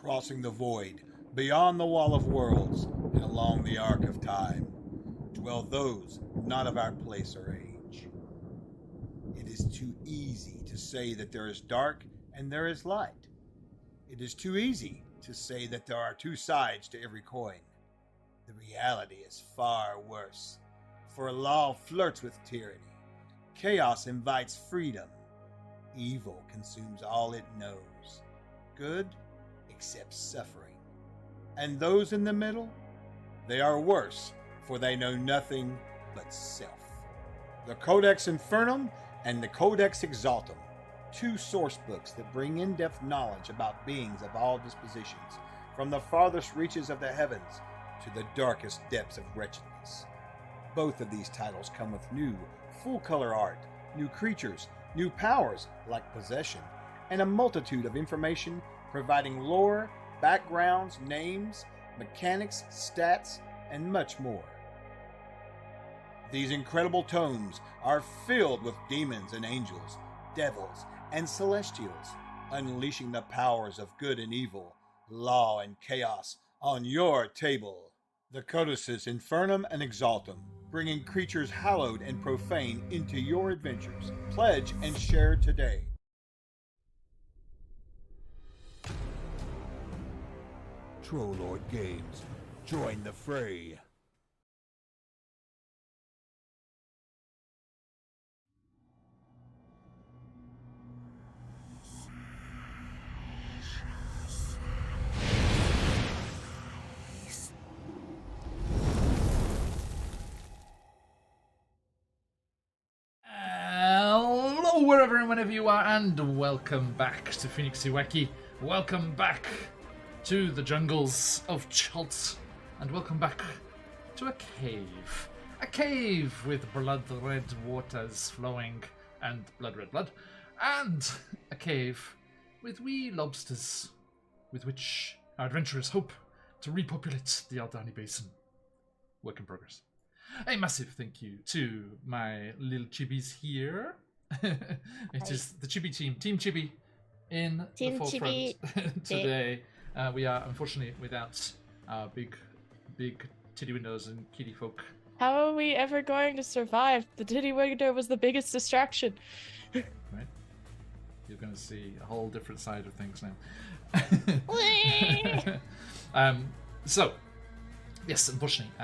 crossing the void, beyond the wall of worlds, and along the arc of time, dwell those not of our place or age. It is too easy to say that there is dark and there is light. It is too easy to say that there are two sides to every coin. The reality is far worse, for law flirts with tyranny. Chaos invites freedom. Evil consumes all it knows. Good accepts suffering. And those in the middle, they are worse, for they know nothing but self. The Codex Infernum and the Codex Exaltum, two source books that bring in-depth knowledge about beings of all dispositions, from the farthest reaches of the heavens to the darkest depths of wretchedness. Both of these titles come with new, full-color art, new creatures, new powers like possession, and a multitude of information providing lore, backgrounds, names, mechanics, stats, and much more. These incredible tomes are filled with demons and angels, devils and celestials, unleashing the powers of good and evil, law and chaos on your table. The Codices Infernum and Exaltum, bringing creatures hallowed and profane into your adventures. Pledge and share today. Trollord Games, join the fray. Wherever and whenever you are, and welcome back to QuestJunkiesUK. Welcome back to the jungles of Chult, and welcome back to a cave. A cave with blood-red waters flowing, and blood, and a cave with wee lobsters, with which our adventurers hope to repopulate the Aldani Basin. Work in progress. A massive thank you to my little chibis here. It is the Chibi team, Team Chibi, in the forefront today. We are unfortunately without our big titty windows and kitty folk. How are we ever going to survive? The titty window was the biggest distraction. Right? You're going to see a whole different side of things now. So, yes, unfortunately,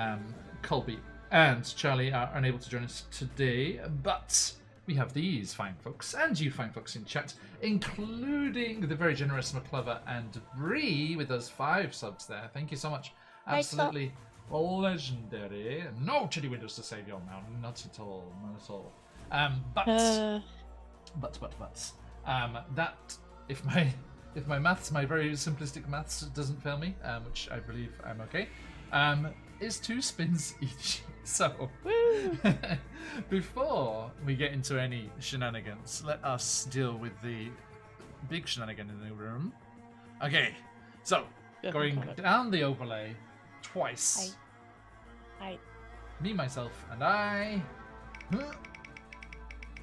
Colby and Charlie are unable to join us today, but we have these fine folks, and you fine folks in chat, including the very generous McClover and Bree with those 5 subs there. Thank you so much. Absolutely legendary. No titty windows to save you now. Not at all. Not at all. That if my maths, my very simplistic maths doesn't fail me, which I believe I'm okay, is 2 spins each. So, before we get into any shenanigans, let us deal with the big shenanigan in the room. Okay, so, going down the overlay twice. I. Me, myself, and I.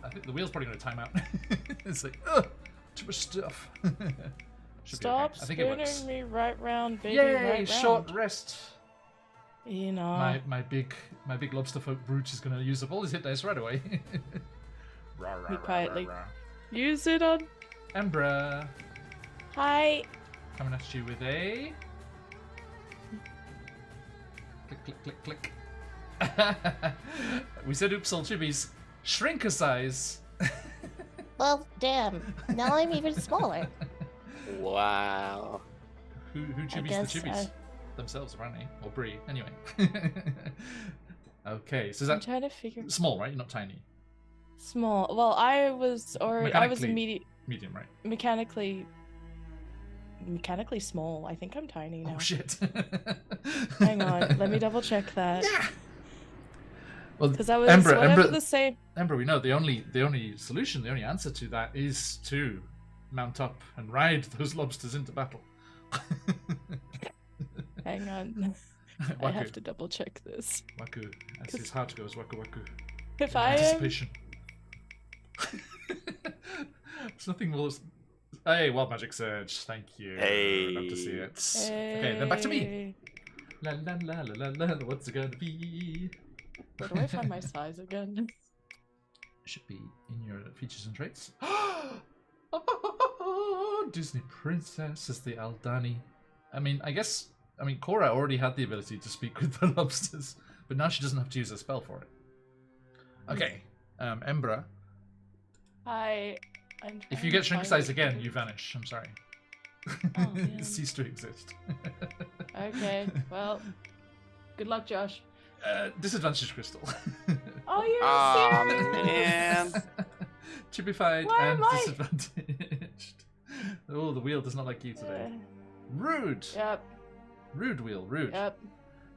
I think the wheel's probably going to time out. It's like, too much stuff. Stop okay. I think it works. spinning me right round, baby. Yay, right short round. rest. You know. My big lobster folk brute is going to use up all his hit dice right away. We quietly use it on Embra. Hi. Coming at you with a click. We said oops all chibis. Shrink a size. Well, damn. Now I'm even smaller. Wow. Who chibis the chibis? Themselves, apparently. Or Brie. Anyway. Okay, so is that I'm trying to figure. small, right? You're not tiny. Small. Well, I was Medium, right? mechanically small. I think I'm tiny now. Oh shit. Hang on, let me double check that. Yeah. Well, Because I was Embra, the same. Embra, we know the only solution, the only answer to that is to mount up and ride those lobsters into battle. Hang on. I have to double check this. Waku. As his heart goes, waku. If I am... Anticipation. There's nothing more Hey, Wild Magic Surge. Thank you. Hey. Love to see it. Okay, then back to me. La la la la la la. What's it gonna be? Where do I find my size again? Should be in your features and traits. Disney Princess is the Aldani. I mean, Cora already had the ability to speak with the lobsters, but now she doesn't have to use a spell for it. Okay, Embra. If you get shrink size again, you vanish. I'm sorry. Oh, You man. cease to exist. Okay, well, good luck, Josh. Disadvantage crystal. Oh, you're Aw, serious? man. Chibified Why and am I- disadvantaged. Oh, the wheel does not like you today. Rude. Yep, Rude wheel, rude. yep.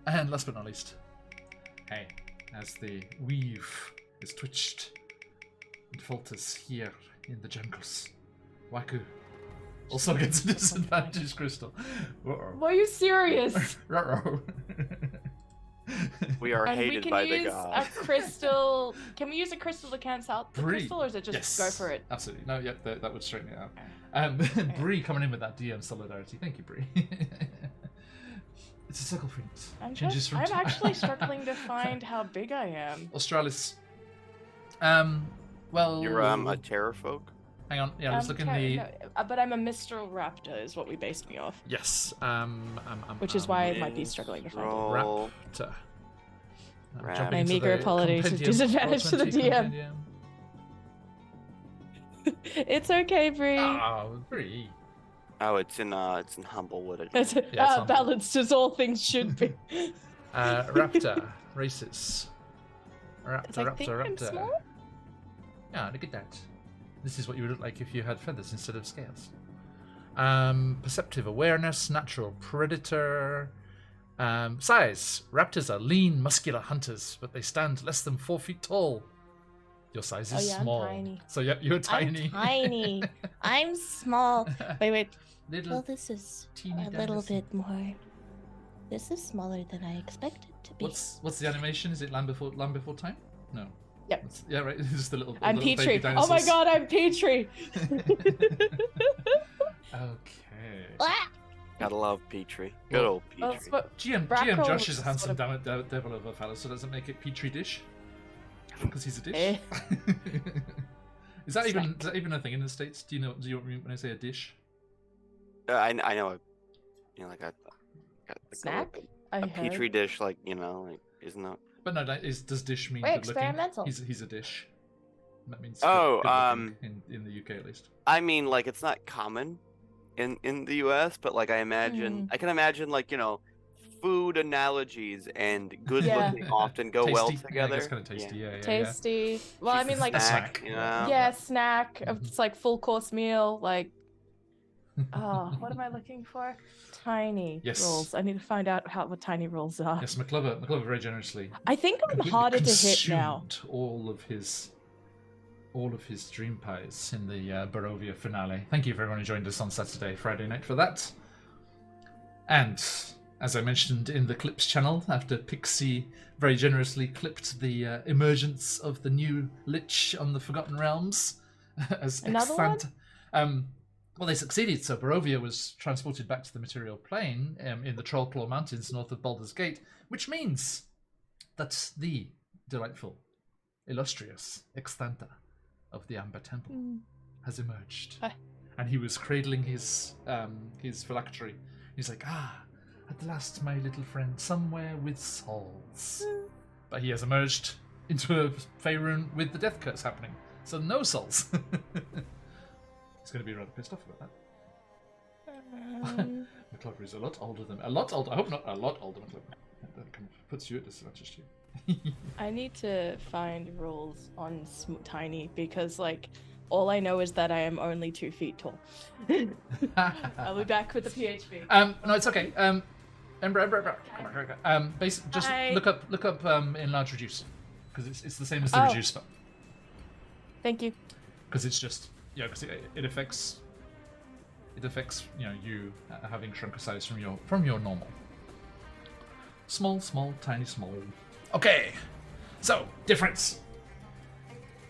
And last but not least, hey, as the weave is twitched and falters here in the jungles, Waku also gets a disadvantage crystal. Uh-oh. Were you serious? Uh-oh. We are And we hated can by the use a gods. crystal. Can we use a crystal to cancel out the Bree. crystal, or is it just Yes. go for it? Absolutely. No, yep, that would straighten it out. Bree coming in with that DM solidarity. Thank you, Bree. It's a circle print. I'm actually struggling to find how big I am. Australis. Well. You're a terrafolk? Hang on. Yeah, let's look in the. No, but I'm a Mistral Raptor, is what we based me off. Yes. Which is why I might be struggling to find it. Roll. Raptor. Raptor. Jumping My into meager the apologies, compendium, disadvantage to the Roll20 DM. compendium. It's okay, Bree. Oh, Bree. Oh, it's in Humblewood. It's on- balanced as all things should be. Raptor. Races. Because I think I'm small. Yeah, look at that. This is what you would look like if you had feathers instead of scales. Perceptive awareness, natural predator. Size. Raptors are lean, muscular hunters, but they stand less than 4 feet tall. Your size is I'm small. tiny. So yeah, you're tiny. I'm tiny. I'm small. Wait. Little Well, this is teeny a little dinosaur. bit more. This is smaller than I expected to be. What's the animation? Is it Land Before Time? No. Yep. Yeah, right. It's just the little. I'm little Petrie. baby Oh my dinosaurs. god, I'm Petrie. Okay. Ah! Gotta love Petrie. Good old Well, Petrie. GM Brackle Josh is a sort handsome of- devil of a fellow, so doesn't make it Petri dish because he's a dish. Eh. Is that even a thing in the States? Do you know when I say a dish? I know like a Snack? a I Petri heard. dish, like, like, isn't that? But no, does dish mean Wait, good looking? experimental. He's a dish. That means Oh, good looking in the UK at least. I mean, like, it's not common in the US, but like I can imagine, like, food analogies and good Yeah. looking often go well Tasty. together. Yeah, it's kind of tasty. Yeah. Tasty. Well, I She's mean, a like, snack. yeah, snack. It's like full course meal. Like, what am I looking for? Tiny Yes. rolls. I need to find out what tiny rolls are. Yes, McClover very generously. I think I'm completely harder to hit now. consumed all of his dream pies in the Barovia finale. Thank you for everyone who joined us on Friday night for that. And as I mentioned in the Clips channel, after Pixie very generously clipped the emergence of the new Lich on the Forgotten Realms as Another Extant. Well, they succeeded, so Barovia was transported back to the material plane in the Trollclaw Mountains north of Baldur's Gate, which means that the delightful, illustrious Extanta of the Amber Temple has emerged. Hi. And he was cradling his phylactery. He's like, at last, my little friend, somewhere with souls. But he has emerged into a Faerun with the death curse happening, so no souls. He's going to be rather pissed off about that. McClover is a lot older. I hope not a lot older. McClover. That kind of puts you at disadvantage too. I need to find rules on tiny because, like, all I know is that I am only 2 feet tall. I'll be back with the PHP. No, it's okay. Ember. Come on. Just Hi. look up enlarge reduce because it's the same as the Oh. reduce spell. Thank you. Because it's just because it affects you having shrunk a size from your normal. Small, tiny, small. Okay, so difference.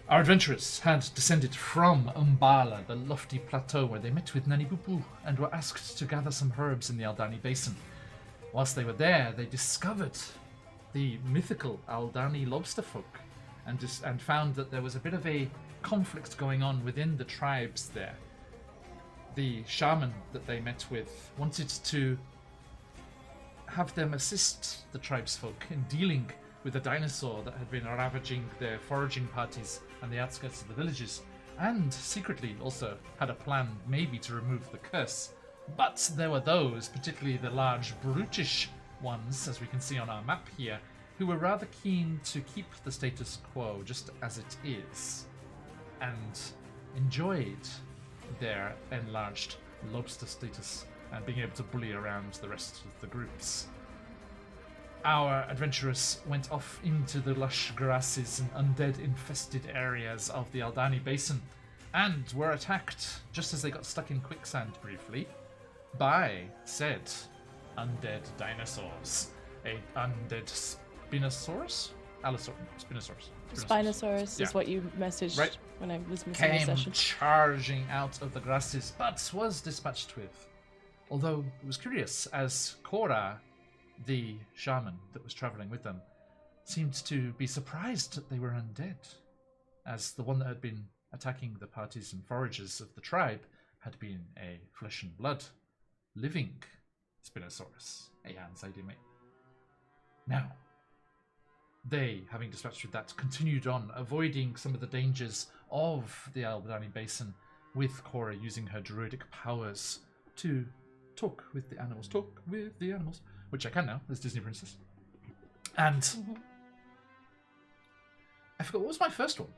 Our adventurers had descended from Umbala, the lofty plateau where they met with Nanibubu and were asked to gather some herbs in the Aldani Basin. Whilst they were there, they discovered the mythical Aldani lobster folk and found that there was a bit of a conflict going on within the tribes there. The shaman that they met with wanted to have them assist the tribesfolk in dealing with a dinosaur that had been ravaging their foraging parties and the outskirts of the villages, and secretly also had a plan maybe to remove the curse. But there were those, particularly the large brutish ones, as we can see on our map here, who were rather keen to keep the status quo just as it is, and enjoyed their enlarged lobster status and being able to bully around the rest of the groups. Our adventurers went off into the lush grasses and undead-infested areas of the Aldani Basin and were attacked, just as they got stuck in quicksand briefly, by said undead dinosaurs. A undead Spinosaurus? Spinosaurus. Spinosaurus Yeah. is what you messaged Right. when I was missing the Came session. charging out of the grasses, but was dispatched with. Although it was curious, as Cora, the shaman that was travelling with them, seemed to be surprised that they were undead, as the one that had been attacking the parties and foragers of the tribe had been a flesh and blood, living Spinosaurus, a hand-sided mate. Now, they, having dispatched with that, continued on, avoiding some of the dangers of the Aldani Basin, with Cora using her druidic powers to talk with the animals, which I can now as Disney Princess. And I forgot, what was my first one?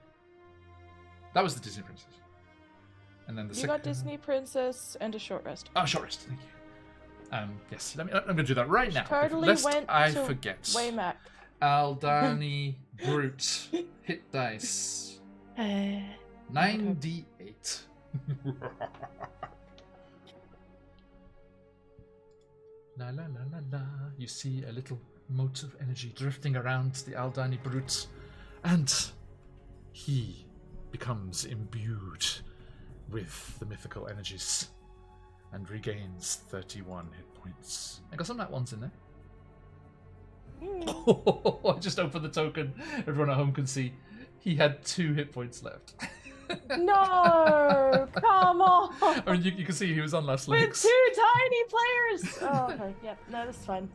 That was the Disney Princess. And then the You second... got Disney Princess and a short rest. Oh, short rest, thank you. Yes, I'm going to do that right now. Totally lest went I to forget. Waymack. Aldani Brute. Hit dice. 9d8. La la la la la. You see a little mote of energy drifting around the Aldani Brute, and he becomes imbued with the mythical energies and regains 31 hit points. I got some nat ones in there. I just opened the token. Everyone at home can see he had 2 hit points left. No, come on. I mean, you can see he was on last With legs. 2 tiny players. Oh, okay. Yep. No, that's fine.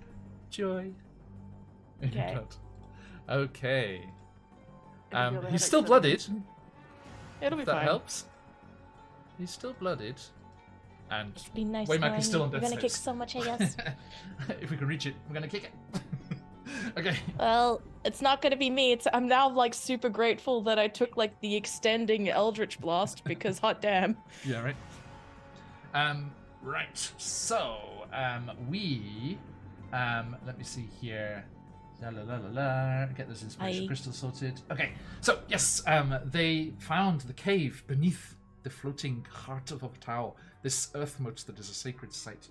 Joy. Okay. Okay. I feel the He's still headache blooded. It'll be If that fine. helps. He's still blooded. And Just be nice. Waymack is still on You're death's gonna kick heads. so much, I guess. if we can reach it, we're gonna kick it. Okay. Well, it's not gonna be me. I'm now like super grateful that I took like the extending Eldritch Blast because hot damn. Yeah, right. Right. So, we let me see here. La la la la la. Get this inspiration crystal sorted. Okay. So, yes, they found the cave beneath the floating heart of Ubtao, this earth moat that is a sacred site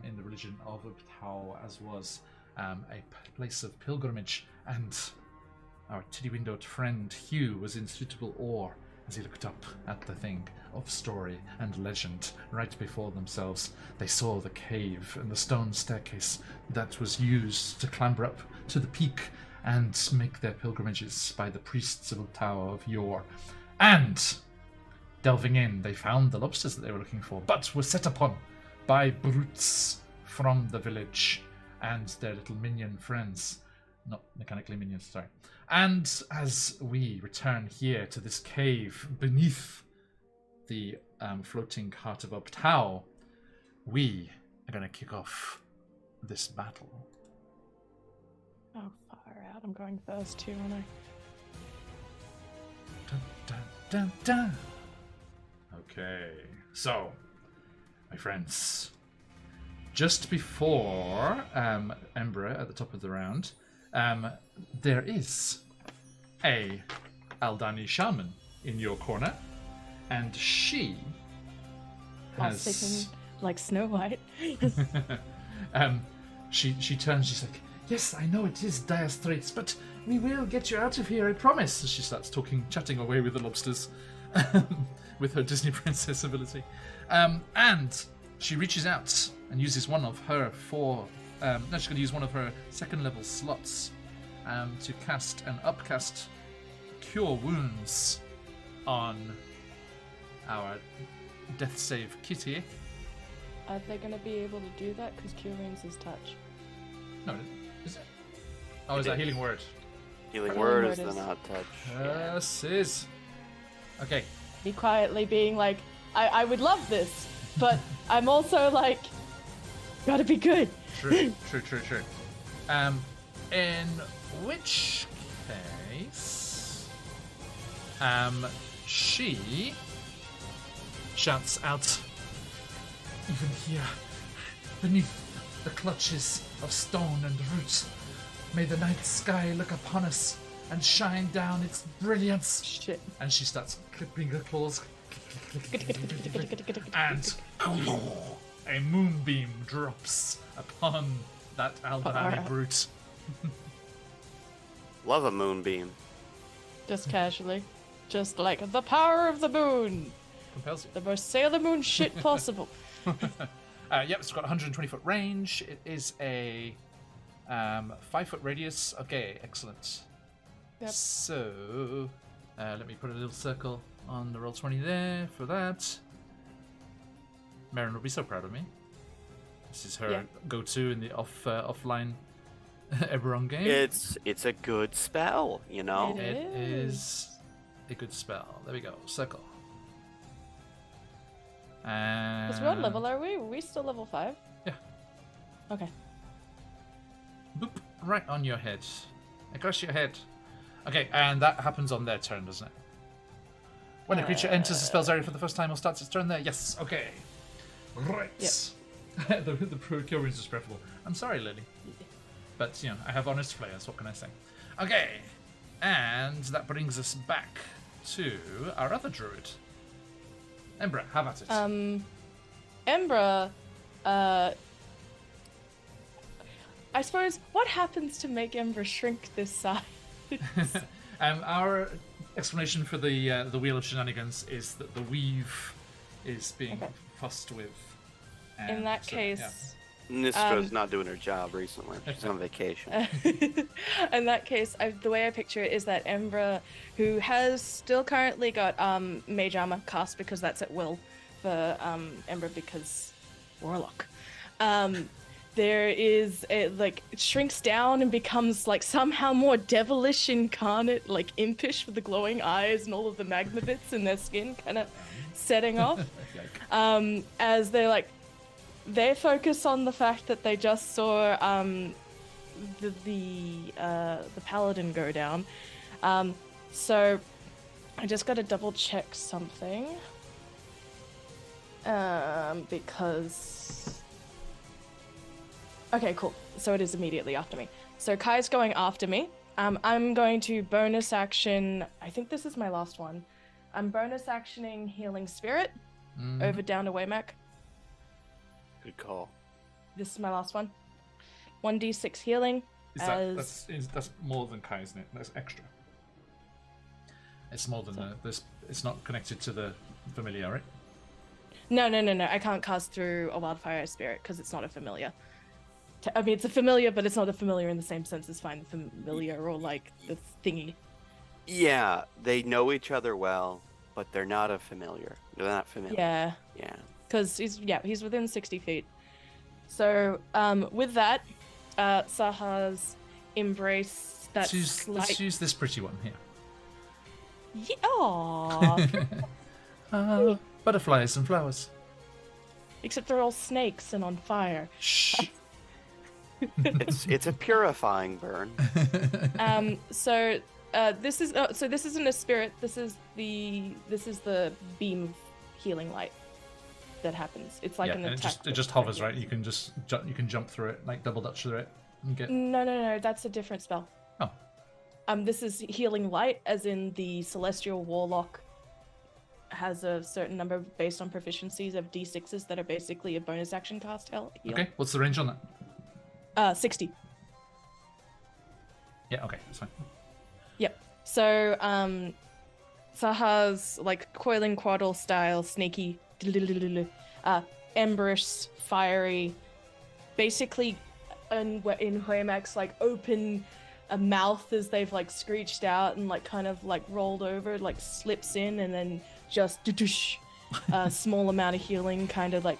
in the religion of Ubtao, as was a place of pilgrimage, and our titty-windowed friend Hugh was in suitable awe as he looked up at the thing of story and legend right before themselves. They saw the cave and the stone staircase that was used to clamber up to the peak and make their pilgrimages by the priests of Ubtao of yore. And delving in, they found the lobsters that they were looking for, but were set upon by brutes from the village and their little minion friends. Not mechanically minions, sorry. And as we return here to this cave beneath the floating heart of Ubtao, we are going to kick off this battle. Oh, far out. I'm going first too, aren't I? Dun, dun, dun, dun. Okay, so, my friends, just before Embra at the top of the round, there is a Aldani shaman in your corner, and she has... Thinking like Snow White. she turns, she's like, Yes, I know it is dire straits, but we will get you out of here, I promise. She starts chatting away with the lobsters with her Disney princess ability. And she reaches out and uses one of her she's going to use one of her second level slots to cast an upcast Cure Wounds on our death save kitty. Are they going to be able to do that? Because Cure Wounds is touch. No, is it? Oh, is that Healing Word? Healing Word is the not touch. Yes, is. Okay. Me quietly being like, I would love this, but I'm also like, gotta be good. True. In which case, she shouts out, even here, beneath the clutches of stone and roots, may the night sky look upon us and shine down its brilliance. Shit. And she starts clipping her claws. And a moonbeam drops upon that Alderaani brute. Love a moonbeam. Just casually. Just like, the power of the moon! Compels you. The most Sailor Moon shit possible. Yep, it's got 120-foot range. It is a 5-foot radius. Okay, excellent. Yep. So, let me put a little circle on the Roll20 there for that. Marin will be so proud of me. This is her go-to in the offline Eberron game. It's a good spell, you know? It is a good spell. There we go. Circle. Because what level are we? Are we still level 5? Yeah. Okay. Boop. Right on your head. Across your head. Okay, and that happens on their turn, doesn't it? When a creature enters the spell's area for the first time or starts its turn there. Yes, okay. Right. Yep. the Cure Wounds is preferable. I'm sorry, Lily. But, I have honest players. What can I say? Okay. And that brings us back to our other druid. Embra, have at it. Embra, I suppose, what happens to make Embra shrink this size? Our explanation for the Wheel of Shenanigans is that the weave is being fussed with. In that case... Yeah. Nistra's not doing her job recently. She's on vacation. In that case, the way I picture it is that Embra, who has still currently got Mage Armor cast because that's at will for Embra because Warlock. There is it shrinks down and becomes like somehow more devilish incarnate, like impish with the glowing eyes and all of the magma bits in their skin kind of setting off. As they focus on the fact that they just saw the paladin go down. So I just got to double check something because. Okay, cool. So it is immediately after me. So Kai's going after me. I'm going to bonus action. I think this is my last one. I'm bonus actioning Healing Spirit over down to Waymac. Good call. This is my last one. 1d6 healing. That's more than Kai, isn't it? That's extra. It's more than it's not connected to the familiar, right? No. I can't cast through a Wildfire Spirit because it's not a familiar. I mean, it's a familiar, but it's not a familiar in the same sense as Find the Familiar or like the thingy. Yeah, they know each other well, but they're not a familiar. They're not familiar. Yeah. Yeah. Because he's within 60 feet. So with that, Saha's embrace that let's use this pretty one here. Yeah, aww. Butterflies and flowers. Except they're all snakes and on fire. Shh. It's a purifying burn. So this isn't a spirit. This is the beam healing light that happens. It's like an attack. It just hovers, right? You can jump through it, like double dutch through it, and get. No. That's a different spell. Oh. This is healing light, as in the celestial warlock has a certain number based on proficiencies of d6s that are basically a bonus action cast heal. Okay, what's the range on that? 60. Yeah, okay, that's fine. Yep. So, Saha's like coiling quaddle style, sneaky, emberish, fiery, basically in Huemax, like open a mouth as they've like screeched out and like kind of like rolled over, like slips in and then just a small amount of healing, kind of like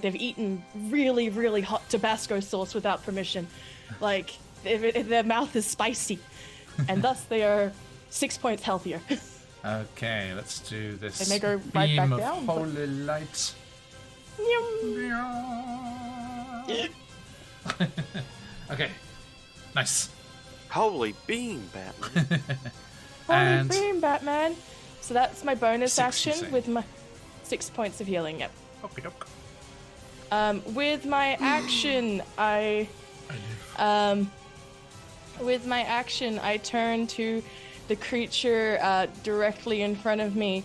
they've eaten really, really hot Tabasco sauce without permission. Like if their mouth is spicy. And thus they are 6 points healthier. Okay, let's do this. They may go right beam back of down, but- holy light. Okay, nice. Holy beam, Batman. And Holy beam, Batman. So that's my bonus 6, you action say? with my 6 points of healing. Yep. okie doke. With my action, with my action, I turn to the creature directly in front of me,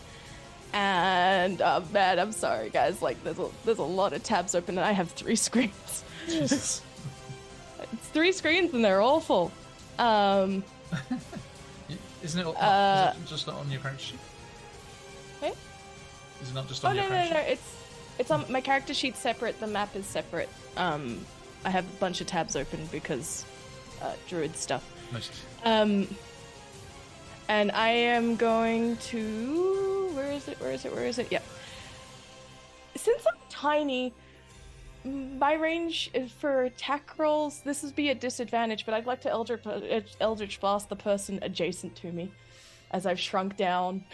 and man, I'm sorry, guys. Like, there's a lot of tabs open, and I have 3 screens. Jesus. It's 3 screens, and they're awful. Isn't it, is it just not on your character sheet? Hey? Is it not just Oh on your no, character sheet? it's on my character sheet separate. The map is separate. I have a bunch of tabs open because druid stuff. Nice. And I am going to... Where is it? Yep. Since I'm tiny, my range for attack rolls, this would be a disadvantage, but I'd like to Eldritch Blast the person adjacent to me, as I've shrunk down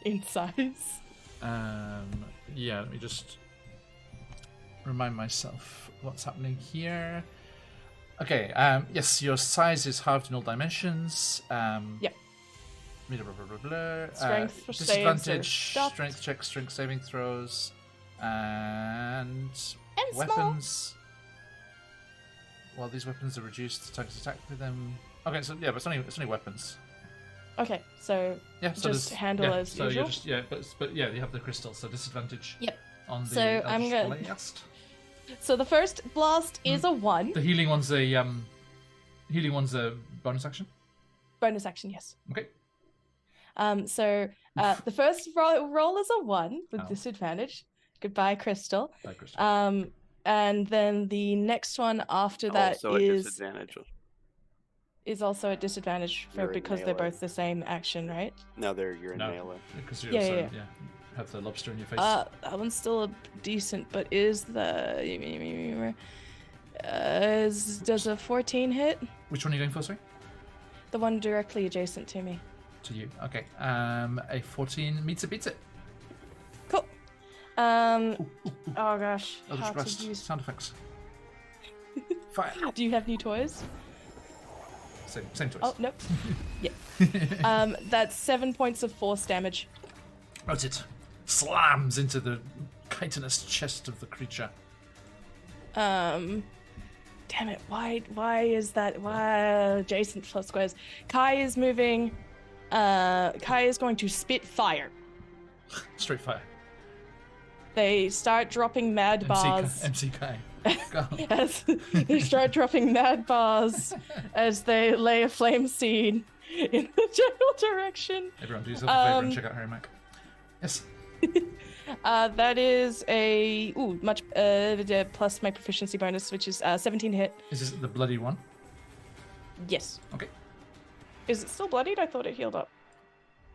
in size. Yeah, let me just remind myself what's happening here. Okay, yes, your size is halved in all dimensions. Yep. Blah, blah, blah, blah. Strength for saves are disadvantage, stopped. strength checks, strength saving throws, and I'm weapons. Well, these weapons are reduced, targets attack with them. Okay, so yeah, but it's only weapons. Okay, so Yeah, so just there's- handle yeah, as so usual. You're just, but yeah, you have the crystal, so disadvantage. Yep. On the So I'm Eldritch gonna- Blast. So the first blast is a 1. The healing one's a bonus action. Bonus action, yes. Okay. So the first roll is a 1 with Oh. disadvantage. Goodbye, Crystal. Bye, Chris. And then the next one after that Also a is disadvantage. also a disadvantage You're in because they're melee. both the same action, right? No, you're in No. melee. Because you Yeah, also yeah. have the lobster in your face. That one's still a decent, but is the does a 14 hit? Which one are you going for, sorry? The one directly adjacent to me. To you. Okay. A 14 beats it. Cool. Oh gosh, Eldritch how to Blast. use. Sound effects. Fire. Do you have new toys? Same choice. Oh nope. Yeah. That's 7 points of force damage. Note it. Slams into the chitinous chest of the creature. Damn it! Why is that? Why adjacent plus squares? Kai is moving. Kai is going to spit fire. Straight fire. They start dropping mad bars. MC Kai. Go. As they start dropping mad bars as they lay a flame seed in the general direction. Everyone do yourself a favor and check out Harry Mack. Yes. That is a much plus my proficiency bonus, which is 17 hit. Is this the bloody one? Yes. Okay. Is it still bloodied? I thought it healed up.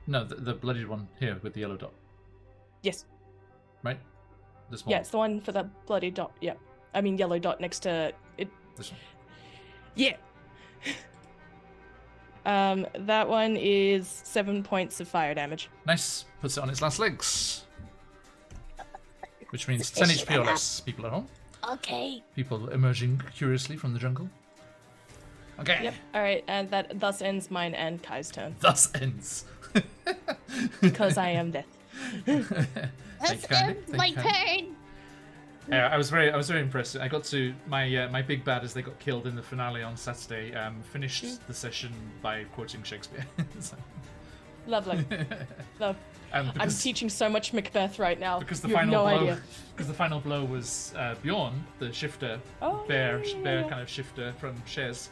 No, the bloodied one here with the yellow dot. Yes. Right? This one. Yeah, it's the one for the bloody dot. Yeah. I mean yellow dot next to it. This one. Yeah. That one is 7 points of fire damage. Nice. Puts it on its last legs. Which means 10 HP or less. People at home. Okay. People emerging curiously from the jungle. Okay. Yep. All right, and that thus ends mine and Kai's turn Thus ends. because I am death. Thank That's you kindly. my Thank you kindly. turn. Yeah, I was very impressed. I got to my big bad as they got killed in the finale on Saturday. Finished the session by quoting Shakespeare. So- Lovely. Love. I'm because- teaching so much Macbeth right now. Because the you have final no blow, idea. because the final blow was Bjorn, the shifter, Oh, bear yeah. kind of shifter from Shez,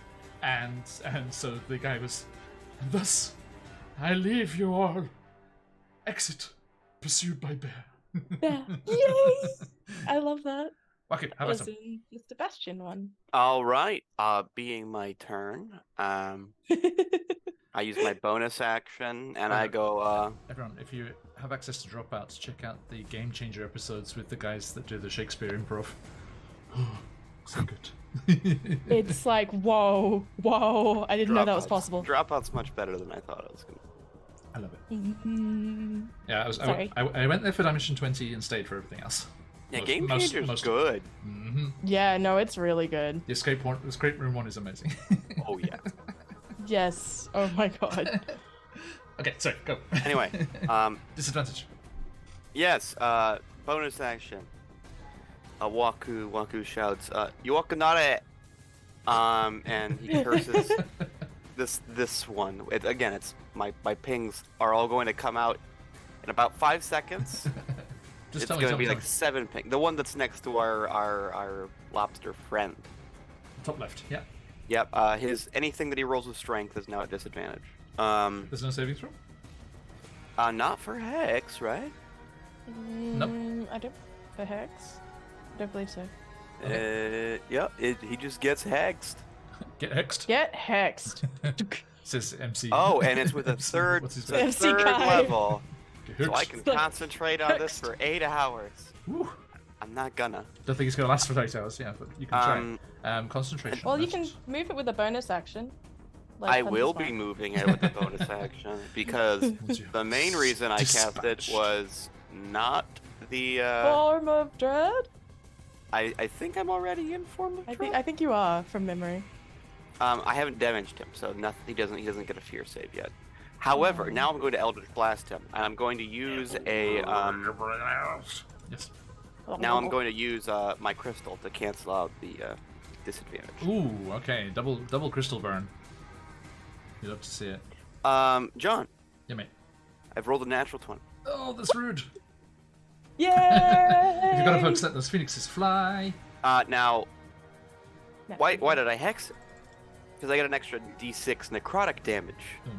And so the guy was, thus, I leave you all. Exit, pursued by bear. Yeah. Yay! I love that. Okay, how about Was some? in the Sebastian one. All right. Being my turn, I use my bonus action and I go. Everyone, if you have access to Dropouts, check out the Game Changer episodes with the guys that do the Shakespeare improv. So good. It's like, whoa. I didn't know that was possible. Dropout's much better than I thought it was going to be. I love it. Mm-hmm. Yeah, Sorry. I went there for Dimension 20 and stayed for everything else. Yeah, Game Changer's good. Mm-hmm. Yeah, no, it's really good. The escape room one is amazing. Oh, yeah. Yes. Oh my god. Okay, sorry, go. Anyway, Disadvantage. yes, bonus action. Waku shouts, Yuwakanare! And he curses this one. It's my pings are all going to come out in about 5 seconds. It's going to be like 7 ping. The one that's next to our lobster friend. Top left, yeah. Yep. Anything that he rolls with strength is now at disadvantage. There's no saving throw? Not for Hex, right? Nope. I don't. For Hex? I don't believe so. Yep. He just gets hexed. Get hexed. Get hexed. Says MC. Oh, and it's with a third, What's his the MC third guy. level. Get So I hexed. can concentrate on this for 8 hours. Woo. I'm not gonna. Don't think it's going to last for 8 hours, yeah, but you can try. Concentration. Well, you can that's- move it with a bonus action. I Thunder will Smack. be moving it with the bonus action because What's your the main reason I cast it dispatch? was not the. Form of Dread? I think I'm already in form of I think you are from memory. I haven't damaged him, so nothing. He doesn't get a fear save yet. However, now I'm going to Eldritch Blast him, and I'm going to use a. Yes. Now I'm going to use my crystal to cancel out the disadvantage. Ooh, okay. Double crystal burn. You'd love to see it. John, Yeah, mate. I've rolled a natural 20. Oh, that's rude. Yay! You've got to focus that those phoenixes fly. Now, why did I hex it? Because I got an extra D6 necrotic damage. Oh, no.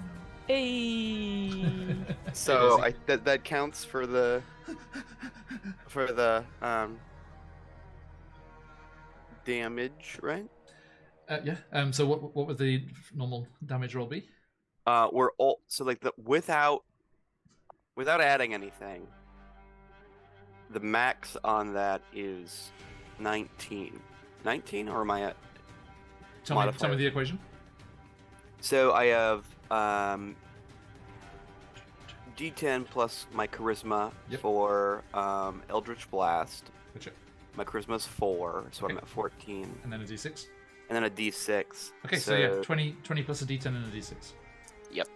Hey. So that counts for the damage, right? Yeah. So what would the normal damage roll be? We're all so like without adding anything. The max on that is 19. 19, or am I at? Tell me modifier? the equation. So I have D10 plus my charisma Yep. for Eldritch Blast. Gotcha. My charisma's 4, so Okay. I'm at 14, And then a d6. and then a D6. Okay, so yeah, 20 plus a d10 and a d6. Yep.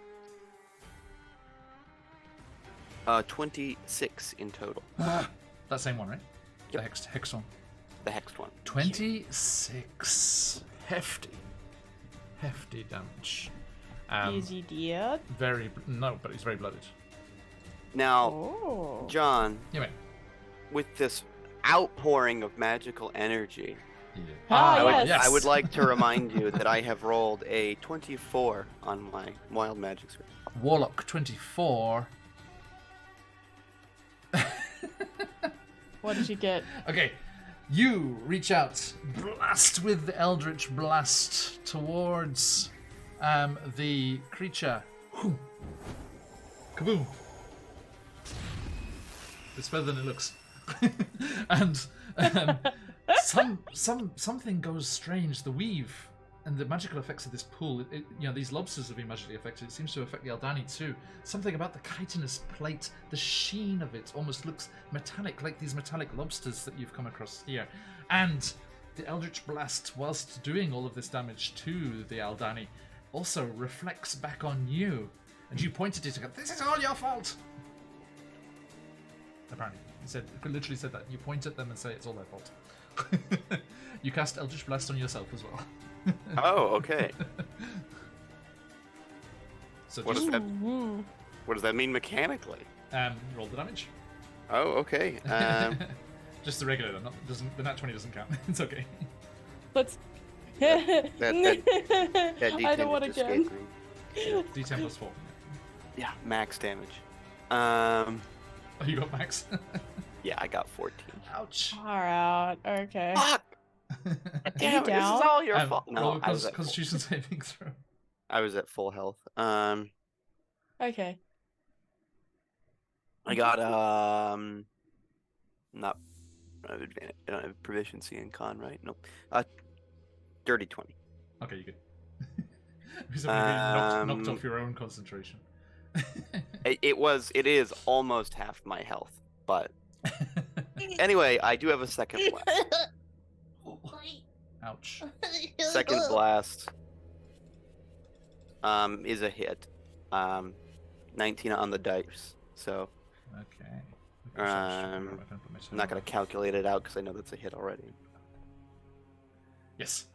26 in total. That same one, right? Yep. The hex one. The hexed one. 26. Hefty damage. Easy dear. No, but he's very blooded. Now, Oh. John, Yeah, mate. with this outpouring of magical energy, Yeah. Ah, yes. I would like to remind you that I have rolled a 24 on my wild magic screen. Warlock 24. What did you get? Okay, you reach out, blast with the Eldritch Blast towards the creature. Whew. Kaboom! It's better than it looks. And something goes strange. The weave and the magical effects of this pool. These lobsters have been magically affected. It seems to affect the Aldani too. Something about the chitinous plate, the sheen of it almost looks metallic, like these metallic lobsters that you've come across here. And the Eldritch Blast, whilst doing all of this damage to the Aldani, also reflects back on you. And you point at it and go, "This is all your fault!" Apparently. Literally said that. You point at them and say it's all their fault. You cast Eldritch Blast on yourself as well. Oh, okay. So What just does that? What does that mean mechanically? roll the damage. Oh, okay. Just the regular, the nat 20 doesn't count. It's okay. Let's That D10 I don't want just again. escaped me. D10 plus 4. Yeah, max damage. Oh, you got max? Yeah, I got 14. Ouch. Far out. Okay. Fuck! Damn it, this is down? all your fault. Roll No, a Constitution saving throw. I was at full health. Okay. I got not advantage. I don't have proficiency in con, right? Nope. Dirty 20. Okay, you good. Because knocked off your own concentration. It is almost half my health, but anyway, I do have a second blast. Ouch. Second blast is a hit. 19 on the dice. So Okay. I'm not gonna calculate it out because I know that's a hit already. Yes.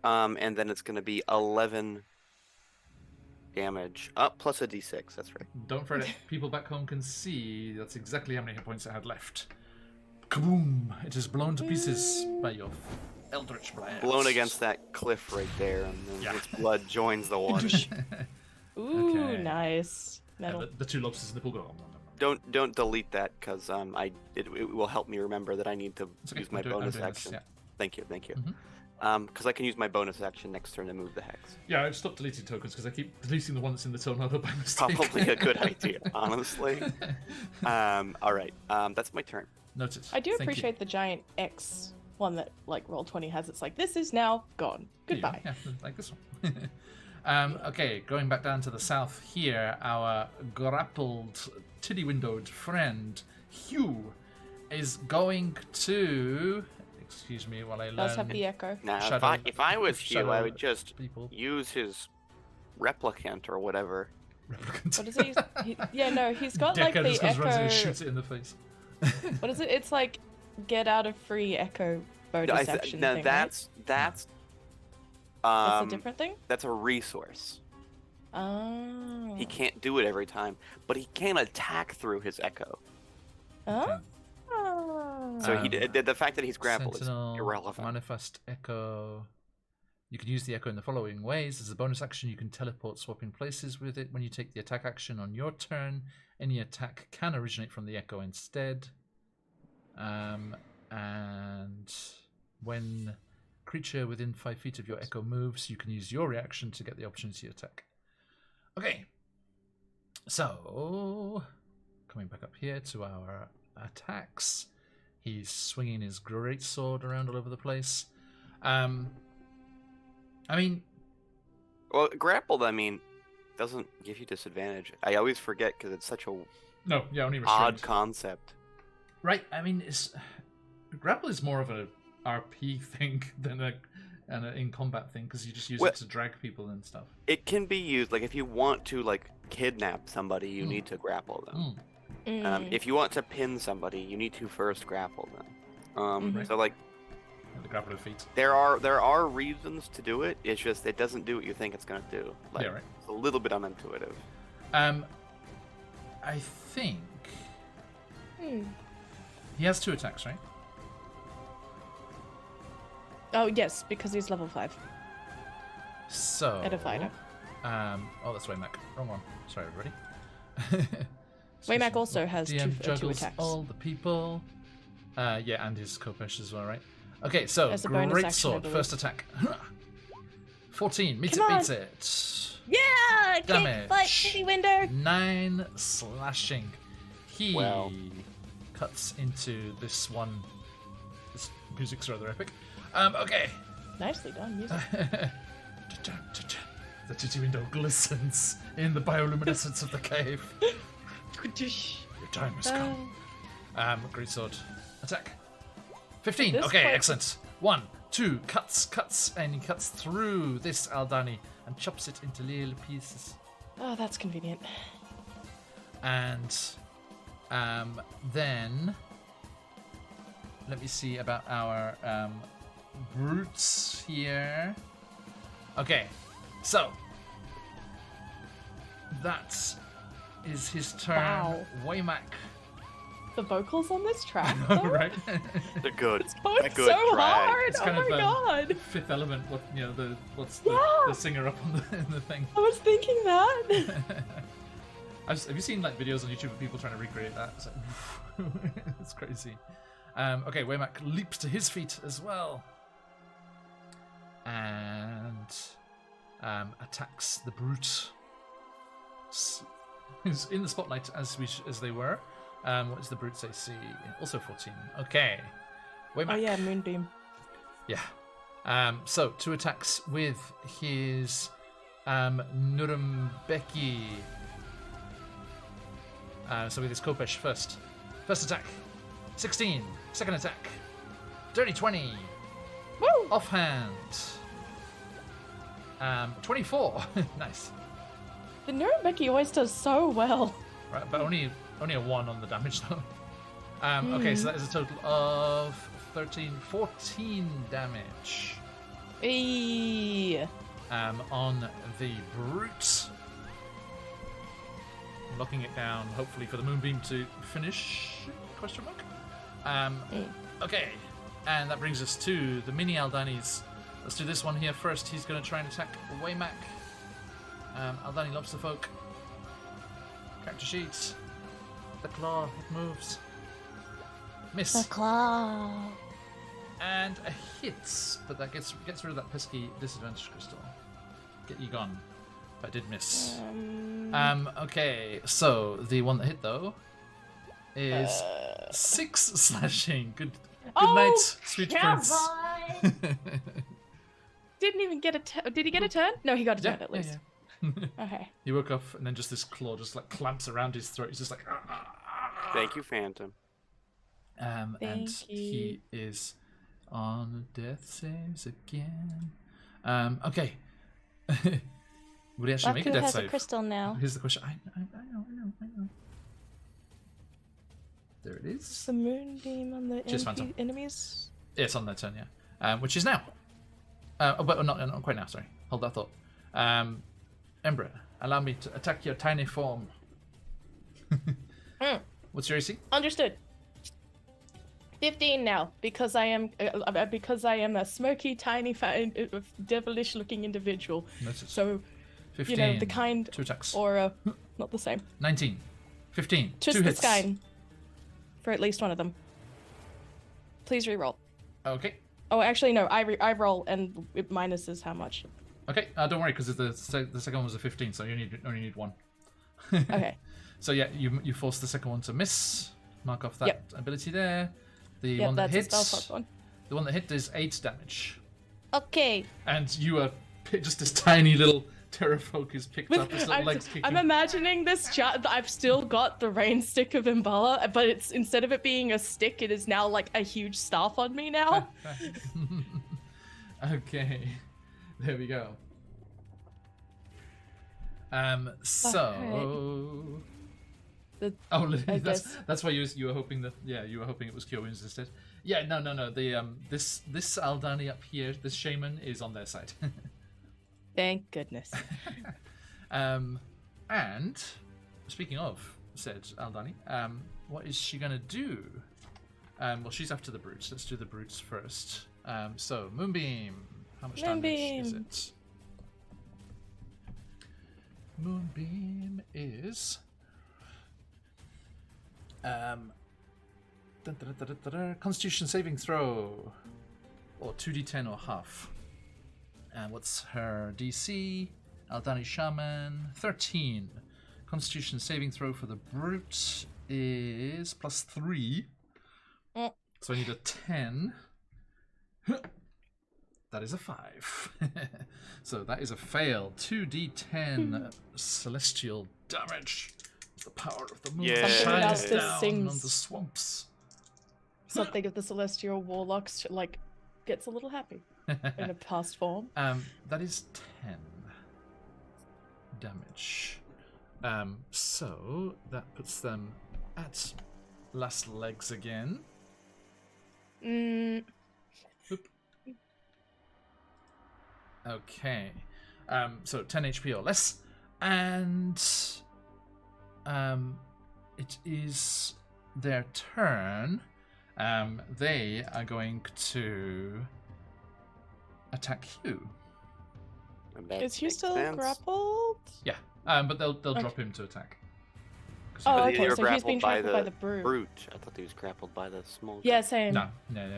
And then it's gonna be 11 damage. Plus a d6. That's right. Don't fret it. People back home can see that's exactly how many hit points it had left. Kaboom! It is blown to pieces by your eldritch blast. Blown against that cliff right there, and then Yeah. its blood joins the water. Ooh, Okay. nice. And Metal. the two lobsters in the pool go. Nom, nom, nom. Don't delete that because it will help me remember that I need to It's okay, use my I'm bonus doing this, action. yeah. Thank you. Mhm. Because I can use my bonus action next turn to move the hex. Yeah, I've stopped deleting tokens because I keep deleting the one that's in the tornado by mistake. Probably a good idea, honestly. All right. That's my turn. Noted. I do Thank you. appreciate the giant X one that like Roll20 has. It's like, this is now gone. There you go. Goodbye. Yeah, like this one. Okay, going back down to the south here, our grappled, tiddy-windowed friend, Hugh, is going to... Excuse me while I Does have learn the echo. Now, Shadow- if I was Hugh, I Shadow would just people. use his replicant or whatever. Replicant. What is it? Yeah, no, he's got like Decker the just comes around and echo. shoots it in the face. What is it? It's like get out of free echo bonus action Now thing, that's right? That's a different thing? that's a resource. Oh. He can't do it every time, but he can attack through his echo. Oh. So Um, the fact that he's grappled Sentinel, is irrelevant. Manifest Echo. You can use the Echo in the following ways. As a bonus action, you can teleport, swapping places with it. When you take the attack action on your turn, any attack can originate from the Echo instead. And when creature within 5 feet of your Echo moves, you can use your reaction to get the opportunity attack. Okay. So, coming back up here to our attacks. He's swinging his great sword around all over the place. I mean, Well, grappled, doesn't give you disadvantage. I always forget because it's such a no, yeah, only odd restrained. concept. Right? I mean, grapple is more of a RP thing than an in combat thing because you just use Well- it to drag people and stuff. It can be used if you want to kidnap somebody, you need to grapple them. If you want to pin somebody, you need to first grapple them. Mhm. So The grapple of feet. there are reasons to do it. It's just it doesn't do what you think it's gonna do. Yeah, right. It's a little bit unintuitive. I think he has 2 attacks, right? Oh, yes, because he's level 5. So. At a fighter. Oh, that's Waymac. Wrong one. Sorry, everybody. Waymac also has DM two juggles attacks. all the people. Yeah, and his Kopesh as well, right? Okay, so As a bonus great action, I sword, believe. first attack. 14, meets Come it, on. beats it. Yeah! Kick, Damage. butt, shitty window! 9 slashing. He Wow. cuts into this one. This music's rather epic. Okay. Nicely done, music. The titty window glistens in the bioluminescence of the cave. Your time has come. Great sword. Attack. 15. At this Okay, point- excellent. 1, 2, cuts, and he cuts through this Aldani and chops it into little pieces. Oh, that's convenient. And then let me see about our brutes here. Okay, so that is his turn. Wow. Waymac the vocals on this track. Oh, Though? right. They're good. It's going They're good so drag. hard. It's Oh kind my of god. Fifth Element. What's Yeah. the singer up on in the thing? I was thinking that. Have you seen like videos on YouTube of people trying to recreate that? It's, like, it's crazy. Okay, Waymack leaps to his feet as well, and attacks the brute. Who's in the spotlight as they were. What is the brute's AC? Also 14. Okay, Waymack. Oh yeah, Moonbeam. Yeah. So 2 attacks with his Nurembeki. So with his Kopesh first. First attack, 16. Second attack, dirty 20. Woo! Offhand. 24. Nice. The Nurembeki always does so well. Right, but only a 1 on the damage though. Okay, so that is a total of 14 damage. Eee. On the brute. Locking it down, hopefully for the Moonbeam to finish? Question mark. Okay, and that brings us to the mini Aldanis. Let's do this one here first. He's going to try and attack Waymack. Aldani Lobster Folk. Character sheet. The claw, it moves. Miss. The claw. And a hit, but that gets rid of that pesky disadvantage crystal. Get you gone. But I did miss. Okay, so the one that hit though is 6 slashing. Good night, sweet prince. Didn't even get a turn. Did he get a turn? No, he got a turn at least. Yeah. Okay. He woke up and then just this claw just like clamps around his throat. He's just like. Thank you, Phantom. And Thank he is on death saves again. Okay. Would he actually make a Who death has save? a crystal now? Here's the question. I know. There it is. The Moonbeam on the Cheers, Phantom. enemies. Yeah, it's on their turn, yeah. Which is now. But not quite now, sorry. Hold that thought. Embra, allow me to attack your tiny form. What's your AC? Understood. 15 now, because I am a smoky, tiny, devilish-looking individual. Noted. So, 15. you know, the kind 2 attacks. aura, not the same. 19. 15. Just 2 the hits. kind for at least one of them. Please re-roll. Okay. Oh, actually, no. I roll, and it minuses how much. Okay, don't worry, because the second one was a 15, so you only need 1. Okay. So yeah, you force the second one to miss. Mark off that ability there. The one that that's hits. a spell slot one. The one that hit is 8 damage. Okay. And you are just this tiny little Terrafolk is picked up. His little legs kicking. I'm imagining this chat. I've still got the rain stick of Imbala, but it's instead of it being a stick, it is now like a huge staff on me now. Okay, there we go. So. That's why you were hoping that you were hoping it was Kyo Winds instead. Yeah, no. The this Aldani up here, this shaman is on their side. Thank goodness. And speaking of said Aldani, what is she gonna do? Well, she's after the brutes. Let's do the brutes first. So Moonbeam, how much damage is it? Moonbeam is. Constitution saving throw, or 2d10 or half. And what's her DC? Aldani Shaman, 13. Constitution saving throw for the brute is +3. So I need a 10. That is a 5. So that is a fail. 2d10 celestial damage. The power of the moon shines down on the swamps. Something of the celestial warlocks gets a little happy in a past form. That is 10 damage. So that puts them at last legs again. Oop. Okay. So 10 HP or less, and it is their turn, they are going to attack you. That Is he makes still sense. grappled? Yeah, but they'll drop him to attack. 'Cause Oh, But okay, they were so he's being grappled tackled by the brute. I thought he was grappled by the small. Yeah, guy. same. no,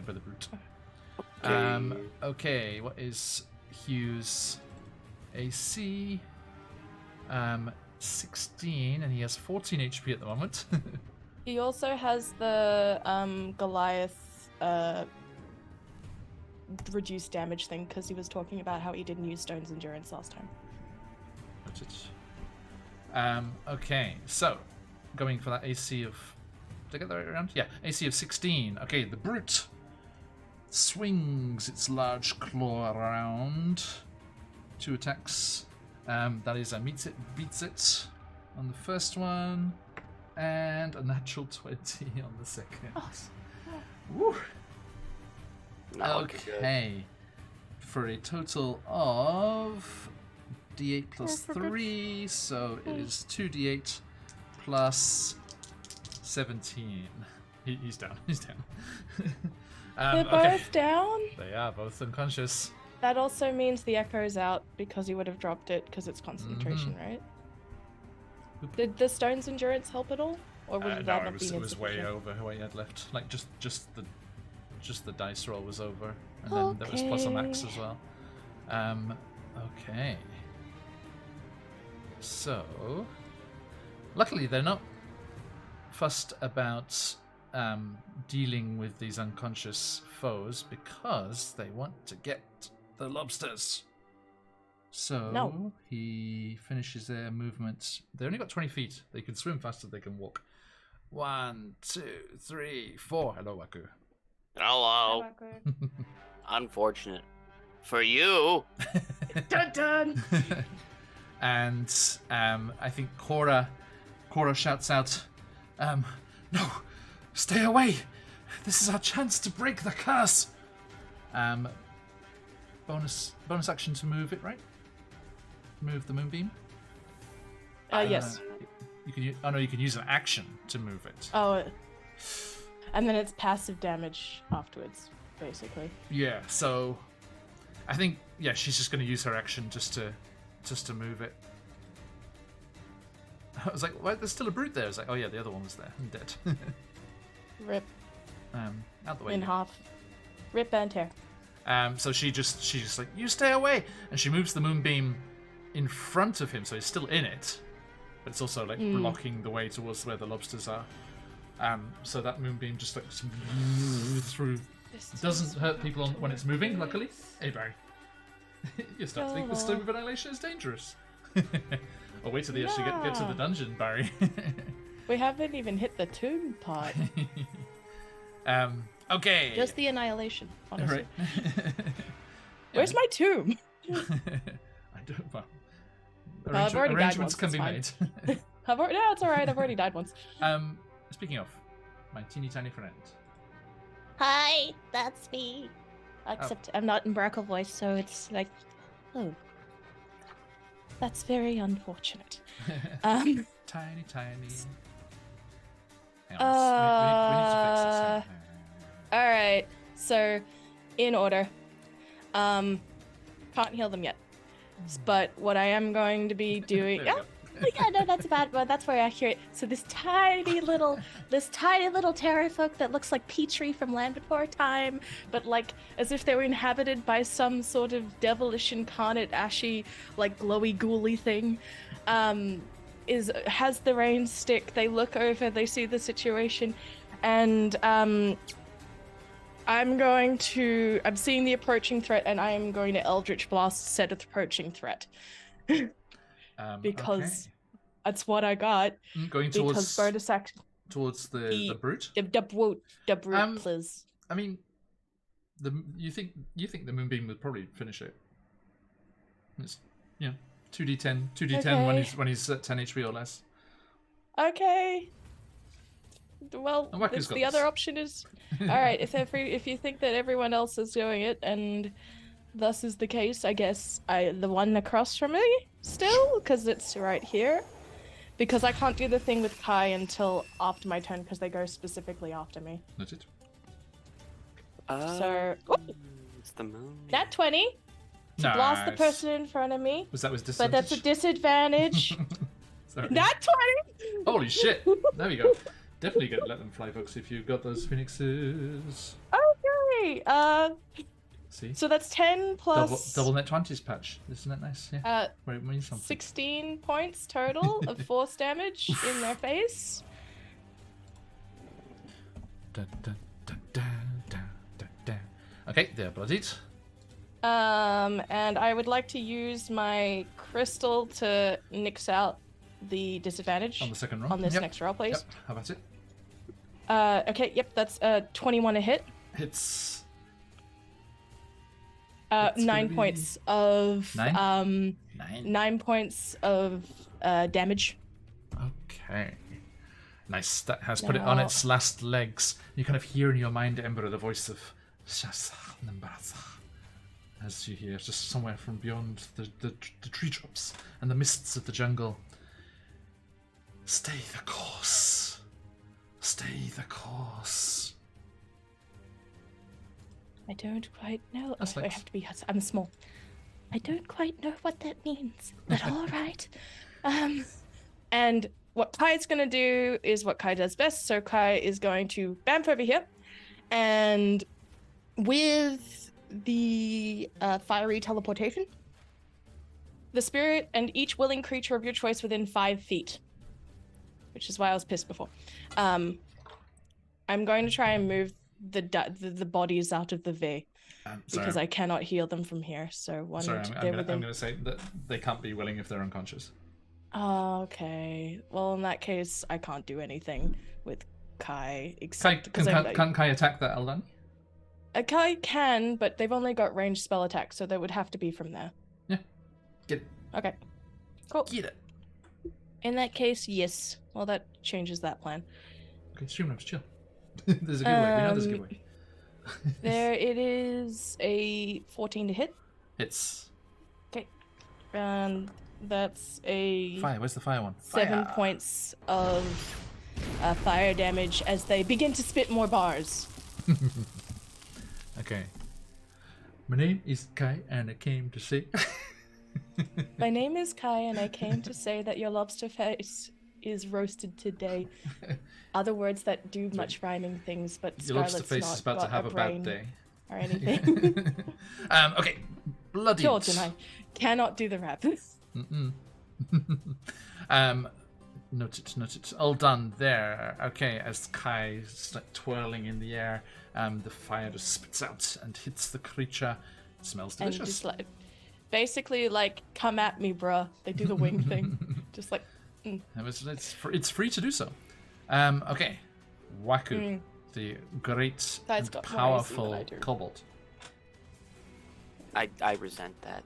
by the brute. Okay. Okay, what is Hugh's AC? 16, and he has 14 HP at the moment. He also has the Goliath reduced damage thing because he was talking about how he didn't use Stone's Endurance last time. Okay, so going for that AC of. Did I get that right around? Yeah, AC of 16. Okay, the brute swings its large claw around. 2 attacks. That is a meets it, beats it on the first one, and a natural 20 on the second. Woo. Not looking good. Okay, for a total of D8 plus 3, so it is 2D8 plus 17. He's down. He's down. They're Okay. both down? They are both unconscious. That also means the echo's out because he would have dropped it because it's concentration, right? Did the Stone's Endurance help at all? Or would that No, have it been was way insufficient? over what he had left. Like just the dice roll was over, and then there was plus a max as well. Okay. So, luckily they're not fussed about dealing with these unconscious foes because they want to get the lobsters. So No. he finishes their movement. They only got 20 feet. They can swim faster than they can walk. 1, 2, 3, 4. Hello, Waku. Hello. Unfortunate for you. Dun dun! And I think Cora shouts out, "No, stay away! This is our chance to break the curse." Bonus action to move it, right? Move the moonbeam. Yes. You can. You can use an action to move it. Oh, and then it's passive damage afterwards, basically. Yeah. So, I think she's just going to use her action just to move it. I was like, "Why? There's still a brute there." I was like, "Oh yeah, the other one was there. I'm dead." Rip Out the way. in you. half. Rip and tear. So she's just like, "You stay away," and she moves the moonbeam in front of him, so he's still in it, but it's also like blocking the way towards where the lobsters are. So that moonbeam just like through. It doesn't hurt people when it's moving, luckily. Hey Barry, you start to think the Stone of Annihilation is dangerous. Oh, wait till they actually get to the dungeon, Barry. We haven't even hit the tomb part. Okay. Just the annihilation, honestly. Right. Where's my tomb? I don't. Well, I've already died arrangements once, can it's be fine. made. No, it's alright, I've already died once. Speaking of, my teeny tiny friend. Hi, that's me. Except I'm not in Brackle voice, so it's like, oh, that's very unfortunate. Tiny. Hang on, we need to fix this. Alright, so in order. Can't heal them yet. But what I am going to be doing. There we go. Yeah, no, that's bad, but that's very accurate. So this tiny little terra folk that looks like Petrie from Land Before Time, But like as if they were inhabited by some sort of devilish incarnate ashy, like glowy ghouly thing. Has the rain stick. They look over, they see the situation, and I'm seeing the approaching threat, and I am going to Eldritch Blast said approaching threat. Because that's what I got. Going Because towards bonus action. towards the brute. The brute, please. I mean, you think the moonbeam would probably finish it. It's 2d10 when he's at 10 HP or less. Okay. Well, And Waku's got the other this. option is all right. If you think that everyone else is doing it, and thus is the case, I guess the one across from me still, because it's right here. Because I can't do the thing with Kai until after my turn because they go specifically after me. Noted. So, It's the moon. nat 20 to blast the person in front of me. Was that with But disadvantage? that's a disadvantage. Sorry. Nat 20! Holy shit! There we go. Definitely gonna let them fly, folks, if you've got those phoenixes. Okay. See? So that's 10 plus Double net 20s patch. Isn't that nice? Yeah. Wait, it means something. 16 points total of force damage in their face. Da, da, da, da, da, da, da. Okay, they're bloodied. And I would like to use my crystal to nix out the disadvantage On the second roll. on this Yep. next roll, please. Yep. How about it? Okay, yep, that's 21 a hit. Hits. 9 points of 9? 9 points of damage. Okay. Nice. That has put it on its last legs. You kind of hear in your mind, Ember, the voice of as you hear just somewhere from beyond the treetops and the mists of the jungle. Stay the course. Stay the course. I don't quite know. That's I like- have to be. I'm small. I don't quite know what that means, but all right. And what Kai's gonna do is what Kai does best. So Kai is going to bamf over here, and with the fiery teleportation, the spirit and each willing creature of your choice within 5 feet, which is why I was pissed before. I'm going to try and move the bodies out of the V because I cannot heal them from here. So one, Sorry, they're I'm within. going to say that they can't be willing if they're unconscious. Oh, okay. Well, in that case, I can't do anything with Kai Kai, except because can Kai attack that Eldani? Kai can, but they've only got ranged spell attack, so they would have to be from there. Yeah. Get it. Okay. Cool. Get it. In that case, yes. Well, that changes that plan. Okay, stream notes, chill. There's a good way. We know there's a good way. There it is, a 14 to hit. It's And that's a fire. Where's the fire one? 7 Fire. points of fire damage as they begin to spit more bars. Okay. My name is Kai, and I came to say. My name is Kai, and I came to say that your lobster face is roasted today. Other words that do much rhyming things, but Your lobster Scarlet's face not is about to got have a bad brain day. or anything. Okay. Bloody. George and I cannot do the rap. Noted. All done there. Okay, as Kai is like twirling in the air, the fire just spits out and hits the creature. It smells And delicious. just like, basically like, come at me, bruh. They do the wing thing. Just like, It's free to do so. Okay. Waku, the great Guy's and got more AC than powerful I do. kobold. I resent that.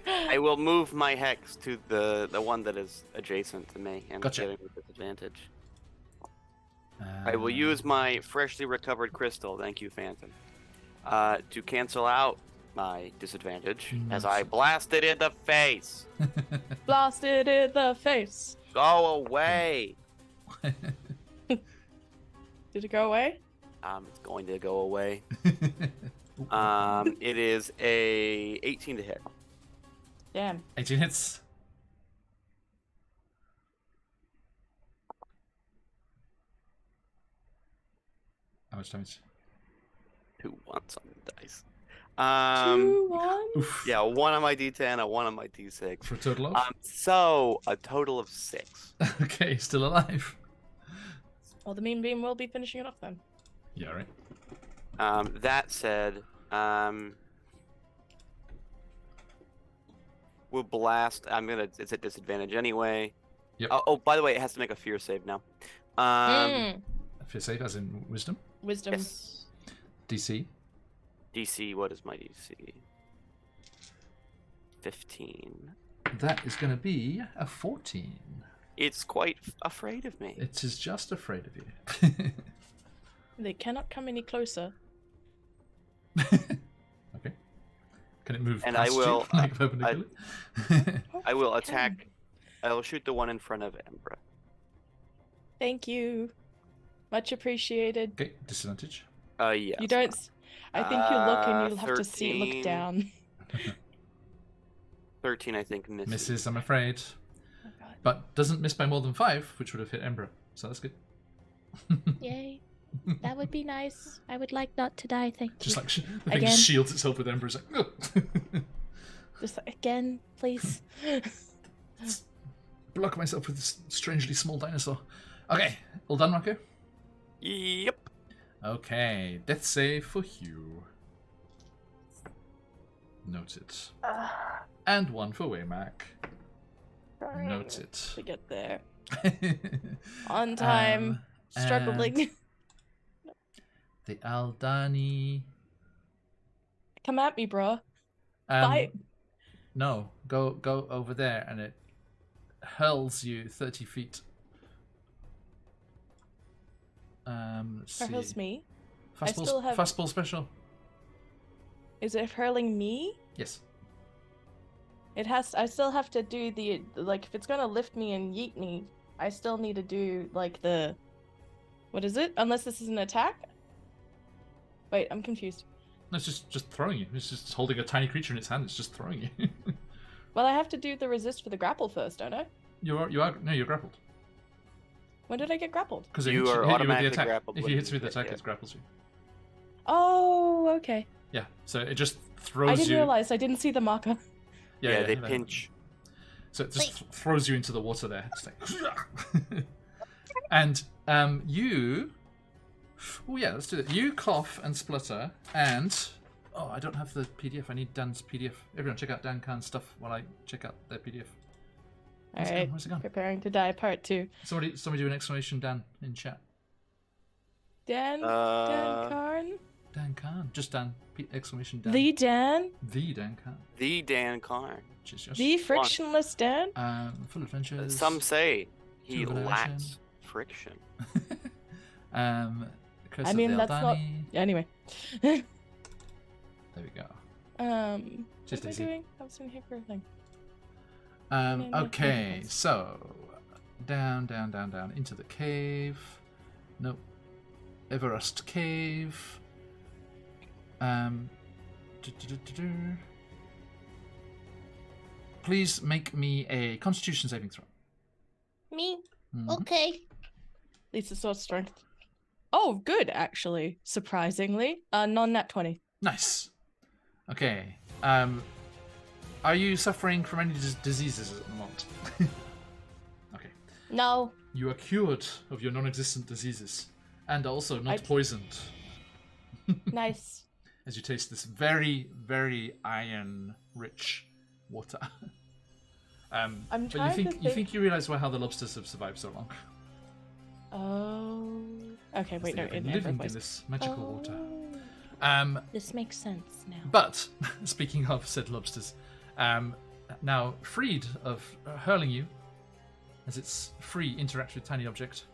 I will move my hex to the one that is adjacent to me and Gotcha. get him with disadvantage. I will use my freshly recovered crystal, thank you, Phantom, to cancel out my disadvantage as I blast it in the face. blasted in the face. Go away. Did it go away? It's going to go away. It is a 18 to hit. Damn. 18 hits. How much damage? 2 1s on the dice. 2, 1. Oof. Yeah, 1 on my D10, a 1 on my D6. For a total of? So a total of 6. Okay, still alive. Well, the mean beam will be finishing it off then. Yeah, right. That said, we'll blast. It's at disadvantage anyway. Yep. Oh, by the way, it has to make a fear save now. If you're safe, as in wisdom. Wisdom. Yes. DC. DC. What is my DC? 15. That is going to be a 14. It's quite afraid of me. It is just afraid of you. They cannot come any closer. Okay. Can it move And past I will, you, like perpendicularly? I will attack I'll shoot the one in front of Embra. Thank you. Much appreciated. Okay, disadvantage. Yes. You don't. I think you look and you'll have to 13. look down. 13, I think, misses. Misses, I'm afraid. Oh, God. But doesn't miss by more than 5, which would have hit Embra. So that's good. Yay. That would be nice. I would like not to die, thank you. Just like the thing Again. shields itself with Embra. It's like, "Ugh." Just again, please. Block myself with this strangely small dinosaur. Okay, all done, Marco? Yep. Okay, death save for Hugh. Noted. And one for Waymack. Noted. To get there. On time. Struggling. and the Aldani. Come at me, bro. Bite. No, go over there, and it hurls you 30 feet. Let's see. Hurls me. Fastball special. Is it hurling me? Yes. It has. I still have to do the like. If it's gonna lift me and yeet me, I still need to do like the. What is it? Unless this is an attack. Wait, I'm confused. No, it's just throwing you. It's just holding a tiny creature in its hand. It's just throwing you. Well, I have to do the resist for the grapple first, don't I? You're grappled. When did I get grappled? Because You are automatically attack. grappled If when you hit you with the hit, attack, yeah. it grapples you. Oh, okay. Yeah, so it just throws I didn't you. realize. I didn't see the marker. Yeah, they that- pinch. So it just throws you into the water there. It's like, and you. Oh yeah, let's do it. You cough and splutter, and I don't have the PDF. I need Dan's PDF. Everyone, check out Dan Khan's stuff while I check out their PDF. All right. Where's it gone? Preparing to die, part 2. Somebody do an exclamation Dan in chat. Dan Karn? Dan Khan, just Dan. Exclamation Dan. The Dan? The Dan Khan. The Dan Karn. Which is just The frictionless Dan? full adventures. Some say he Jubilation. lacks friction. Curse I of mean, the that's not. Aldani. Anyway. There we go. What Just am I easy. doing? I was in here for a thing. Okay, so down into the cave. Nope. Everest cave. Please make me a Constitution saving throw. Me? Mhm. Okay. Lisa's sword strength. Oh, good, actually. Surprisingly. Non-nat 20. Nice. Okay. Are you suffering from any diseases at the moment? Okay. No. You are cured of your non-existent diseases, and also not I- poisoned. Nice. As you taste this very, very iron-rich water. I'm but trying you think you realize how the lobsters have survived so long? Oh. Okay, wait, They no, have been in living in voice. this magical water. Oh. This makes sense now. But speaking of said lobsters, now freed of hurling you, as its free interact with tiny object,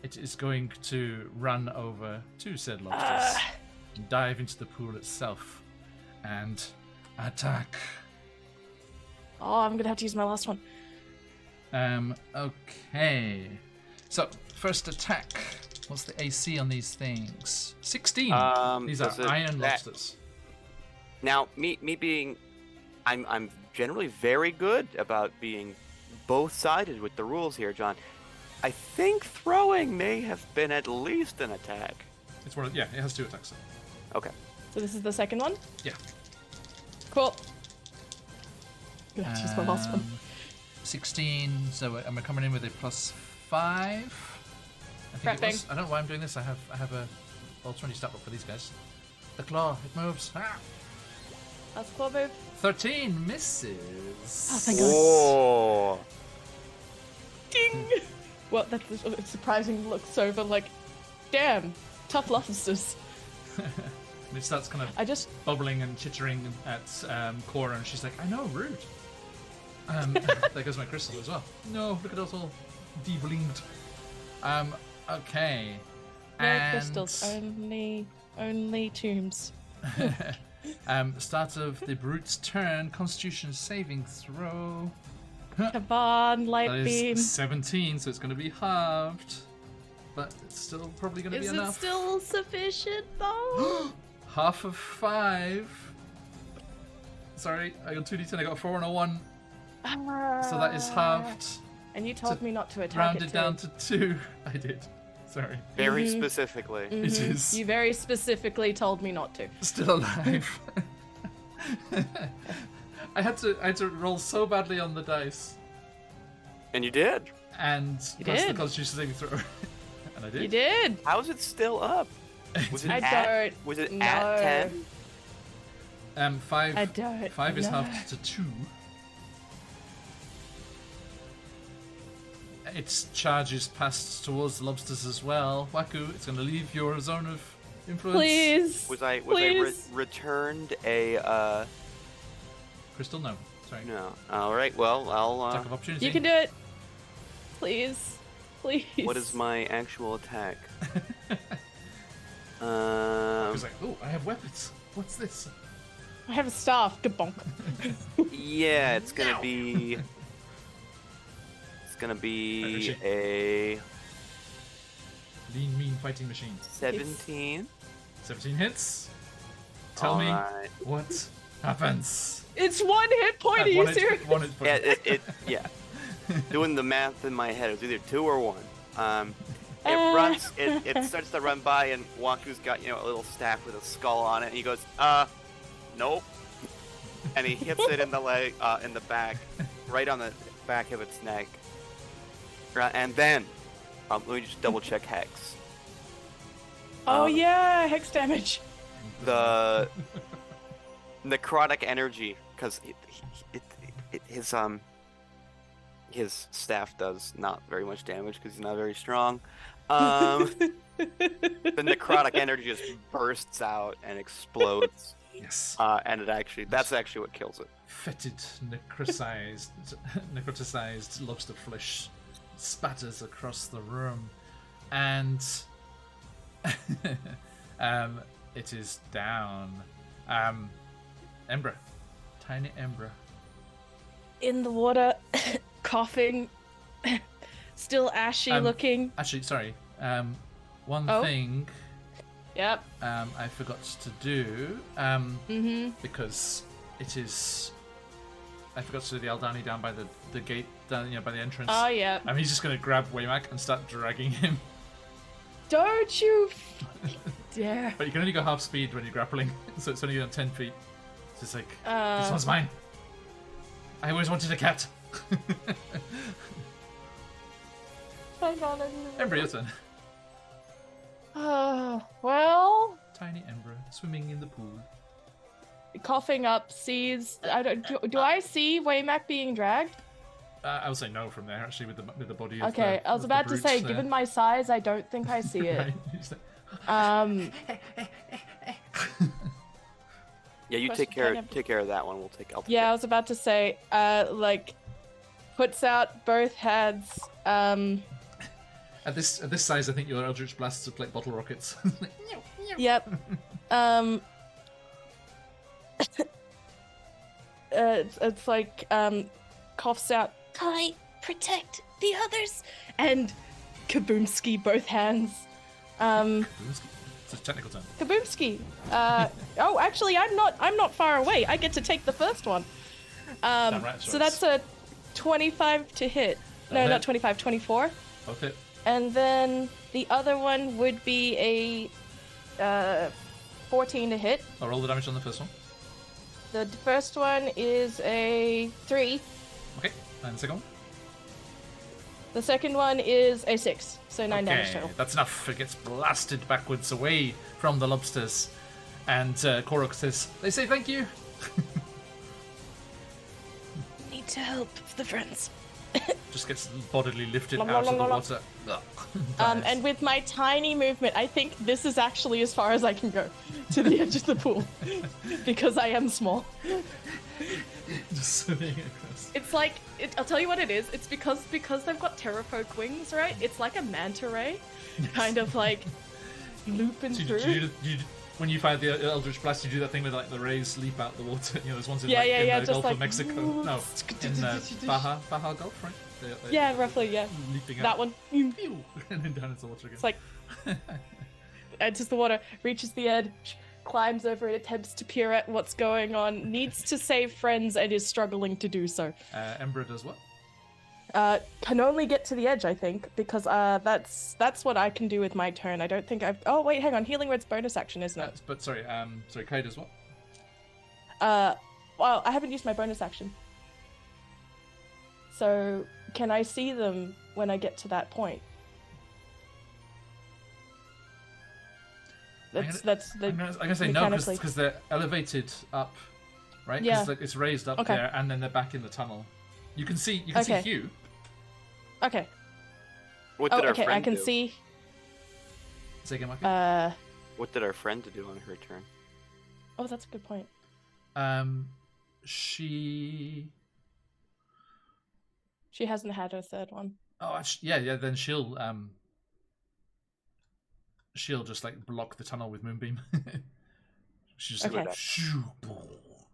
it is going to run over to said lobsters, dive into the pool itself, and attack. Oh, I'm gonna have to use my last one. Okay. So first attack. What's the AC on these things? 16. These are does it- iron that- lobsters. Now, me being, I'm generally very good about being both-sided with the rules here, John. I think throwing may have been at least an attack. It's one. Yeah, it has 2 attacks. Okay. So this is the second one? Yeah. Cool. I'm gonna have to use my last one. 16. So am I coming in with a +5? I think it Prepping. was. I don't know why I'm doing this. I have a roll 20 stat roll for these guys. The claw. It moves. Ah! That's claw move. 13 misses. Oh, thank God. Oh. Ding! Well, that's a surprising looks over like, damn, tough lobsters. And it starts kind of I just, bubbling and chittering at Cora, and she's like, I know, rude. There goes my crystal as well. No, look at us all de-blinged. Okay. no And crystals, only tombs. Start of the brute's turn. Constitution saving throw. Come on, light That beam. is 17, so it's going to be halved. But it's still probably going to be Is it enough. still sufficient though? Half of 5. Sorry, I got 2d10, I got a 4 and a 1. So that is halved. And you told me not to attack Rounded it too. down to 2. I did. Sorry. Very specifically. It is You very specifically told me not to. still alive. I had to roll so badly on the dice. And you did. And You plus the did. Constitution saving throw. And I did. You did. How is it still up? Was it I at? don't Was it know. at 10? 5. I don't 5 is know. halved to 2. Its charges passed towards the lobsters as well. Waku, it's going to leave your zone of influence. Please. Was I Please. returned a Crystal, no. Sorry. no? All right. Well, I'll. Attack of opportunity. You can do it. Please. Please. What is my actual attack? He's like, oh, I have weapons. What's this? I have a staff. Kabonk. Yeah, it's gonna be. It's gonna Right, be Richie. a Lean, mean fighting machine. 17. 17 hits. Tell me Alright. what happens. It's 1 hit point. Are you One hit- serious? one hit Yeah, point. yeah. Doing the math in my head, it was either 2 or 1. It Uh. runs. It starts to run by, and Waku's got a little staff with a skull on it, and he goes, nope. And he hits it in the leg, in the back, right on the back of its neck. Right, and then, let me just double check hex. Oh Um, yeah, hex damage. The necrotic energy, because his staff does not very much damage because he's not very strong. The necrotic energy just bursts out and explodes, Yes. and that's actually what kills it. Fetid, necroticized lobster flesh spatters across the room, and it is down. Embra, tiny Embra. In the water, coughing, still ashy looking. Actually, sorry. One Oh. thing Yep. I forgot to do because it is. I forgot to do the Aldani down by the gate, down by the entrance. Oh yeah. He's just going to grab Waymack and start dragging him. Don't you dare. But you can only go half speed when you're grappling, so it's only on 10 feet. It's just like, this Uh, one's mine. I always wanted a cat. Embra, your turn. Well, Tiny Embra swimming in the pool. coughing up, sees. I don't. Do I see Waymack being dragged? I would say no from there, actually, with the body of Okay, the, I was of the about to brute say, there. given my size, I don't think I see it. Right, he's like, Yeah, you Question, take care kind of- take care of that one. I'll take Yeah, I was about to say, puts out both hands. At this size, I think your Eldritch Blasts look like bottle rockets. Yep. It's like coughs out. I protect the others. And Kaboomski, both hands. It's a technical term. Kaboomski. Oh, actually, I'm not far away. I get to take the first one. Damn right, So that's a 25 to hit. No, That'll not hit. 25, 24. Both hit. And then the other one would be a 14 to hit. I'll roll the damage on the first one. The first one is a 3. Okay, and the second one? The second one is a 6. So 9 damage Okay, total. that's enough. It gets blasted backwards away from the lobsters. And Korok says, they say thank you. Need to help the friends. Just gets bodily lifted Lom, out lom, of the lom, lom. water. Dies. And with my tiny movement, I think this is actually as far as I can go to the edge of the pool. Because I am small. Just swimming across. It's like, I'll tell you what it is. It's because they've got terrafolk wings, right? It's like a manta ray. Kind of like looping So through. do when you find the Eldritch Blast, you do that thing with like the rays leap out the water. You know, there's ones in, Yeah, like, yeah, in yeah, the just Gulf like, of Mexico. No, in Baja Gulf, right? Yeah, roughly, yeah. Leaping That out. one. Pew! And then down into the water again. It's like enters the water, reaches the edge, climbs over it, attempts to peer at what's going on, needs to save friends, and is struggling to do so. Embra does what? Can only get to the edge, I think, because that's what I can do with my turn. I don't think I've. Oh wait, hang on. Healing Word's bonus action, isn't it? But sorry, Kai does what? Well, I haven't used my bonus action. So can I see them when I get to that point? I'm gonna say no because they're elevated up, right? Yeah. Because it's raised up Okay. there, and then they're back in the tunnel. You can see Okay. Hugh. Okay. What did our okay. friend I can do? see. Say again, Michael. What did our friend do on her turn? Oh, that's a good point. She hasn't had her third one. Oh, yeah. Then she'll just like block the tunnel with Moonbeam. She's just Okay. like shoo,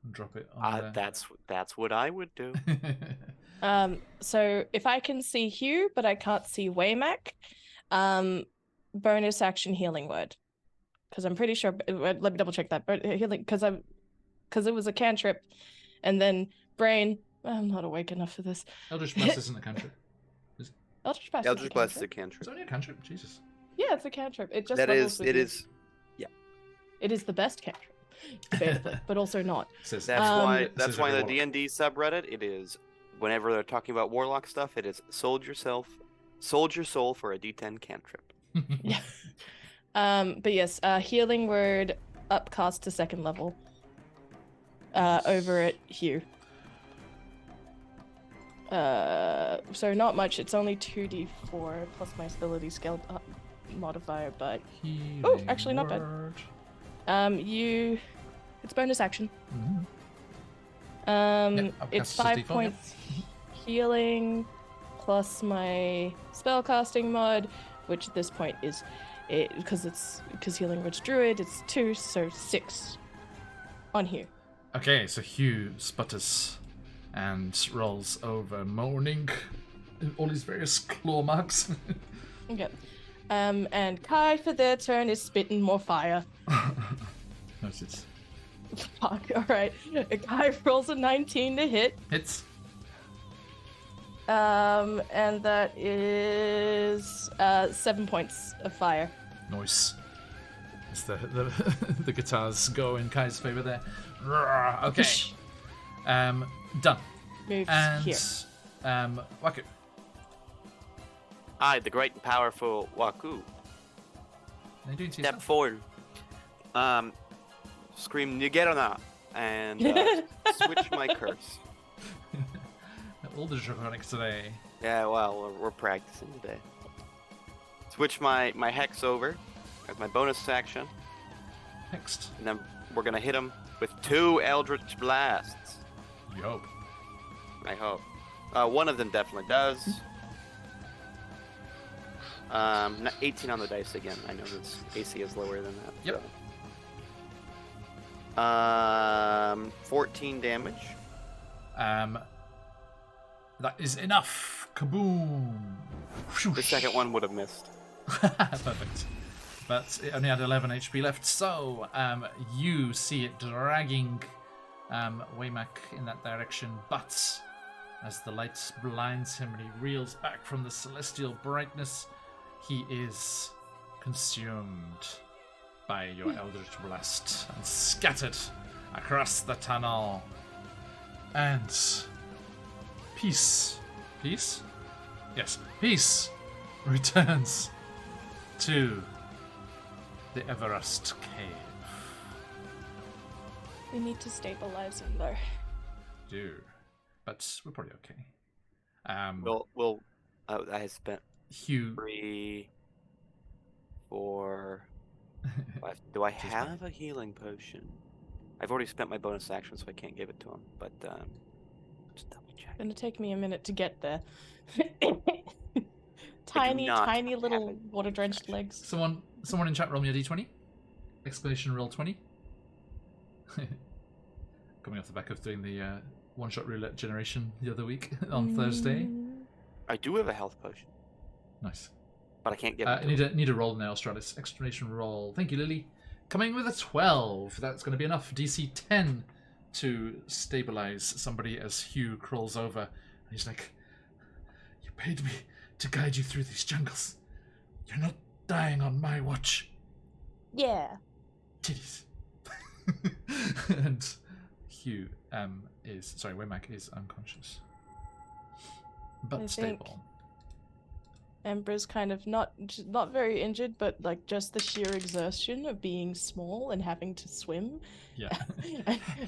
and drop it on there. That's what I would do. So if I can see Hugh, but I can't see Waymack, bonus action Healing Word, because I'm pretty sure. Let me double check that. But healing, because it was a cantrip, and then Brain. I'm not awake enough for this. Eldritch Blast isn't a cantrip. Eldritch Blast. Eldritch Blast is a cantrip. cantrip. It's only a cantrip. Jesus. Yeah, it's a cantrip. It just That levels is. with It you. is. It is the best cantrip, debatably, but also not. Says That's why. says That's why every the D&D subreddit. It is. Whenever they're talking about warlock stuff, it is sold your soul for a D10 cantrip. Yeah. But yes, Healing Word upcast to second level. Over at Hugh. So not much. It's only 2d4 plus my ability skill modifier, but oh, actually not bad. It's bonus action. Yep, It's upcast is 5 default, points healing plus my spellcasting mod, which at this point is because Healing Word's druid. It's 2, so 6 on Hugh. Okay, so Hugh sputters and rolls over, moaning in all his various claw marks. Okay. And Kai for their turn is spitting more fire. Noted. Fuck, alright. Kai rolls a 19 to hit. Hits. And that is 7 points of fire. Nice. As the guitars go in Kai's favour there. Okay. Done. Moves And here. Waku. I, the great and powerful Waku, Are you doing to step yourself? forward, scream Nigerona, and switch my curse. All the draconics today. Yeah, well, we're practicing today. Switch my hex over as my bonus action, Next. and then we're gonna hit him with 2 Eldritch Blasts. You hope. I hope. One of them definitely does. 18 on the dice again. I know this AC is lower than that. Yep. So. 14 damage. That is enough. Kaboom. The second one would have missed. Perfect. But it only had 11 HP left, so you see it dragging Waymack in that direction, but as the light blinds him and he reels back from the celestial brightness, he is consumed by your Eldritch Blast and scattered across the tunnel. And peace. Peace? Yes, peace returns to the Everest Cave. We need to stabilize him though. Do. But we're probably okay. I spent Hugh. 3, 4, 5. Do I have a healing potion? I've already spent my bonus action, so I can't give it to him. But just double check. It's gonna take me a minute to get there. not tiny have little it. water drenched legs. Someone in chat roll me a d20. exclamation roll 20. Coming off the back of doing the one-shot roulette generation the other week on Thursday. I do have a health potion, Nice. but I can't get I it. need a roll now, Stratus. Exclamation roll. Thank you, Lily. Coming with a 12. That's going to be enough. DC 10 to stabilize somebody as Hugh crawls over. And he's like, "You paid me to guide you through these jungles. You're not dying on my watch." Yeah. Titties. And Hugh Waymack is unconscious. But I stable. think Embra's kind of not very injured, but like just the sheer exertion of being small and having to swim Yeah.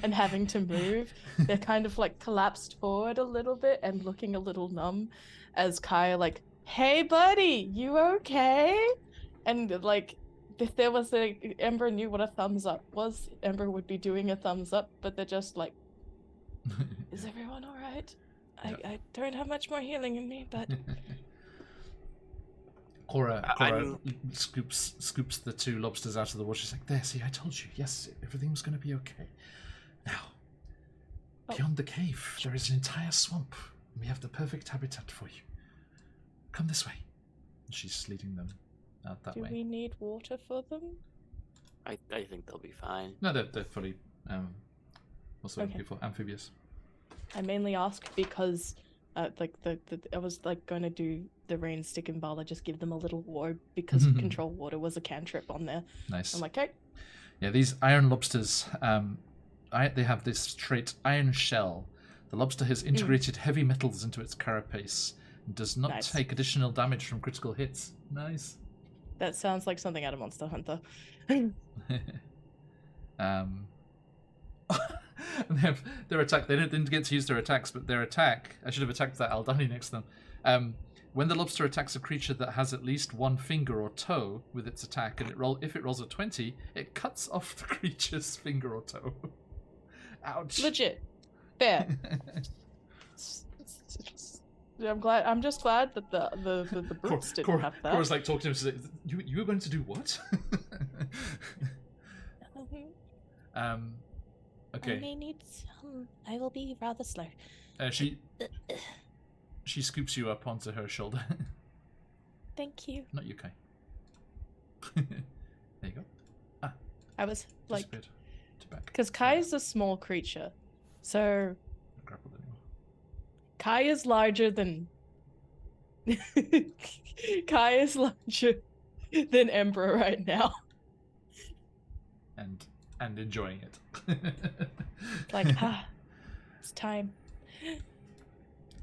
and having to move. They're kind of like collapsed forward a little bit and looking a little numb as Kaya like, "Hey buddy, you okay?" And like if there was Ember knew what a thumbs up was, Ember would be doing a thumbs up, but they're just like, "Is everyone alright? Yeah. I don't have much more healing in me, but Cora I'm- scoops the two lobsters out of the water. She's like, "There, see, I told you. Yes, everything was going to be okay. Now, Oh. beyond the cave, there is an entire swamp. We have the perfect habitat for you. Come this way." And she's leading them out that do way. we need water for them?" I think they'll be fine. No, they're fully, what's the word I'm Okay. looking for? Amphibious. I mainly ask because like I was like going to do the rain stick and Vala just give them a little orb because control water was a cantrip on there. Nice. I'm like, "Okay, Yeah, these iron lobsters, they have this trait, Iron Shell. The lobster has integrated heavy metals into its carapace and does not Nice. take additional damage from critical hits. Nice. that sounds like something out of Monster Hunter." And they have their attack. They didn't get to use their attacks, but their attack. I should have attacked that Aldani next to them. When the lobster attacks a creature that has at least one finger or toe with its attack, and if it rolls a 20, it cuts off the creature's finger or toe. Ouch. Legit, fair. I'm just glad that the brutes didn't have that. Cora's like talking to him. She's like, "You were going to do what?" I Okay. may need some. I will be rather slow. She scoops you up onto her shoulder. Thank you. Not you, Kai. There you go. I was like, Disappeared to back. because Kai is a small creature, so Not grappled anymore. Kai is larger than Kai is larger than Ember right now. And enjoying it. Like, it's time.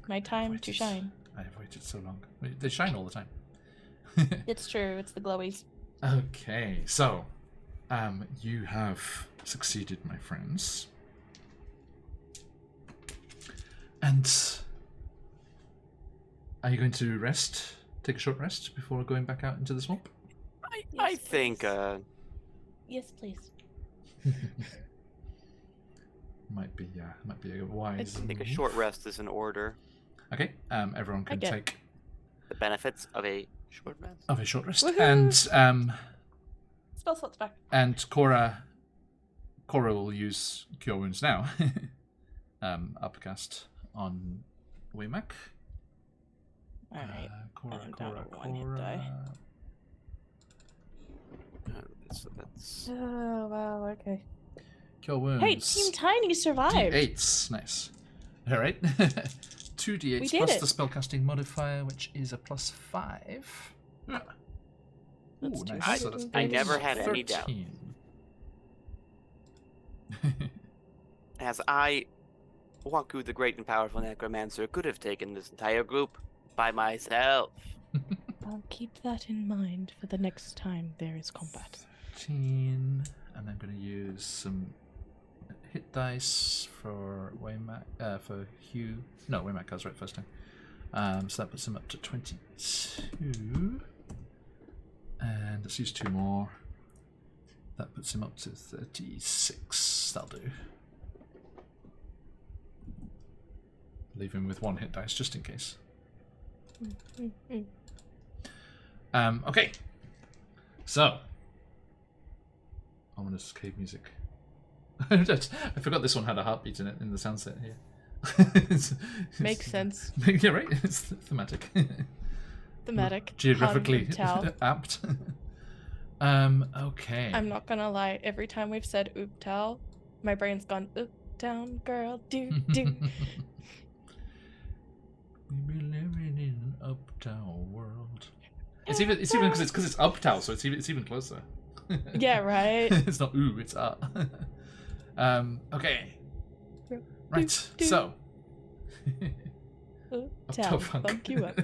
My time to shine. I have waited so long. They shine all the time. It's true. It's the glowies. Okay, so you have succeeded, my friends. And are you going to rest? Take a short rest before going back out into the swamp? I think Yes, please. Might be a wise. I think a move. short rest is in order. Okay, everyone can get- take The benefits of a short rest. a short rest, Woohoo! and Spell slots back. Cora will use Cure Wounds now. Upcast on Waymack. All right. Cora. I'm down to one hit die. So that's Oh wow. Okay. Cure Wounds. Hey, Team Tiny survived. D8s. Nice. All right. 2 D8s We did plus it. the spellcasting modifier, which is a +5. Ooh, That's too nice. high. So that's I never had any doubt. 13. as I, Waku the great and powerful necromancer, could have taken this entire group by myself. I'll keep that in mind for the next time there is combat. 13, and I'm going to use some hit dice for Waymack, for Hugh. No, Waymack goes right first time. So that puts him up to 22. And let's use 2 more. That puts him up to 36. That'll do. Leave him with 1 hit dice just in case. Okay. So, ominous cave music. I forgot this one had a heartbeat in it in the sound set here. Makes sense. Yeah, right. It's thematic. Thematic. Geographically Towel. apt. Okay. I'm not gonna lie. Every time we've said oop towel, my brain's gone oop down girl do do. We be living in an uptown world. It's even because it's uptown, so it's even closer. Yeah, right. It's not ooh, it's up. Okay. Right. So. Oop Uptown towel, funk. funk you up.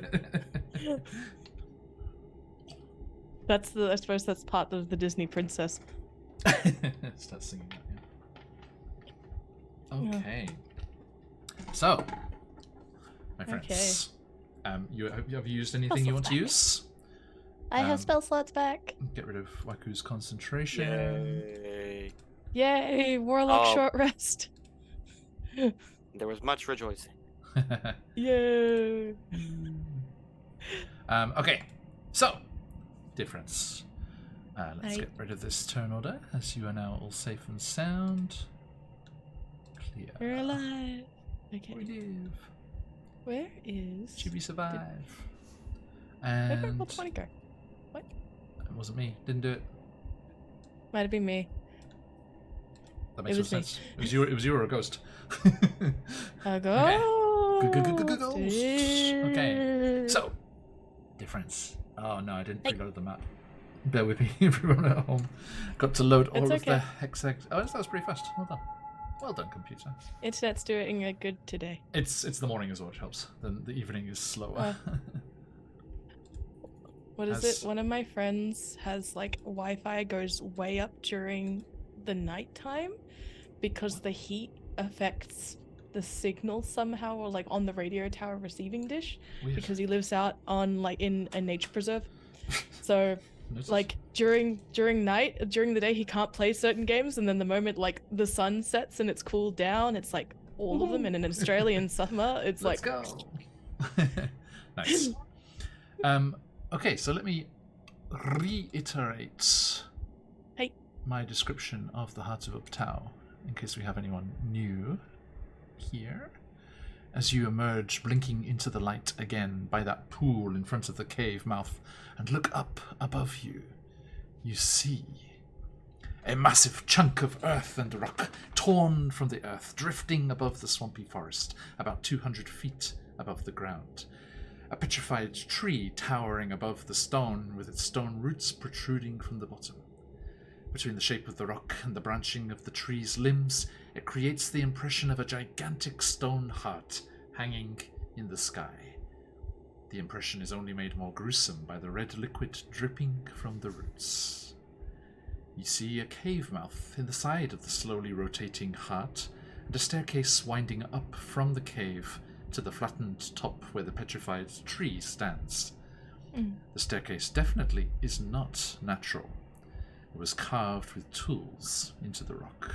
That's the. I suppose that's part of the Disney princess. Start singing that. Yeah. Okay. So, my friends, have you used anything you want to use? I have spell slots back. Get rid of Waku's concentration. Yay. Yay, Warlock Oh. short rest. There was much rejoicing. Yay. Okay. So, difference. Let's Right. get rid of this turn order, as you are now all safe and sound. Clear. We're alive. We Okay. live. Where is? Chibi survive. Where did And Roll 20 go? What? it wasn't me. Didn't do it. Might have been me. That makes It no was me. sense. It was you or a ghost. A ghost. Ghost. Okay. So, difference. Oh no, I didn't Hey. reload the map. Bear with me, everyone at home. Got to load all It's of the okay. hexags. Oh, that was pretty fast. Well done. Well done, computer. Internet's doing a good today. It's the morning as well, which helps. The evening is slower. What is As- it? One of my friends has like Wi-Fi goes way up during the nighttime because the heat affects the signal somehow, or like on the radio tower receiving dish, Weird. because he lives out on like in a nature preserve. So Noticed. like during the day he can't play certain games, and then the moment like the sun sets and it's cooled down, it's like all of them. And in an Australian summer, it's Let's like go. Nice. Okay, so let me reiterate Hey. my description of the Heart of Uptau, in case we have anyone new here. As you emerge, blinking into the light again by that pool in front of the cave mouth, and look up above you, you see a massive chunk of earth and rock torn from the earth, drifting above the swampy forest, about 200 feet above the ground. A petrified tree towering above the stone, with its stone roots protruding from the bottom. Between the shape of the rock and the branching of the tree's limbs, it creates the impression of a gigantic stone heart hanging in the sky. The impression is only made more gruesome by the red liquid dripping from the roots. You see a cave mouth in the side of the slowly rotating heart, and a staircase winding up from the cave to the flattened top where the petrified tree stands. The staircase definitely is not natural. It was carved with tools into the rock.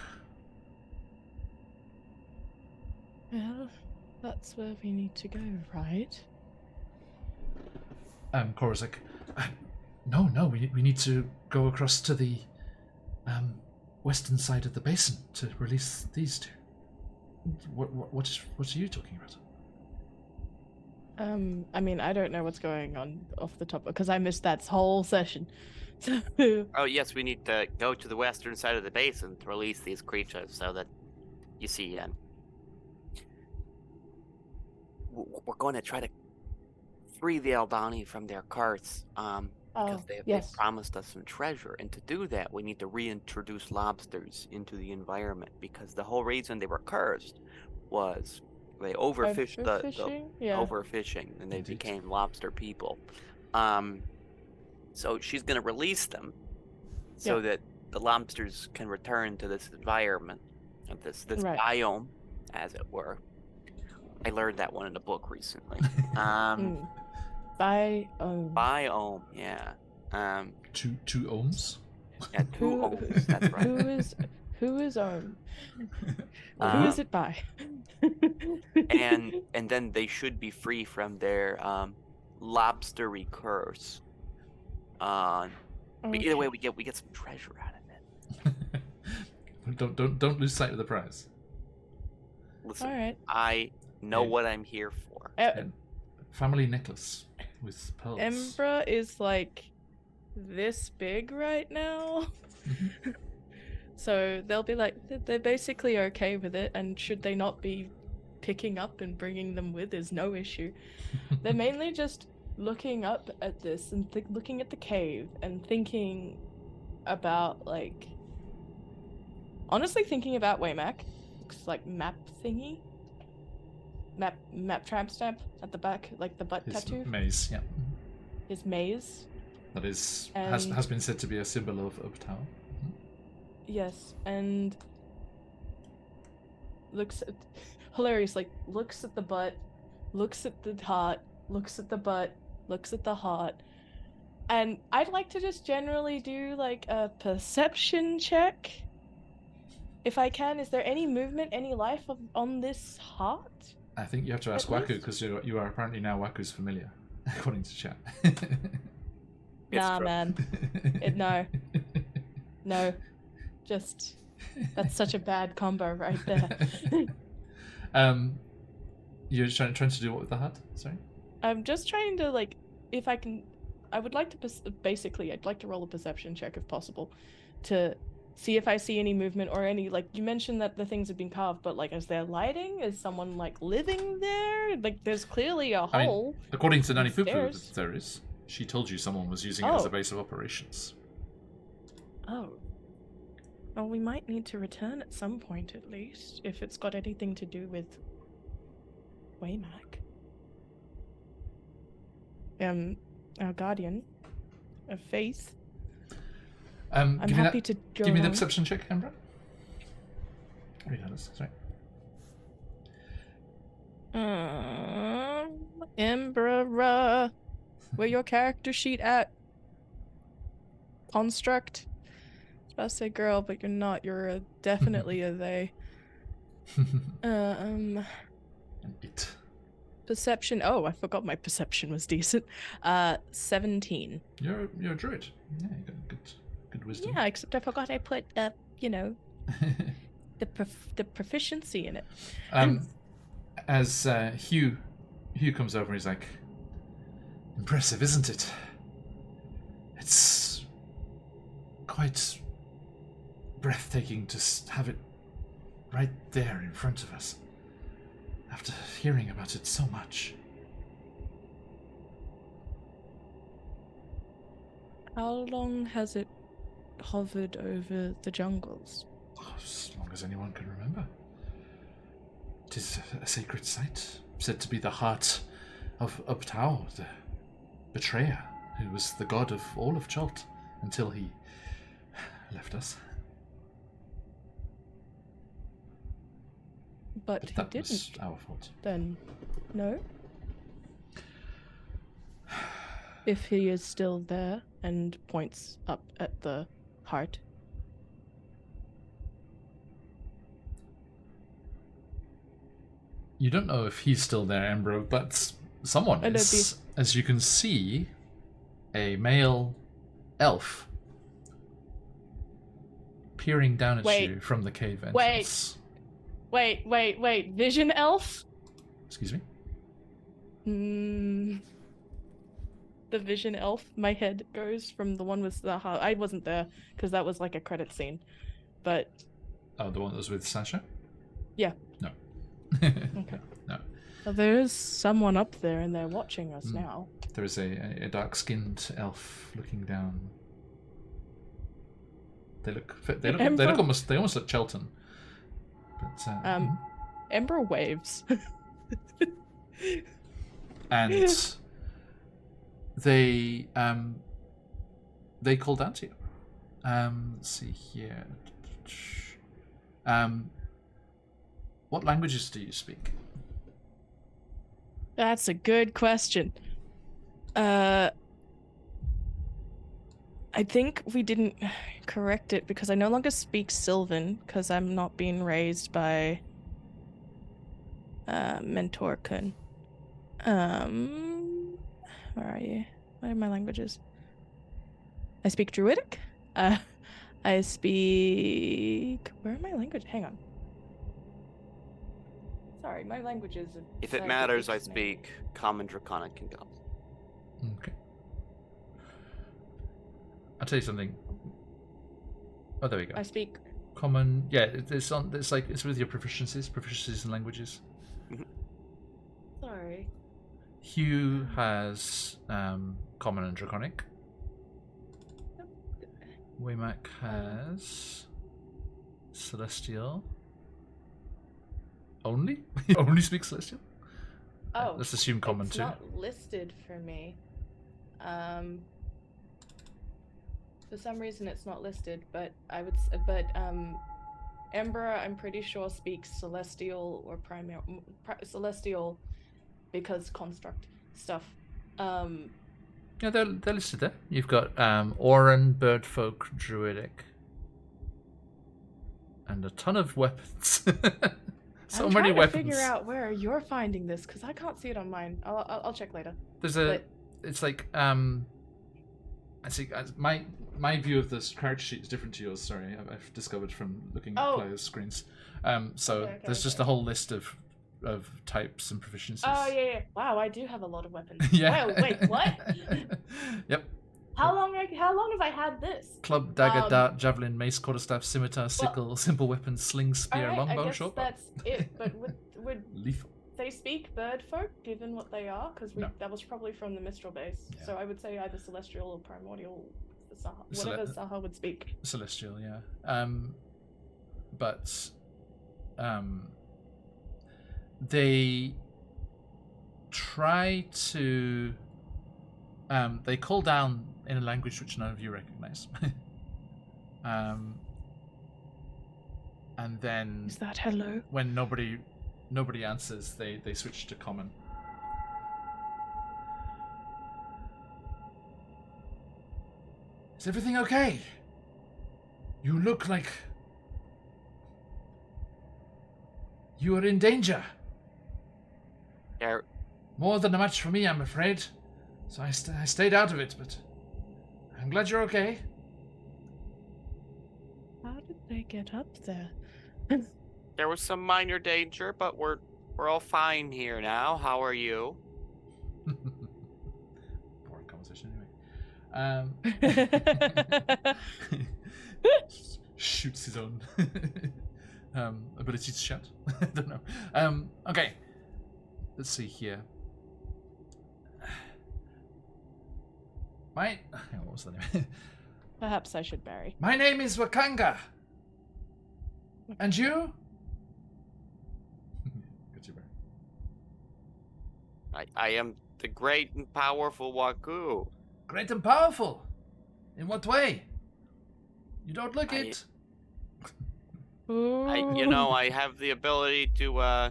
well, that's where we need to go, right? Korozek, no, we need to go across to the western side of the basin to release these two. What are you talking about? I mean, I don't know what's going on off the top because I missed that whole session. So, Oh yes, we need to go to the western side of the basin to release these creatures, so that you see, we're going to try to free the Aldani from their carts, because they've yes. promised us some treasure, and to do that, we need to reintroduce lobsters into the environment, because the whole reason they were cursed was they overfished the Overfishing? Yeah. overfishing, and they Indeed. became lobster people. So she's going to release them so Yeah. that the lobsters can return to this environment, of this Right. biome, as it were. I learned that one in a book recently. Biome, yeah. Two ohms? Yeah, two ohms, that's right. Who is who Um, is it by? and then they should be free from their lobstery curse. But either way, we get some treasure out of it. Don't lose sight of the prize. Listen, All right. I know Yeah. what I'm here for. And family necklace with pearls. Embra is like this big right now. Mhm. So they'll be like, they're basically okay with it, and should they not be picking up and bringing them with is no issue. They're mainly just looking up at this and looking at the cave and thinking about, like, honestly thinking about Waymack. Looks like map thingy. Map tramp stamp at the back, like the butt His tattoo. maze, yeah. His maze. That is And- has been said to be a symbol of Tower. Yes, and looks at hilarious, like looks at the butt, looks at the heart, looks at the butt, looks at the heart. And I'd like to just generally do like a perception check. If I can, is there any movement, any life on this heart? I think you have to ask At Waku least- because you are apparently now Waku's familiar, according to chat. Nah, true. man. No. No. Just that's such a bad combo right there. You're trying to do what with the hut? Sorry. I'm just trying to, like, if I can, I would like to basically I'd like to roll a perception check if possible to see if I see any movement or any, like, you mentioned that the things have been carved, but like, is there lighting? Is someone like living there? Like, there's clearly a I mean, hole. according to Nani Poo Stairs. there is. She told you someone was using it as a Oh. base of operations. Oh. Well, we might need to return at some point at least, if it's got anything to do with Waymack. Our guardian of faith. I'm give me happy that, to go give me the along. perception check, Embra. Regardless, sorry. Embra, where your character sheet at? Construct. I was about to say girl, but you're not. You're definitely a they. And it. Perception. Oh, I forgot my perception was decent. 17. You're a druid. Yeah, you got good wisdom. Yeah, except I forgot I put the proficiency in it. As Hugh comes over, he's like, impressive, isn't it? It's quite breathtaking to have it right there in front of us. After hearing about it so much. How long has it hovered over the jungles? Oh, as long as anyone can remember. It is a sacred site, said to be the heart of Uptao, the betrayer, who was the god of all of Chult until he left us. But But he that didn't. was our fault. Then, no. If he is still there and points up at the heart. You don't know if he's still there, Embro, but someone I know is. As you can see, a male elf peering down at Wait. you from the cave Wait. entrance. Wait. Vision elf? Excuse me? The vision elf. My head goes from the one with the heart. I wasn't there because that was like a credit scene. But Oh, the one that was with Sasha? Yeah. No. okay. No. Well, there is someone up there and they're watching us now. There is a dark-skinned elf looking down. They look almost like Chelton. But Ember waves. and they call down to you. Let's see here. What languages do you speak? That's a good question. I think we didn't correct it because I no longer speak Sylvan because I'm not being raised by Mentor Kun. Where are you? What are my languages? I speak Druidic. I speak. Where are my language? Hang on. Sorry, my languages. If it matters, I speak Common, Draconic, and Goblin. Okay. I'll tell you something. Oh, there we go. I speak. Common. Yeah, it's on. It's like it's with your proficiencies in languages. Sorry. Hugh has Common and Draconic. Waymack has Celestial. Only? Only speaks Celestial? Oh. Let's assume Common it's too. Not listed for me. For some reason it's not listed, but Ember, I'm pretty sure speaks Celestial or Celestial because construct stuff. Yeah, they're listed there. You've got Oran, Birdfolk, Druidic, and a ton of weapons. So I'm many trying weapons. to figure out where you're finding this because I can't see it on mine. I'll check later. There's a. It's like I see. My view of this character sheet is different to yours. Sorry, I've discovered from looking at players' screens. So Okay, there's just a whole list of types and proficiencies. Oh yeah. Wow, I do have a lot of weapons. Yeah. Whoa, wait, what? Yep. How long have I had this? Club, dagger, dart, javelin, mace, quarterstaff, scimitar, sickle, simple weapons, sling, spear, Alright, longbow, I guess shortbow. that's it. But would Lethal. they speak bird folk, given what they are? Because No. that was probably from the Mistral base. Yeah. So I would say either celestial or primordial, whatever Saha would speak. Celestial, yeah. But they try to they call down in a language which none of you recognize. And then Is that hello? when nobody answers, they switch to common. Is everything okay? You look like you are in danger. There, More than a match for me, I'm afraid. So I stayed out of it, but I'm glad you're okay. How did they get up there? there was some minor danger, but we're all fine here now. How are you? Boring conversation anyway. Shoots his own ability to shout. I don't know. Okay. Let's see here. Hang on, what was the name? Perhaps I should marry. My name is Wakanga. And you? Good to Barry. I am the great and powerful Waku. Great and powerful. In what way? You don't look it. I have the ability to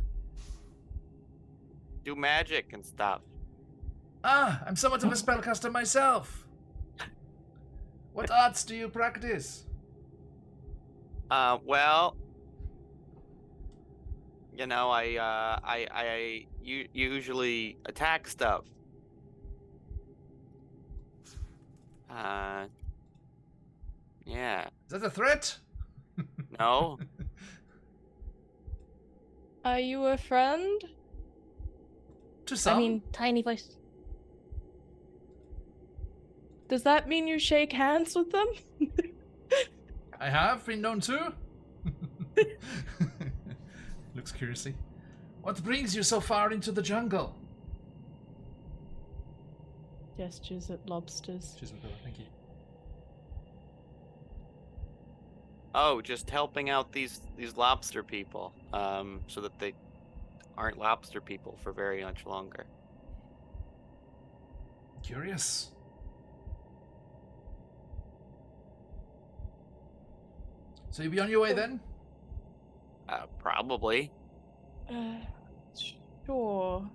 do magic and stuff. Ah, I'm somewhat of a spellcaster myself. What arts do you practice? Well, I usually attack stuff. Yeah. Is that a threat? No. Are you a friend? To some. I mean, tiny voice. Does that mean you shake hands with them? I have been known to. Looks curiously. What brings you so far into the jungle? Gestures at lobsters. Cheers, Matilda, thank you. Oh, just helping out these lobster people, so that they aren't lobster people for very much longer. Curious. So you'll be on your way then? Probably. Sure.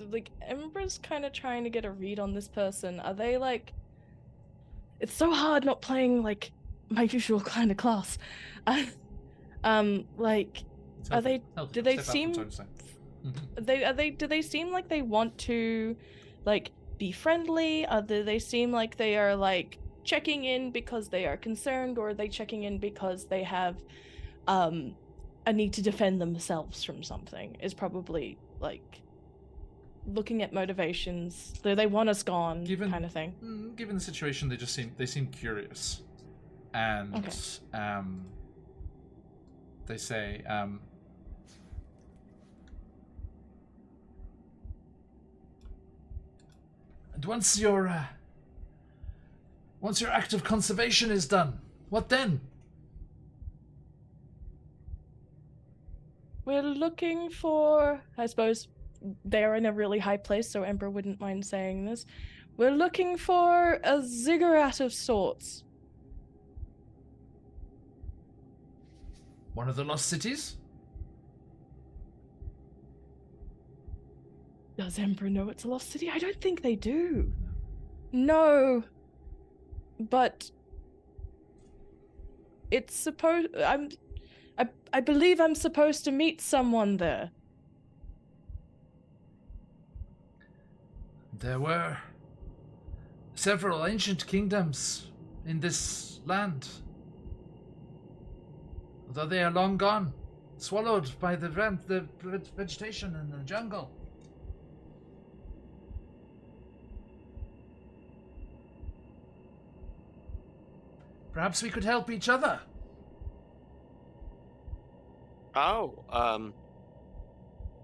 Like, Ember's kind of trying to get a read on this person. Are they, like... It's so hard not playing, like, my usual kind of class. Like... Are they... Do they seem... Do they seem like they want to, like, be friendly? Do they seem like they are, like, checking in because they are concerned, or are they checking in because they have a need to defend themselves from something? Is probably like looking at motivations. Do they want us gone, kind of thing? Given the situation, they seem curious, and they say, and once your act of conservation is done, what then? We're looking for, I suppose they're in a really high place, so Ember wouldn't mind saying this. We're looking for a ziggurat of sorts. One of the lost cities? Does Ember know it's a lost city? I don't think they do. No. But it's supposed... I believe I'm supposed to meet someone there. There were several ancient kingdoms in this land. Although they are long gone, swallowed by the vegetation and the jungle. Perhaps we could help each other. Oh,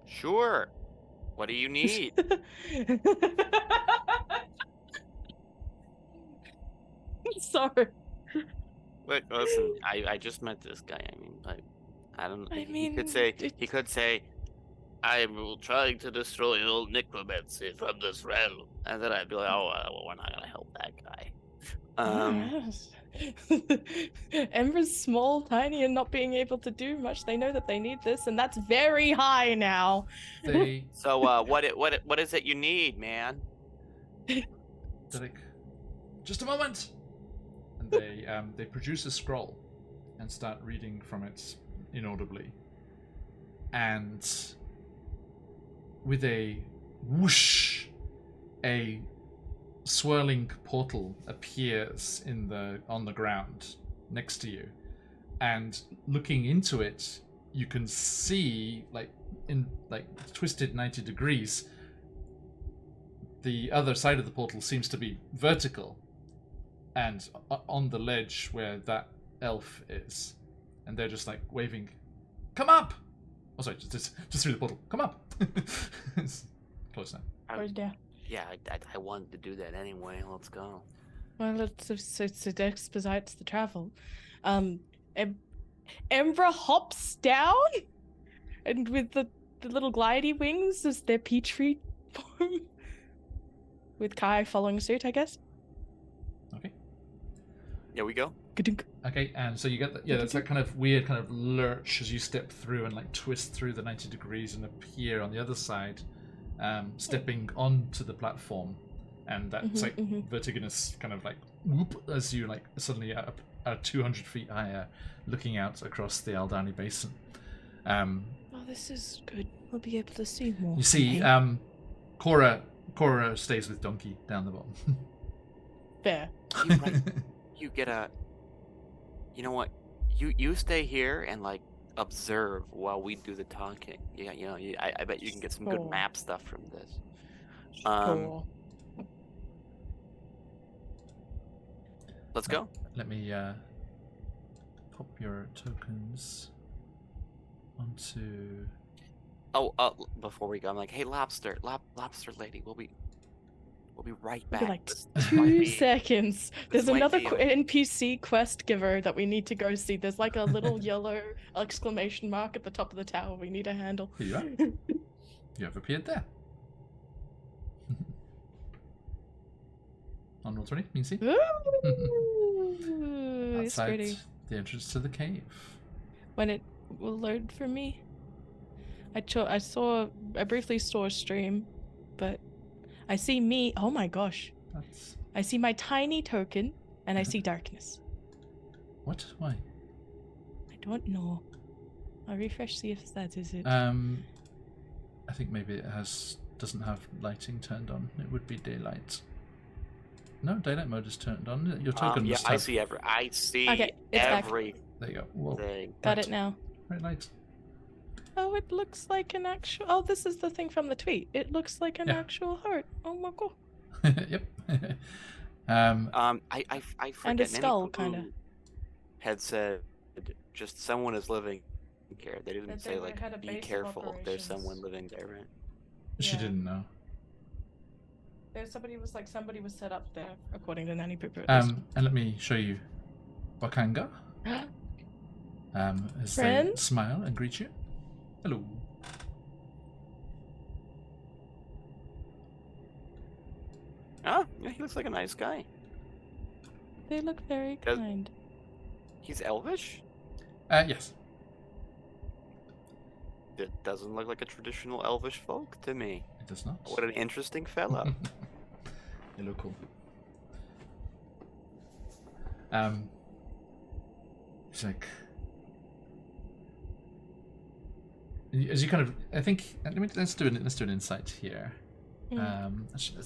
sure. What do you need? Sorry. Look, listen, I just met this guy. I mean, I don't. He could say, I'm trying to destroy all necromancy from this realm, and then I'd be like, oh, well, we're not gonna help that guy. Ember's small, tiny, and not being able to do much. They know that they need this, and that's very high now. So, what is it you need, man? Like, just a moment. And they produce a scroll and start reading from it inaudibly. And with a whoosh, a swirling portal appears on the ground next to you, and looking into it, you can see twisted 90 degrees. The other side of the portal seems to be vertical, and on the ledge where that elf is, and they're just like waving, "Come up!" Oh, sorry, just through the portal. Come up. It's close now. Where's down? Yeah, I wanted to do that anyway. Let's go. Well, it expedites the travel. Embra hops down, and with the little glidey wings as their Petrie form, with Kai following suit, I guess. Okay. Here we go. Okay, and so you get that's that kind of weird kind of lurch as you step through and like twist through the 90 degrees and appear on the other side, stepping onto the platform, and that's vertiginous kind of like whoop as you like suddenly are 200 feet higher, looking out across the Aldani Basin. Oh, this is good. We'll be able to see more. You see, Cora stays with Donkey down the bottom. Fair. You get a. You know what? You stay here and like observe while we do the talking. Yeah, I bet you can get some good map stuff from this. Cool. Let's go. Let me pop your tokens onto. Oh, before we go, I'm like, hey, lobster lady, we'll be right back. Like 2 seconds. There's another NPC quest giver that we need to go see. There's like a little yellow exclamation mark at the top of the tower we need to handle. Here you are. You have appeared there. On roll 20, you can see. Ooh, it's Outside pretty. the entrance to the cave. When it will load for me. I briefly saw a stream, but I see me. Oh my gosh. I see my tiny token, and I see darkness. What? Why? I don't know. I'll refresh, see if that is it. I think maybe it doesn't have lighting turned on. It would be daylight. No, daylight mode is turned on. Your token Yeah, must I have... see Okay, it's back. everything. There you go. Whoa. Got Right. it now. Right light. Oh, it looks like an actual. Oh, this is the thing from the tweet. It looks like an Yeah. actual heart. Oh my god. Yep. I forget. And a Nanny skull, Poo-Poo kinda. had said just someone is living here. They didn't That say they like had a be base of careful. There's operations. someone living there, right? She Yeah. didn't know. There's somebody was set up there, according to Nanny Poo Poo. And let me show you Wakanga. As they Friend? smile and greet you. Hello. Oh, yeah, he looks like a nice guy. They look very Does- kind. He's elvish. Yes. It doesn't look like a traditional elvish folk to me. It does not. What an interesting fellow. You look cool. It's like, as you kind of, I think. Let's do an insight here. Actually,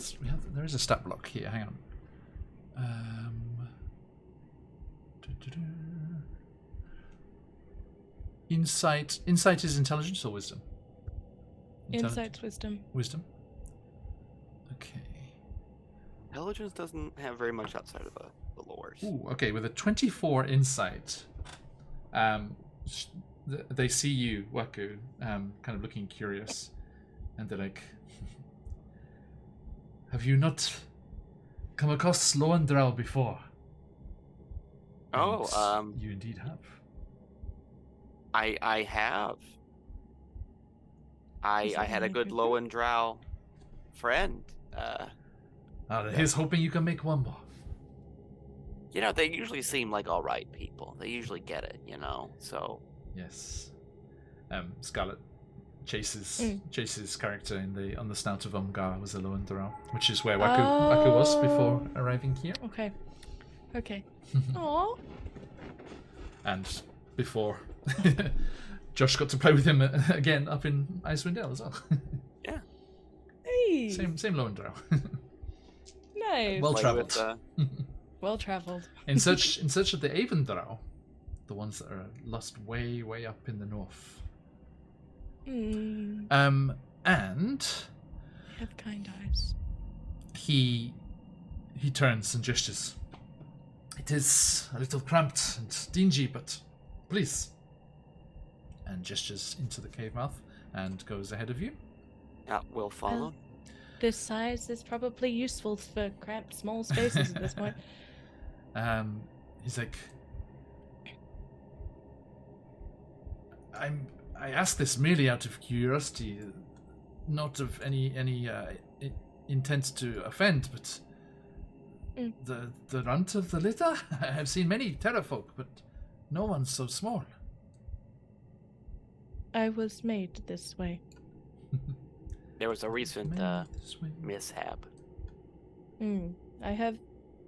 there is a stat block here. Hang on. Insight. Insight is intelligence or wisdom? Insight's wisdom. Wisdom. Okay. Intelligence doesn't have very much outside of the lores. Ooh, okay, with a 24 insight, they see you, Waku, kind of looking curious, and they're like, have you not come across Loandral before? Oh, And you indeed have. I have. I had a good Loandrow friend. Here's hoping you can make one more. You know, they usually seem like all right people. They usually get it, you know. So Yes. Scarlet Chase's character on the snout of Umgar was a Loandral, which is where Waku was before arriving here. Okay. Okay. Aww. And before Josh got to play with him again up in Icewind Dale as well. yeah, Hey. same Loandral. Nice. Well play travelled. with, Well traveled. in search of the Avendral, the ones that are lost way up in the north. Hmm. And You have kind eyes. he turns and gestures. It is a little cramped and dingy, but please. And gestures into the cave mouth and goes ahead of you. we'll follow. This size is probably useful for cramped small spaces at this point. He's like, I asked this merely out of curiosity, not of any intent to offend, but the runt of the litter? I have seen many terrafolk, but no one so small. I was made this way. There was a recent Made this way. mishap. I have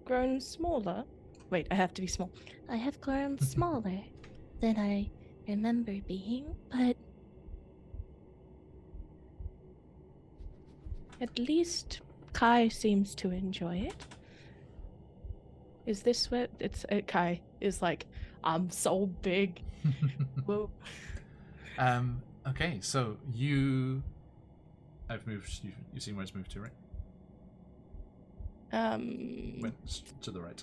grown smaller. Wait, I have to be small. I have grown smaller than I remember being, but At least Kai seems to enjoy it. Is this what it's? Kai is like, I'm so big. Whoa. Okay, so I've moved. You've seen where it's moved to, right? Went to the right.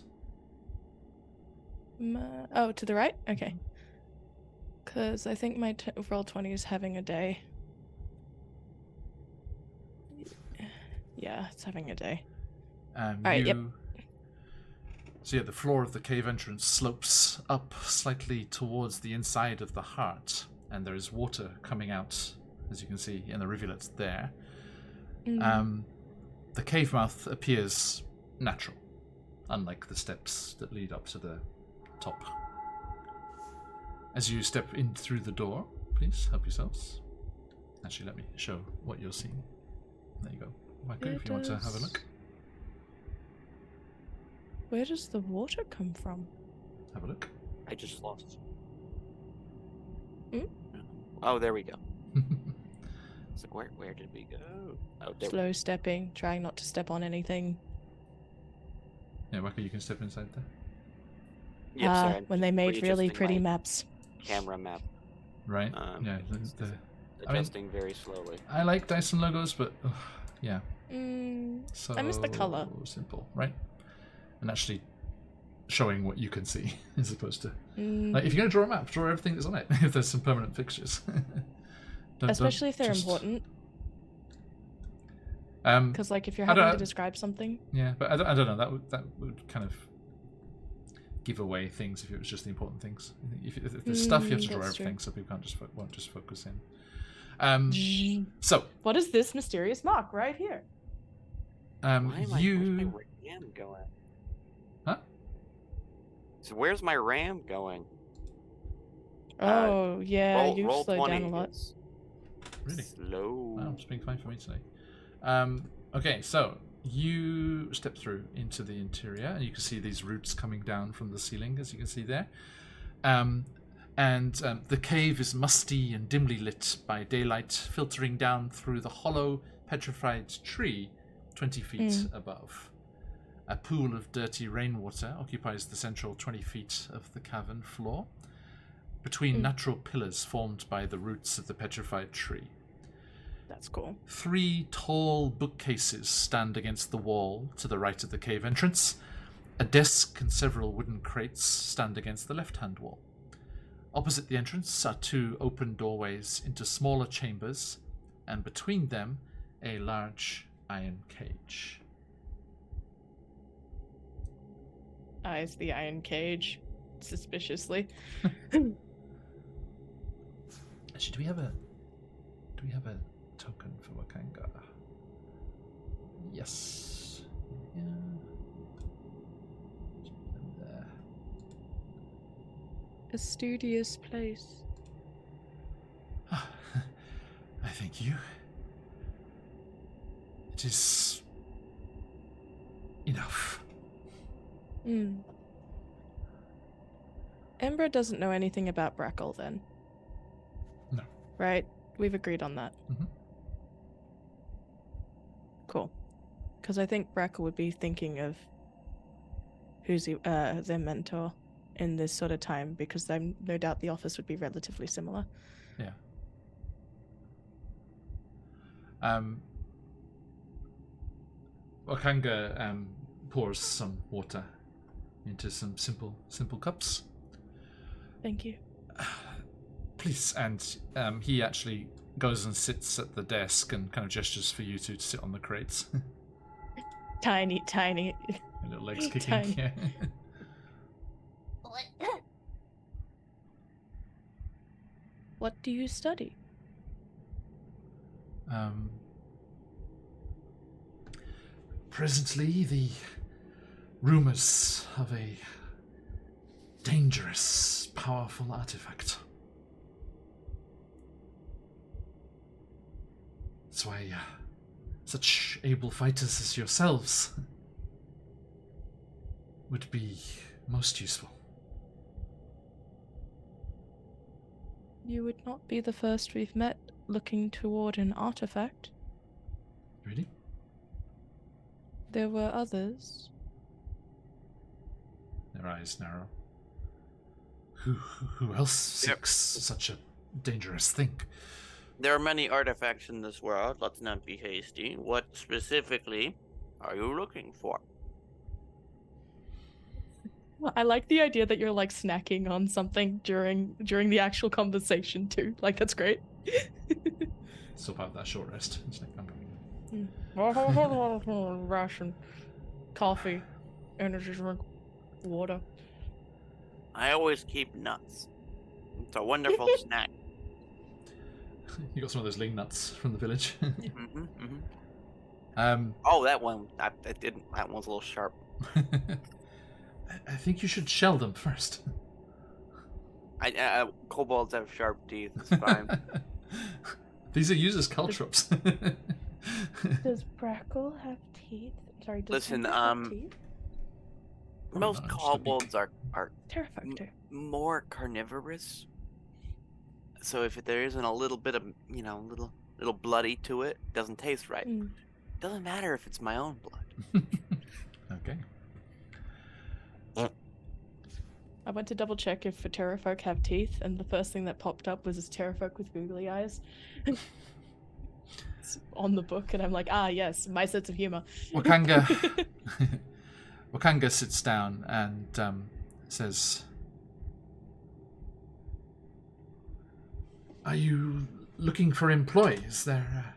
Oh, to the right? Okay. Because I think my roll 20 is having a day. Yeah, it's having a day. Alright, yep. So yeah, the floor of the cave entrance slopes up slightly towards the inside of the heart, and there is water coming out, as you can see in the rivulet there. The cave mouth appears natural, unlike the steps that lead up to the top. As you step in through the door, please help yourselves. Actually, let me show what you're seeing. There you go. Waku, if you want to have a look. Where does the water come from? Have a look. I just lost. Hmm? Oh, there we go. So where did we go? Oh, there. Slow stepping, trying not to step on anything. Yeah, Waka, you can step inside there. Yep, sorry. When they made really readjusting pretty my maps. camera map. Right. Yeah. I mean, Adjusting very slowly. I like Dyson logos, but yeah. So I miss the color. simple, right? And actually showing what you can see as opposed to like if you're gonna draw a map, draw everything that's on it. If there's some permanent fixtures, Especially if they're important. Because like if you're having to describe something. Yeah, but I don't know. That would kind of give away things if it was just the important things. If there's stuff, you have to draw everything, so people won't just focus in. So what is this mysterious mark right here? Where's my RAM going? Huh? So where's my RAM going? Oh yeah, you roll slowed 20 down a lot. is Really? Slow. Wow, it's been fine for me today. Okay, so you step through into the interior, and you can see these roots coming down from the ceiling, as you can see there. The cave is musty and dimly lit by daylight, filtering down through the hollow, petrified tree 20 feet above. A pool of dirty rainwater occupies the central 20 feet of the cavern floor, between natural pillars formed by the roots of the petrified tree. That's cool. 3 tall bookcases stand against the wall to the right of the cave entrance. A desk and several wooden crates stand against the left-hand wall. Opposite the entrance are 2 open doorways into smaller chambers, and between them a large iron cage. Eyes the iron cage suspiciously. Actually, do we have a token for Wakanga? Yes. Yeah. There. A studious place. I thank you. It is enough. Embra doesn't know anything about Brackle then. No. Right? We've agreed on that. Mm-hmm. Cool. Because I think Brackle would be thinking of who's their mentor in this sort of time, because I'm no doubt the office would be relatively similar. Yeah. Wakanga pours some water into some simple cups. Thank you. Please, and he actually goes and sits at the desk and kind of gestures for you two to sit on the crates. Tiny. And little legs kicking. Tiny. Yeah. What do you study? Presently, the rumors of a dangerous, powerful artifact. That's why such able fighters as yourselves would be most useful. You would not be the first we've met looking toward an artifact. Really? There were others. Their eyes narrow. Who else seeks such a dangerous thing? There are many artifacts in this world. Let's not be hasty. What specifically are you looking for? I like the idea that you're like snacking on something during the actual conversation too. Like, that's great. Still part of that short rest. It's like, Ration, coffee, energy drink, water. I always keep nuts. It's a wonderful snack. You got some of those ling nuts from the village. Oh, that one. I didn't. That one's a little sharp. I think you should shell them first. Kobolds have sharp teeth. It's fine. These are used as caltrops. Does Brackle have teeth? Sorry, does Listen, Brackle have teeth? most No, just a kobolds are Terrifactor. more carnivorous. So if there isn't a little bit of, little bloody to it, it doesn't taste right. Doesn't matter if it's my own blood. Okay. I went to double check if pterofolk have teeth, and the first thing that popped up was this pterofolk with googly eyes. It's on the book, and I'm like, ah, yes, my sense of humor. Wakanga Wakanga sits down and says, "Are you looking for employees? Is there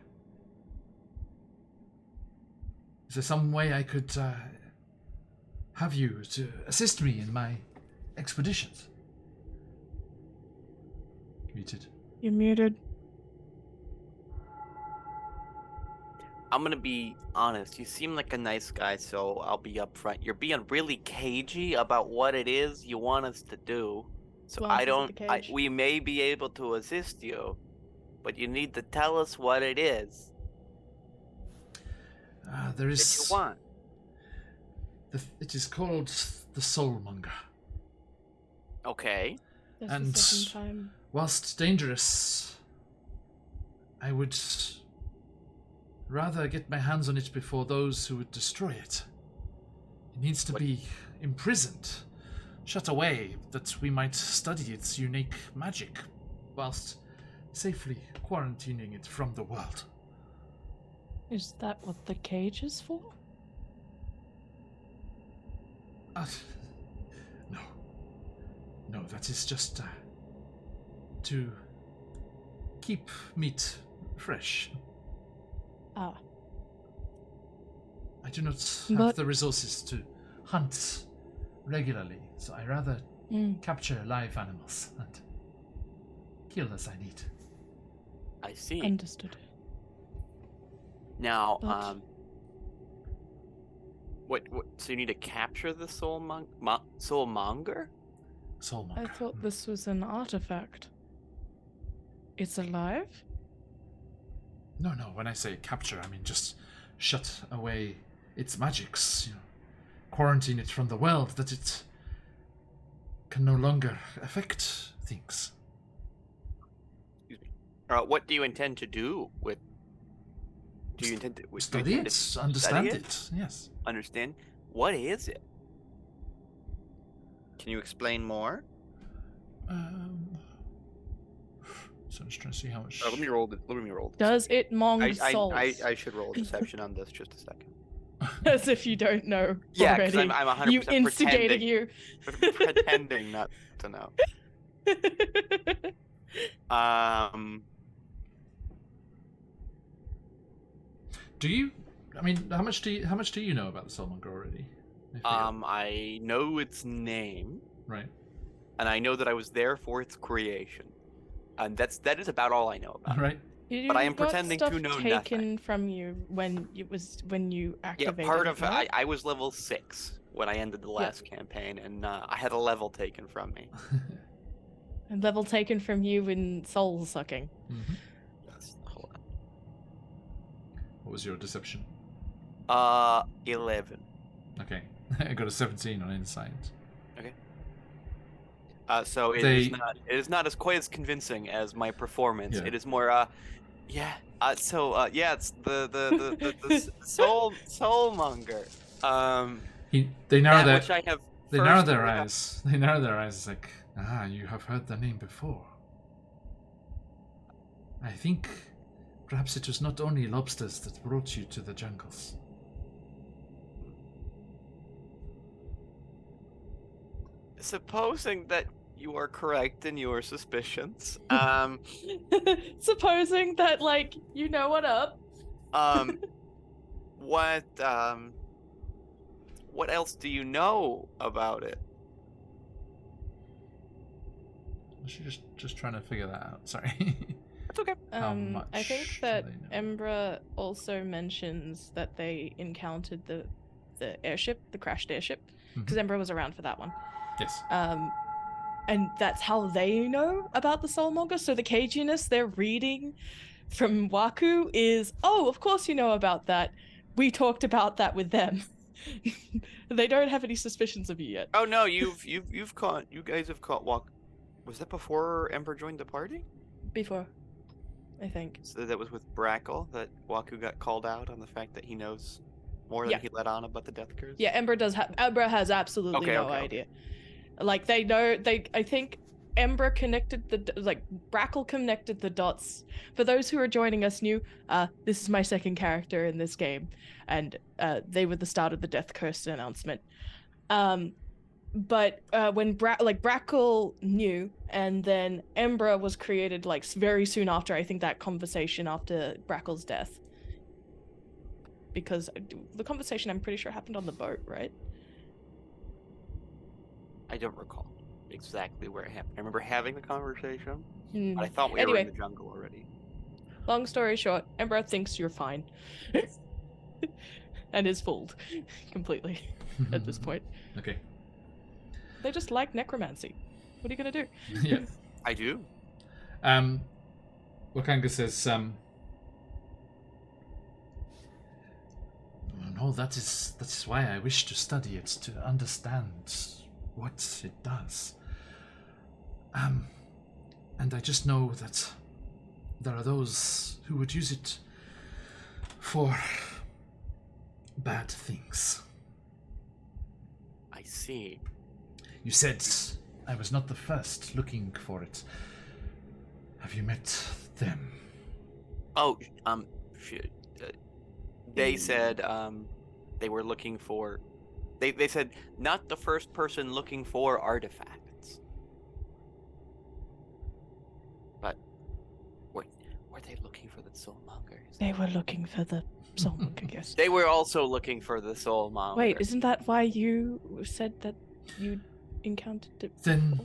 some way I could have you to assist me in my expeditions?" Muted. You're muted. I'm gonna be honest. You seem like a nice guy, so I'll be upfront. You're being really cagey about what it is you want us to do. So Well, I this is don't. the cage. We may be able to assist you, but you need to tell us what it is There that you is. want. It is called the Soulmonger. Okay. That's And- the second time. Whilst dangerous, I would rather get my hands on it before those who would destroy it. It needs to What- be imprisoned, shut away, that we might study its unique magic, whilst safely quarantining it from the world. Is that what the cage is for? No. No, that is just to keep meat fresh. Ah, I do not have But- the resources to hunt regularly, so I rather capture live animals and kill as I need. I see. understood. Now, But- what? So you need to capture the soulmonger? Soulmonger. I thought this was an artifact. It's alive? No, when I say capture, I mean just shut away its magics, quarantine it from the world, that it can no longer affect things. What do you intend to do with? Do you intend to Study intend it, to understand study it, yes. Understand? What is it? Can you explain more? So I'm just trying to see how much... Let me roll. Let me roll. Does it mong souls? I should roll deception on this just a second. As if you don't know Yeah, because already. I'm 100% You instigated pretending, you. pretending not to know. Do you... I mean, how much do you know about the Soulmonger already? I know its name, Right. and I know that I was there for its creation, and that is about all I know about it. Right. But I am You got pretending to stuff know taken nothing. from you when you Yeah, activated part it, of right? I was level 6 when I ended the last campaign, and I had a level taken from me. And level taken from you in soul sucking. Mhm. Yes, hold What was your deception? on. 11. Okay. I got a 17 on insight. So it is not as quite as convincing as my performance. Yeah. It is more yeah. It's the soulmonger. They narrow That which I have They narrow first their heard of. eyes. They narrow their eyes. It's like, you have heard the name before. I think perhaps it was not only lobsters that brought you to the jungles. Supposing that you are correct in your suspicions, Supposing that, like, you know what up. what else do you know about it? She's just trying to figure that out. Sorry. It's okay. How I think much that do they know? Embra also mentions that they encountered the airship, the crashed airship, because Embra was around for that one. Yes. And that's how they know about the Soulmonger. So the caginess they're reading from Waku is, oh, of course you know about that. We talked about that with them. They don't have any suspicions of you yet. Oh no, you guys have caught Walk. Was that before Ember joined the party? Before, I think. So that was with Brackle that Waku got called out on the fact that he knows more than Yeah. he let on about the Death Curse. Yeah, Embra has absolutely Okay, no okay, okay. idea. Like they know I think Embra connected Brackle connected the dots. For those who are joining us new, this is my second character in this game, and they were the start of the Death Curse announcement. But when Brackle knew, and then Embra was created like very soon after, I think that conversation after Brackle's death. Because the conversation, I'm pretty sure, happened on the boat, right? I don't recall exactly where it happened. I remember having the conversation, Mm. but I thought we were Anyway. in the jungle already. Long story short, Embra thinks you're fine. And is fooled completely at this point. Okay. They just like necromancy. What are you gonna do? Yeah. I do. Wakanga says, no, that is why I wish to study it, to understand what it does. And I just know that there are those who would use it for bad things. I see. You said I was not the first looking for it. Have you met them? Oh, they said they were looking for. They said not the first person looking for artifacts. But were they looking for the soulmongers? They were looking for the soulmonger, yes. They were also looking for the soulmonger. Wait, isn't that why you said that you encountered it? Then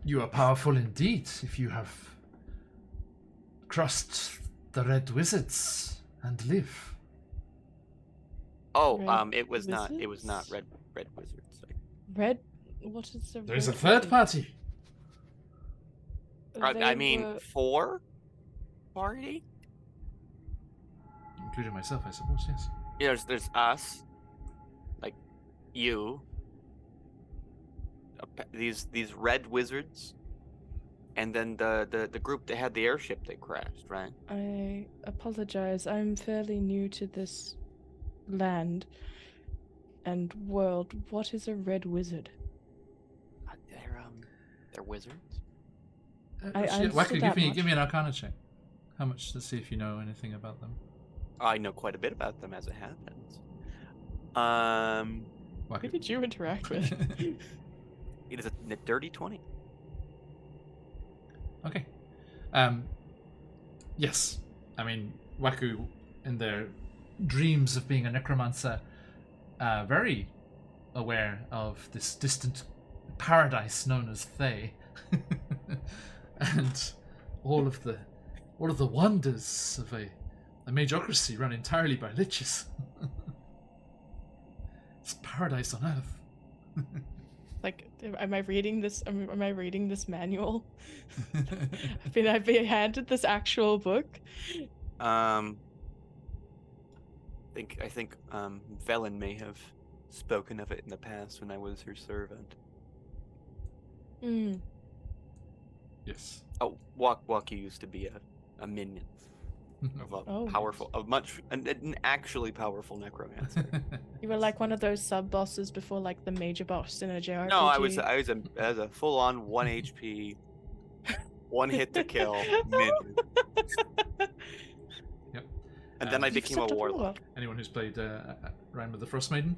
you are powerful indeed if you have crossed the Red Wizards and live. Oh, Red it was not Wizards? red wizards. Red? What is the There's a red third wizard? party. They I mean, were- 4 party. Including myself, I suppose, yes. Yeah, there's us, like you, these red wizards, and then the group that had the airship that crashed, right? I apologize. I'm fairly new to this land and world. What is a red wizard? They're wizards. understood Wacker, that give much. me an Arcana check. How much to see if you know anything about them? I know quite a bit about them as it happens. Who Wacker. did you interact with? It is a dirty 20. Okay. Yes. I mean, Waku, in their dreams of being a necromancer, very aware of this distant paradise known as Thay, and all of the wonders of a magocracy run entirely by liches. It's paradise on earth. Like, am I reading this? Am I reading this manual? I've been handed this actual book. I think Velen may have spoken of it in the past when I was her servant. Hmm. Yes. Oh, Walkie used to be a minion of a Oh. powerful, an actually powerful necromancer. You were like one of those sub bosses before, like the major boss in a JRPG. No, I was a full-on 1 HP, 1 hit to kill minion, Yep. and then I You've became a stepped up in the warlock. world. Anyone who's played Rime with the Frost Maiden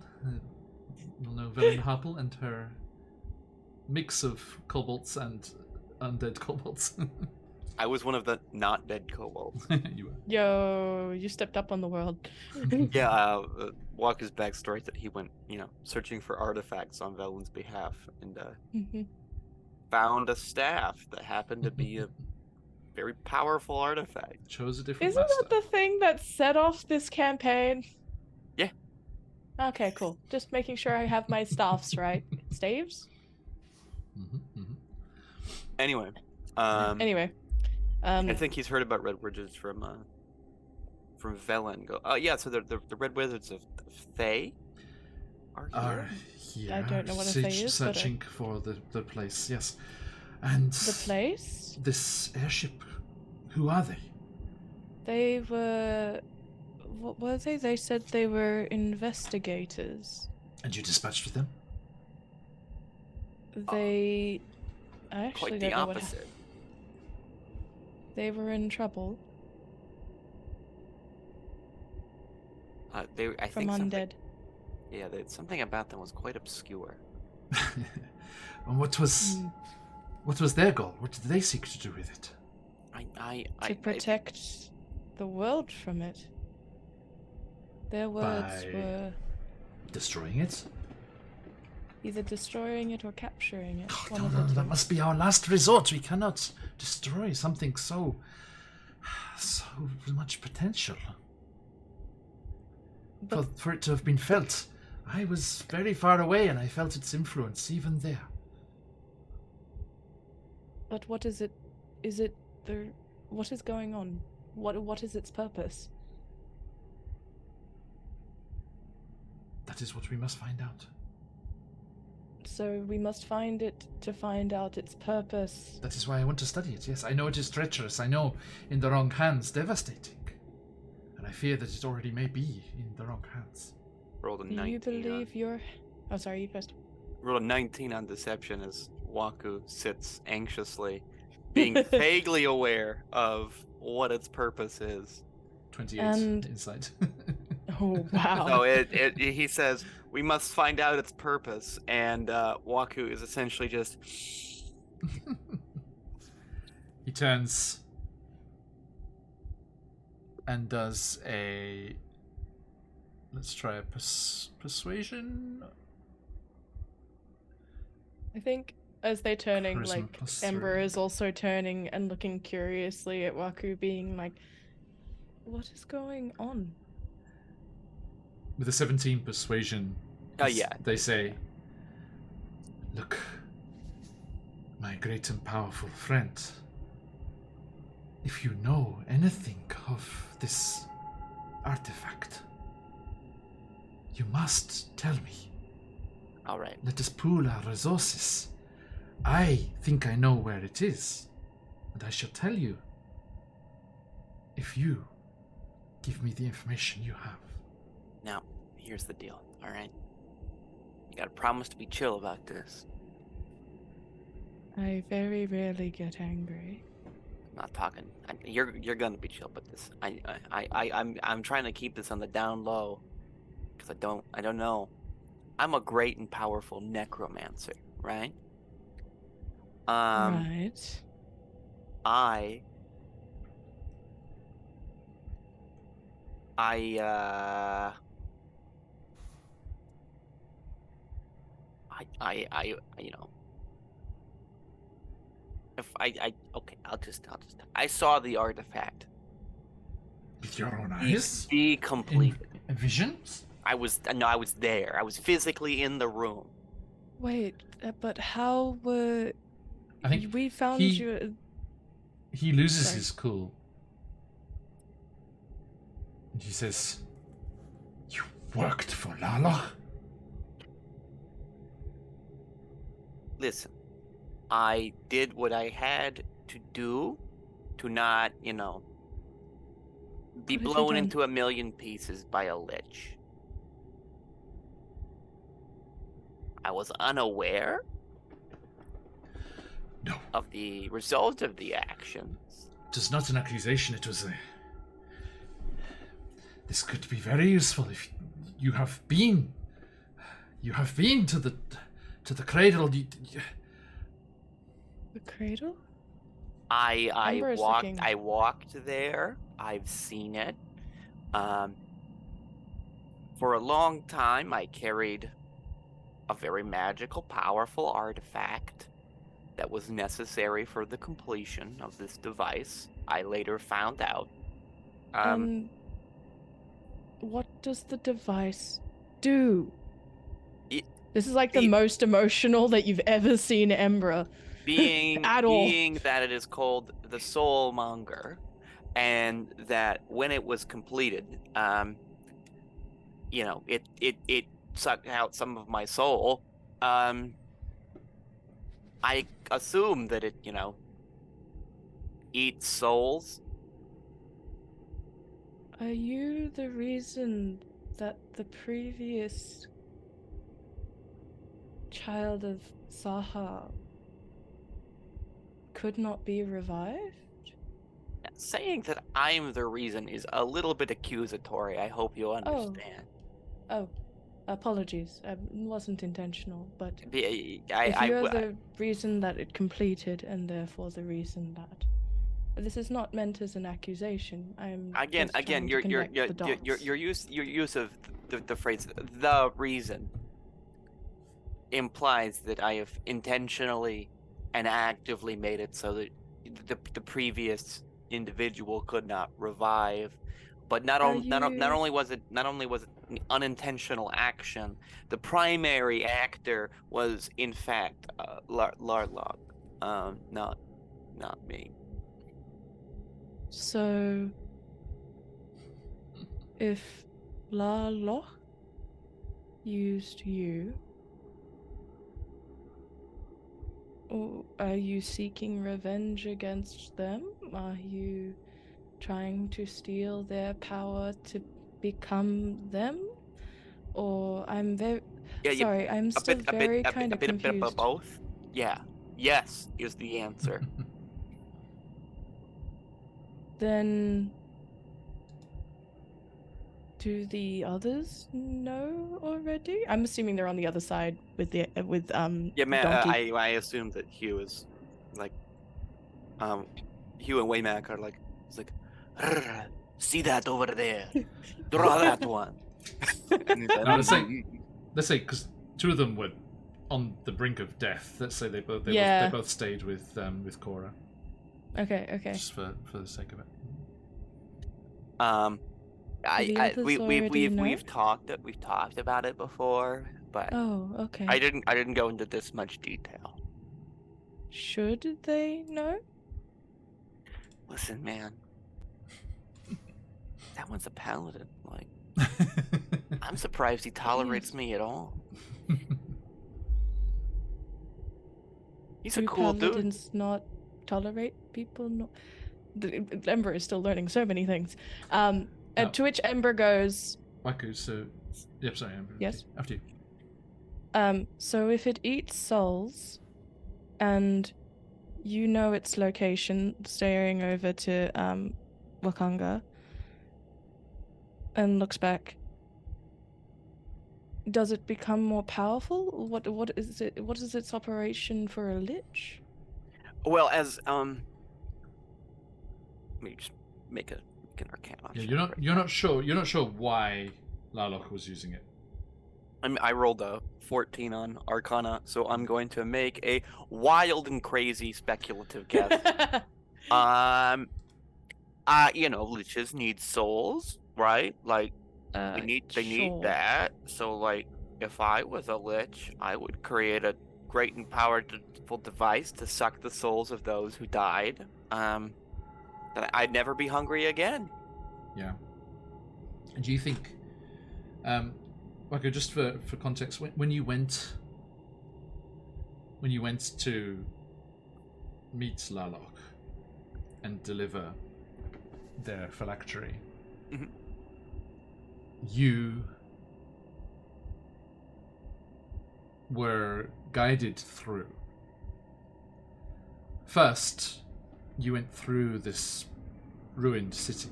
will know Velen Harple and her mix of kobolds and undead kobolds. I was one of the not dead kobolds. You were. Yo, you stepped up on the world. Yeah, Walker's backstory is that he went, searching for artifacts on Velen's behalf, and Mhm. found a staff that happened to be a very powerful artifact. Chose a different Isn't master. that the thing that set off this campaign? Yeah. Okay, cool. Just making sure I have my staffs right. Staves? Anyway, Anyway. I think he's heard about Red Wizards from Velen. Yeah, so the Red Wizards of Thay are here. I don't know what a Thay is, but searching for the place, yes. And The place? this airship, who are they? They were... What were they? They said they were investigators. And you dispatched with them? They. I actually Quite the don't know what opposite. they were in trouble I from think something. undead. Yeah, something about them was quite obscure. And what was their goal? What did they seek to do with it? To protect the world from it. Their words By were destroying it? either destroying it or capturing it. Oh, One no, of no, the that two. must be our last resort. We cannot destroy something so much potential. But, For it to have been felt. I was very far away and I felt its influence even there. but what is it? Is it the? What is going on? What is its purpose? That is what we must find out. So we must find it to find out its purpose. That is why I want to study it. Yes, I know it is treacherous. I know in the wrong hands, devastating. And I fear that it already may be in the wrong hands. Rolled a Do 19. you believe you're... Oh, sorry, you first. Rolled a 19 on deception as Waku sits anxiously, being vaguely aware of what its purpose is. 28 And- inside. Oh, wow. So he says, we must find out its purpose, and Waku is essentially just... He turns and does a... Let's try a persuasion. I think as they're turning, Charisma like, plus Ember 3. is also turning and looking curiously at Waku, being like, what is going on? With a 17 persuasion, Oh, yeah. they say, look, my great and powerful friend, if you know anything of this artifact, you must tell me. All right. Let us pool our resources. I think I know where it is, and I shall tell you if you give me the information you have. Now, here's the deal, all right? You gotta promise to be chill about this. I very rarely get angry. I'm not talking. You're gonna be chill, but this. I'm trying to keep this on the down low, because I don't know. I'm a great and powerful necromancer, right? Right. I you know, if okay, I saw the artifact With your own eyes? be completed. In visions? I was there. I was physically in the room. Wait, but how were... I think we found he- you... He loses Sorry. his cool. And he says, you worked for Lala? Listen, I did what I had to do to not, be What have you blown done? into a million pieces by a lich. I was unaware No, of the result of the actions. it was not an accusation, it was a... This could be very useful if you have been... You have been to the cradle. The cradle? I Amber is looking. walked there. I've seen it. For a long time, I carried a very magical, powerful artifact that was necessary for the completion of this device. I later found out. What does the device do? It- This is like the it- most emotional that you've ever seen Embra. being At all. being that it is called the Soulmonger, and that when it was completed, it sucked out some of my soul. I assume that it, eats souls. Are you the reason that the previous child of Saha could not be revived? Saying that I'm the reason is a little bit accusatory. I hope you understand. Oh, apologies. It wasn't intentional, but Be- if I, you're I, the reason that it completed and therefore the reason that... This is not meant as an accusation. I'm again, just trying to connect the dots. your use of the phrase "the reason" implies that I have intentionally and actively made it so that the previous individual could not revive. But not only was it an unintentional action, the primary actor was in fact Larlock, not me. So, if Larlock used you, are you seeking revenge against them? Are you trying to steal their power to become them? Or I'm very sorry, I'm still very kind of confused. A bit of both. Yeah. Yes is the answer. Then do the others know already? I'm assuming they're on the other side with the Yeah, man. Donkey. I assume that Hugh is like, Hugh and Waymack are like, it's like, "Rrr, see that over there, draw that one. And he's like, No, let's say, because two of them were on the brink of death. Let's say they both stayed with Cora. Okay. Just for the sake of it. We've talked about it before, but Oh, okay. I didn't go into this much detail. Should they know? Listen, man, that one's a paladin. Like, I'm surprised he tolerates me at all. He's a cool dude. Paladins not tolerate people? No. Ember is still learning so many things. And to which Ember goes... Waku, so... Yep, sorry, Ember. Yes? After you. So if it eats souls, and you know its location, staring over to Wakanga, and looks back, does it become more powerful? What is it? What is its operation for a lich? Well, as let me just make an arcana. Yeah, you're not sure why Larlock was using it. I rolled a 14 on Arcana, so I'm going to make a wild and crazy speculative guess. Liches need souls, right? Like, they need that. So, like, if I was a lich, I would create a great and powerful device to suck the souls of those who died. Then I'd never be hungry again. Yeah. And do you think, okay, just for context, when you went to meet Larlock and deliver their phylactery, mm-hmm. you were guided through. First, you went through this ruined city.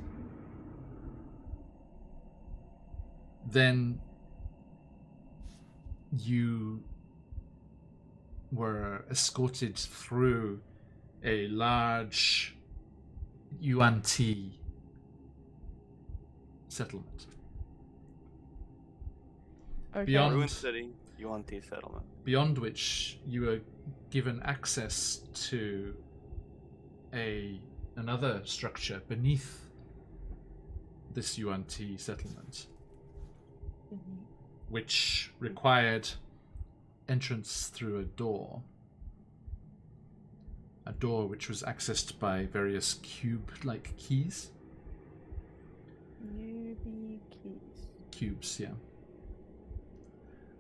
Then you were escorted through a large Yuan-Ti settlement. Okay. Ruined city, Yuan-Ti settlement. Beyond which you were given access to another structure beneath this Yuan-Ti settlement, which required entrance through a door which was accessed by various cube-like keys. Cubes, yeah.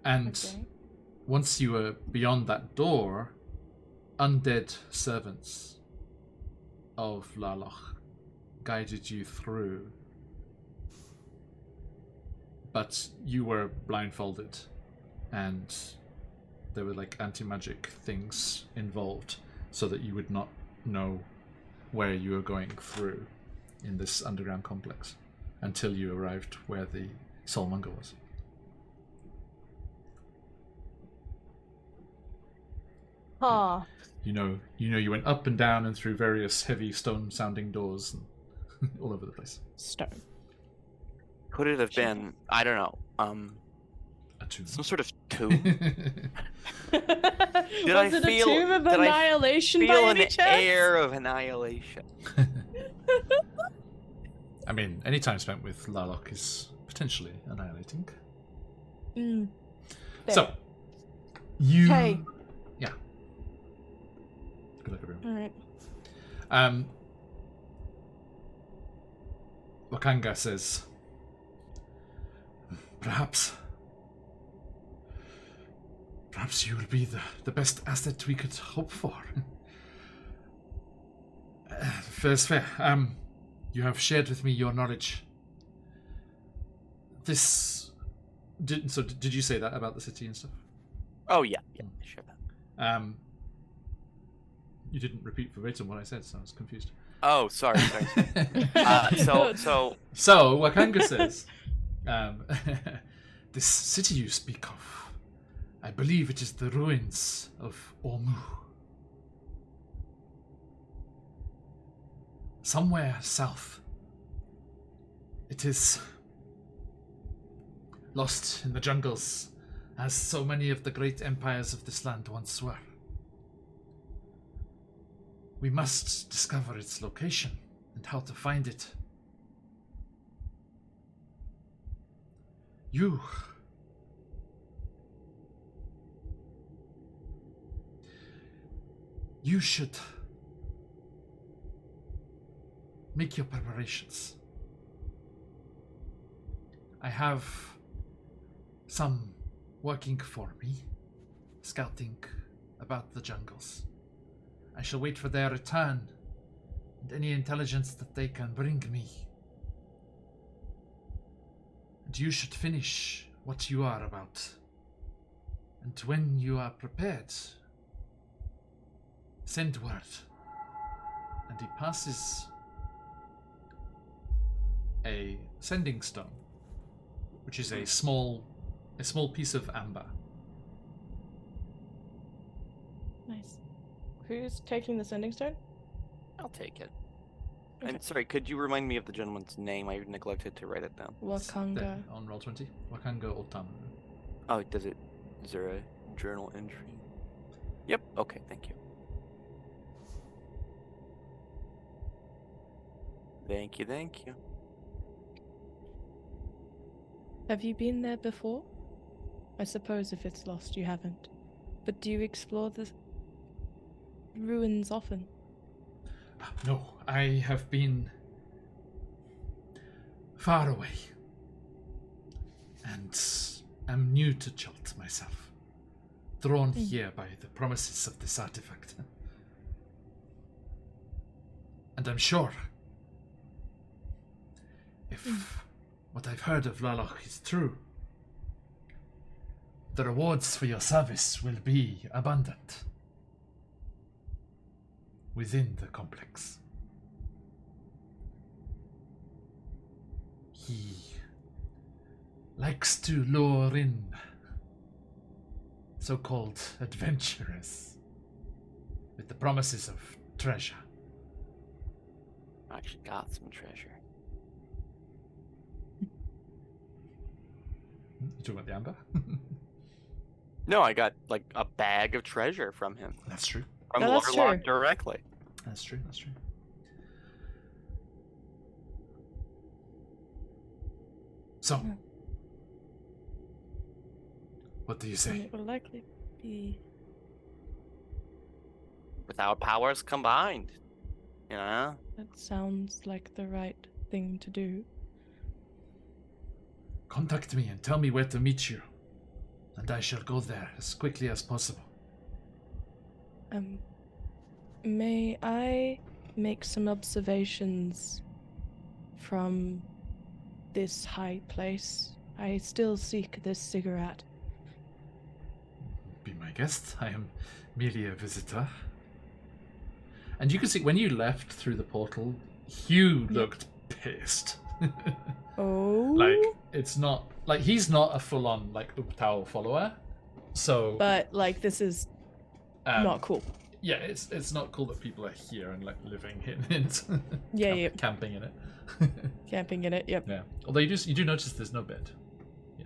And once you were beyond that door, undead servants of Larlock guided you through. But you were blindfolded, and there were like anti-magic things involved, so that you would not know where you were going through in this underground complex until you arrived where the Soulmonger was. Huh. You went up and down and through various heavy stone-sounding doors and all over the place. Stone. Could it have been, I don't know, A tomb. some sort of tomb? Was I it feel- a tomb of did I annihilation by Feel any an chance? air of annihilation. I mean, any time spent with Larlock is potentially annihilating. Mm. So, you... Hey. Yeah. Good luck, everyone. Alright. Wakanga says, Perhaps you will be the best asset we could hope for. Fair's fair. You have shared with me your knowledge. Did you say that about the city and stuff? Oh yeah, sure. You didn't repeat verbatim what I said, so I was confused. Oh, sorry. So Wakanga says, this city you speak of, I believe it is the ruins of Omu. Somewhere south. It is lost in the jungles, as so many of the great empires of this land once were. We must discover its location and how to find it. You should make your preparations. I have some working for me, scouting about the jungles. I shall wait for their return and any intelligence that they can bring me. And you should finish what you are about. And when you are prepared, send word. And he passes a sending stone, which is a small piece of amber. Nice. Who's taking the sending stone? I'll take it. Okay. I'm sorry, could you remind me of the gentleman's name? I neglected to write it down. Wakanga. There, on Roll20. Wakanga Otamu. Oh, is there a journal entry? Yep, okay, thank you. Thank you. Have you been there before? I suppose if it's lost, you haven't. But do you explore the ruins often? No, I have been far away. And am new to Chult myself. Drawn here by the promises of this artifact. And I'm sure if what I've heard of Larlock is true, the rewards for your service will be abundant within the complex. He likes to lure in so-called adventurers with the promises of treasure. I actually got some treasure. You talking about the amber? No, I got like a bag of treasure from him. That's true. From No, that's Larlock true. directly. That's true. So, what do you And say? it will likely be. With our powers combined. You know? That sounds like the right thing to do. Contact me and tell me where to meet you, and I shall go there as quickly as possible. May I make some observations from this high place? I still seek this cigarette. Be my my guest. I am merely a visitor. And you can see when you left through the portal, Hugh looked pissed. Oh. Like, it's not like he's not a full-on like Uptao follower. So But like this is not cool. Yeah, it's not cool that people are here and like living in it. Yeah, Camping in it. Camping in it, yep. Yeah. Although you do notice there's no bed. Yeah.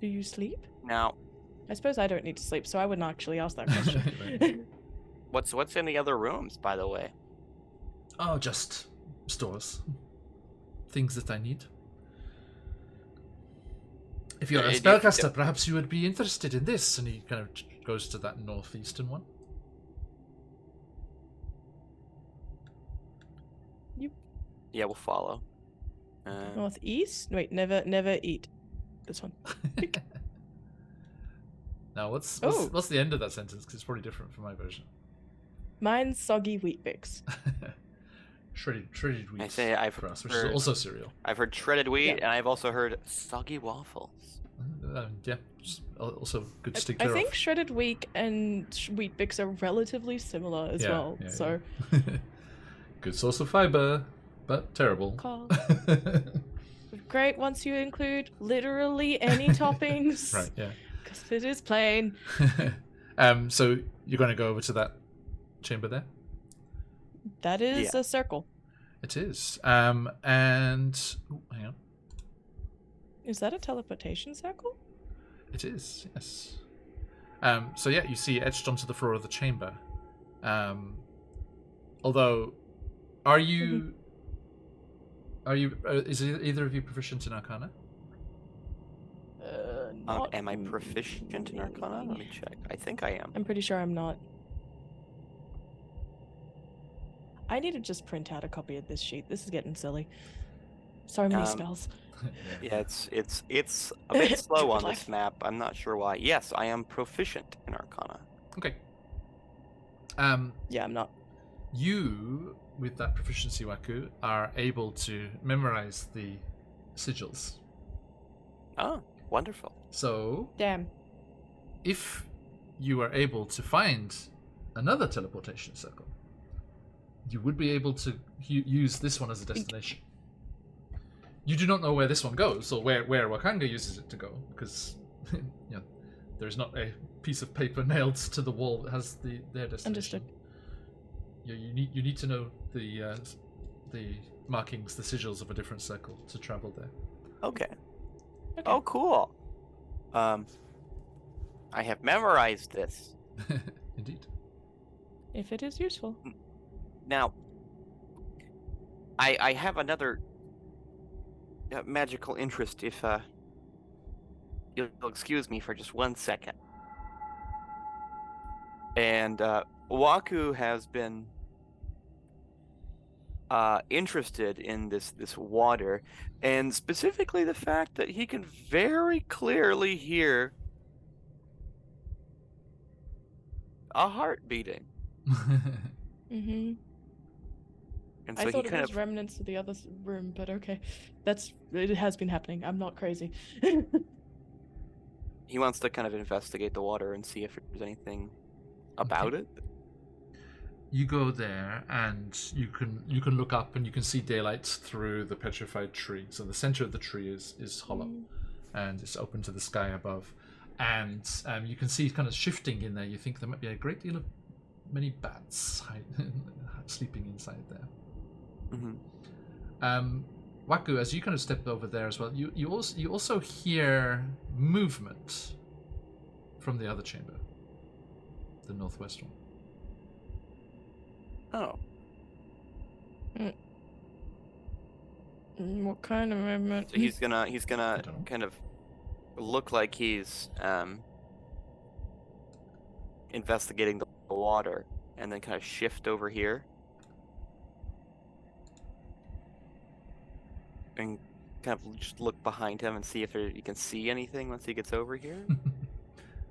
Do you sleep? Now, I suppose I don't need to sleep, so I wouldn't actually ask that question. what's in the other rooms, by the way? Oh, just stores. Things that I need. If you're a spellcaster, perhaps you would be interested in this. And he kind of goes to that northeastern one. Yeah, we'll follow. Northeast? Wait, never eat. This one. Now, what's the end of that sentence? Because it's probably different from my version. Mine's soggy wheat bix. shredded wheat. I say I've for us, which heard, is also cereal. I've heard shredded wheat, Yeah. and I've also heard soggy waffles. Yeah, also good to stick I clear think of. shredded wheat and wheat bix are relatively similar as well. Yeah, so yeah. Good source of fiber, but terrible. Call. Great once you include literally any toppings. Right, yeah. Because it is plain. So you're going to go over to that chamber there? That is Yeah. a circle. It is. And ooh, hang on. Is that a teleportation circle? It is, yes. So yeah, you see etched onto the floor of the chamber. Although, are you? Is either of you proficient in Arcana? Not Am I proficient in Arcana? Let me check. I think I am. I'm pretty sure I'm not. I need to just print out a copy of this sheet. This is getting silly. So many spells. Yeah, it's a bit slow on Life. this map. I'm not sure why. Yes, I am proficient in Arcana. Okay. Yeah, I'm not. You, with that proficiency, Waku, are able to memorize the sigils. Oh, wonderful. So, Damn. if you are able to find another teleportation circle, you would be able to use this one as a destination. You do not know where this one goes, or where Wakanga uses it to go, because there's not a piece of paper nailed to the wall that has their destination. Understood. You need to know the markings, the sigils of a different circle to travel there. Okay. Okay. Oh, cool. I have memorized this. Indeed. If it is useful. Now, I have another magical interest, if you'll excuse me for just 1 second. And Waku has been interested in this water, and specifically the fact that he can very clearly hear a heart beating. Mm-hmm. And so I he thought it kind was of remnants of the other room, but okay. It has been happening. I'm not crazy. he wants to kind of investigate the water and see if there's anything about it. You go there, and you can look up, and you can see daylight through the petrified tree. So the center of the tree is hollow, and it's open to the sky above. And you can see kind of shifting in there. You think there might be a great deal of many bats sleeping inside there. Mm-hmm. Waku, as you kind of step over there as well, you also hear movement from the other chamber, the northwest one. Oh. What kind of movement? So he's gonna I don't know. kind of look like he's investigating the water, and then kind of shift over here and kind of just look behind him and see if you can see anything once he gets over here.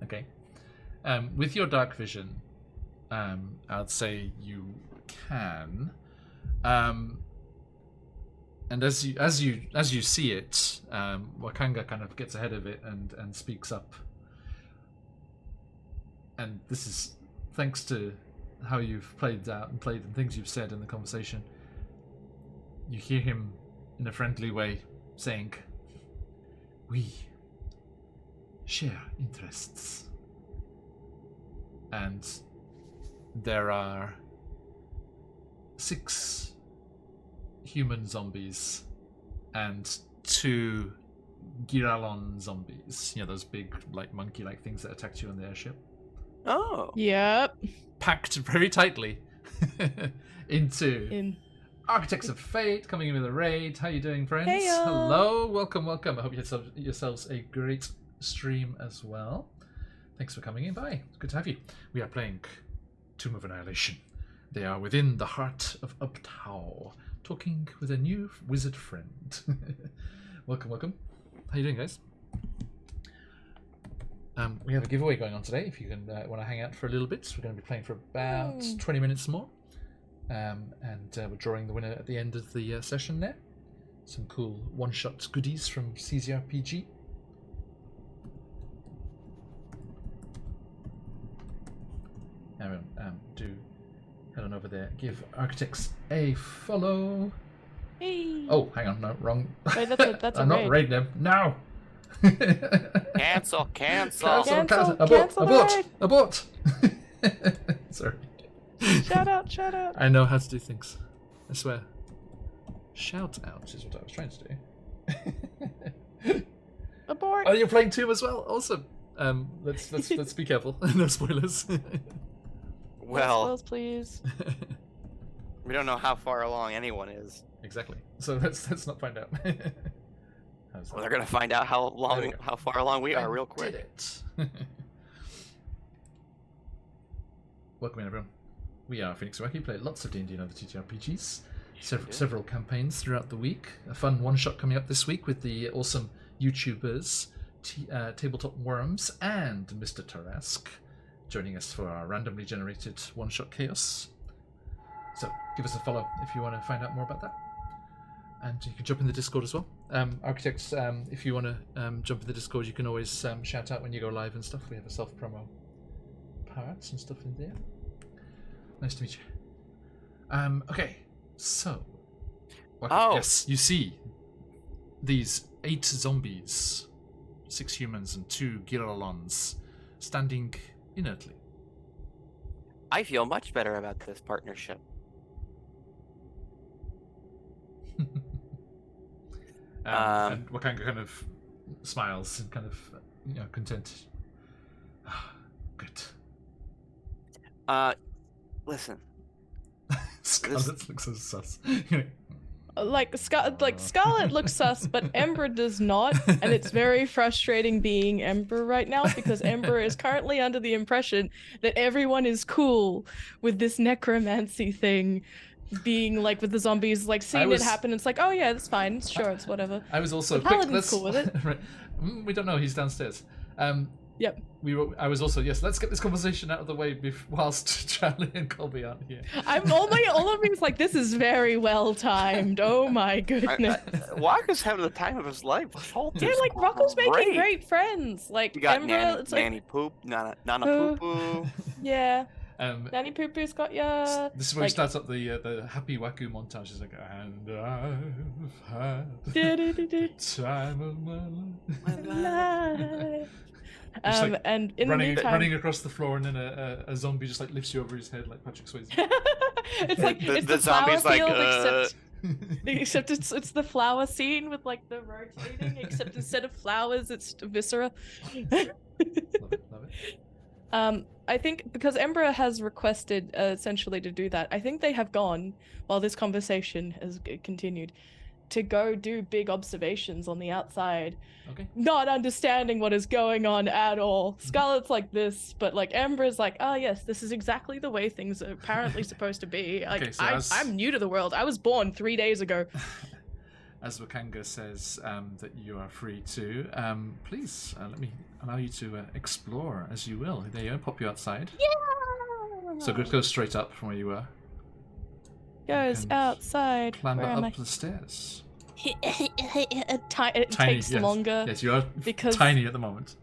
Okay. With your dark vision, I'd say you can. And And as you see it, Wakanga kind of gets ahead of it and speaks up. And this is thanks to how you've played out and played and things you've said in the conversation. You hear him in a friendly way saying, "We share interests." And there are 6 human zombies and 2 Giralon zombies. You know, those big, like, monkey-like things that attacked you on the airship. Oh. Yep. Packed very tightly into Architects of Fate, coming in with a raid. How you doing, friends? Heyo. Hello, welcome. I hope you had yourselves a great stream as well. Thanks for coming in by. It's good to have you. We are playing Tomb of Annihilation. They are within the heart of Uptow, talking with a new wizard friend. Welcome. How you doing, guys? We have a giveaway going on today. If you can want to hang out for a little bit, we're going to be playing for about 20 minutes more. And we're drawing the winner at the end of the session there. Some cool one-shot goodies from CZRPG. Everyone, do head on over there. Give Architects a follow. Hey. Oh, hang on, no, wrong. Wait, that's a I'm not raid. raiding them. No! Cancel. Cancel Abort! the Abort! Sorry. Shout out. I know how to do things. I swear. Shout out is what I was trying to do. Abort. Oh, you're playing Tomb as well? Awesome. Let's be careful. No spoilers. Well, Spells, please. we don't know how far along anyone is. Exactly. So let's not find out. Well, they're gonna find out how we go. far along we are I real quick. did it. Welcome in, everyone. We are QuestJunkiesUK. Play lots of D&D and other TTRPGs. Several campaigns throughout the week. A fun one-shot coming up this week with the awesome YouTubers Tabletop Worms and Mr. Tarask joining us for our randomly generated one-shot chaos. So give us a follow if you want to find out more about that. And you can jump in the Discord as well. Architects, if you want to jump in the Discord, you can always shout out when you go live and stuff. We have a self-promo parts and stuff in there. Nice to meet you. Okay, so... Yes, you see these 8 zombies, 6 humans and 2 Giralons standing inertly. I feel much better about this partnership. And Wakanga kind of smiles and kind of, content. Good. Listen. Scarlet looks so sus. Scarlet looks sus, but Ember does not, and it's very frustrating being Ember right now because Ember is currently under the impression that everyone is cool with this necromancy thing, being like with the zombies, like seeing it happen. It's like, oh yeah, that's fine, sure, it's whatever. I was also the Paladin's cool with it. Right. We don't know. He's downstairs. Yep. I was also let's get this conversation out of the way whilst Charlie and Colby aren't here. All of me is like, this is very well timed. Oh my goodness. Waka's having the time of his life. Yeah, like Rocco's making great friends. Like you got Ember, Nanny Poop, Nana Poo Poo. Yeah. Nanny Poo Poo's got ya. This is where he starts up the happy Waku montage. He's like, and I've had the time of my life. And in the meantime, running across the floor, and then a zombie just like lifts you over his head like Patrick Swayze. It's like it's the flower field, except it's the flower scene with like the rotating, except instead of flowers, it's viscera. Love it. I think because Ember has requested essentially to do that, I think they have gone while this conversation has continued to go do big observations on the outside, not understanding what is going on at all. Scarlet's like this, but like Ember is like, oh yes, this is exactly the way things are apparently supposed to be. Like, I'm new to the world. I was born 3 days ago. As Wakanga says that you are free to, please let me allow you to explore as you will. There you go, pop you outside. Yeah! So go straight up from where you were. Goes outside. Clamber Where am up I? the stairs. it Tiny, takes yes. longer. Yes, you are because, tiny at the moment.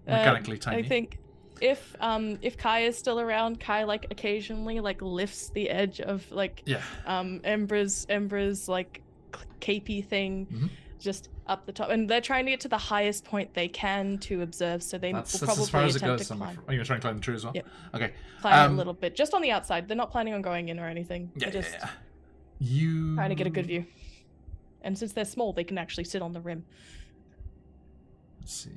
Mechanically tiny. I think if Kai is still around, Kai like occasionally like lifts the edge of like Embra's like capey thing just up the top, and they're trying to get to the highest point they can to observe. So they will probably as far as it attempt goes. to climb. Are you gonna try and climb the tree as well? Yep. Okay. Climb a little bit, just on the outside. They're not planning on going in or anything. Yeah, They're just You trying to get a good view. And since they're small, they can actually sit on the rim. Let's see.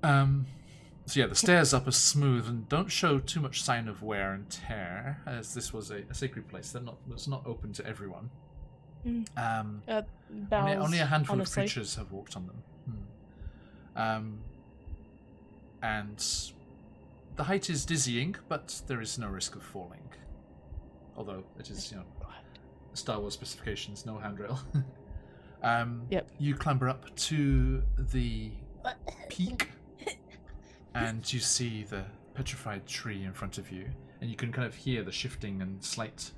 So yeah, the stairs up are smooth and don't show too much sign of wear and tear, as this was a sacred place. It's not open to everyone. Only a handful of creatures have walked on them. And the height is dizzying, but there is no risk of falling. Although it is, Star Wars specifications, no handrail. You clamber up to the peak, and you see the petrified tree in front of you, and you can kind of hear the shifting and slight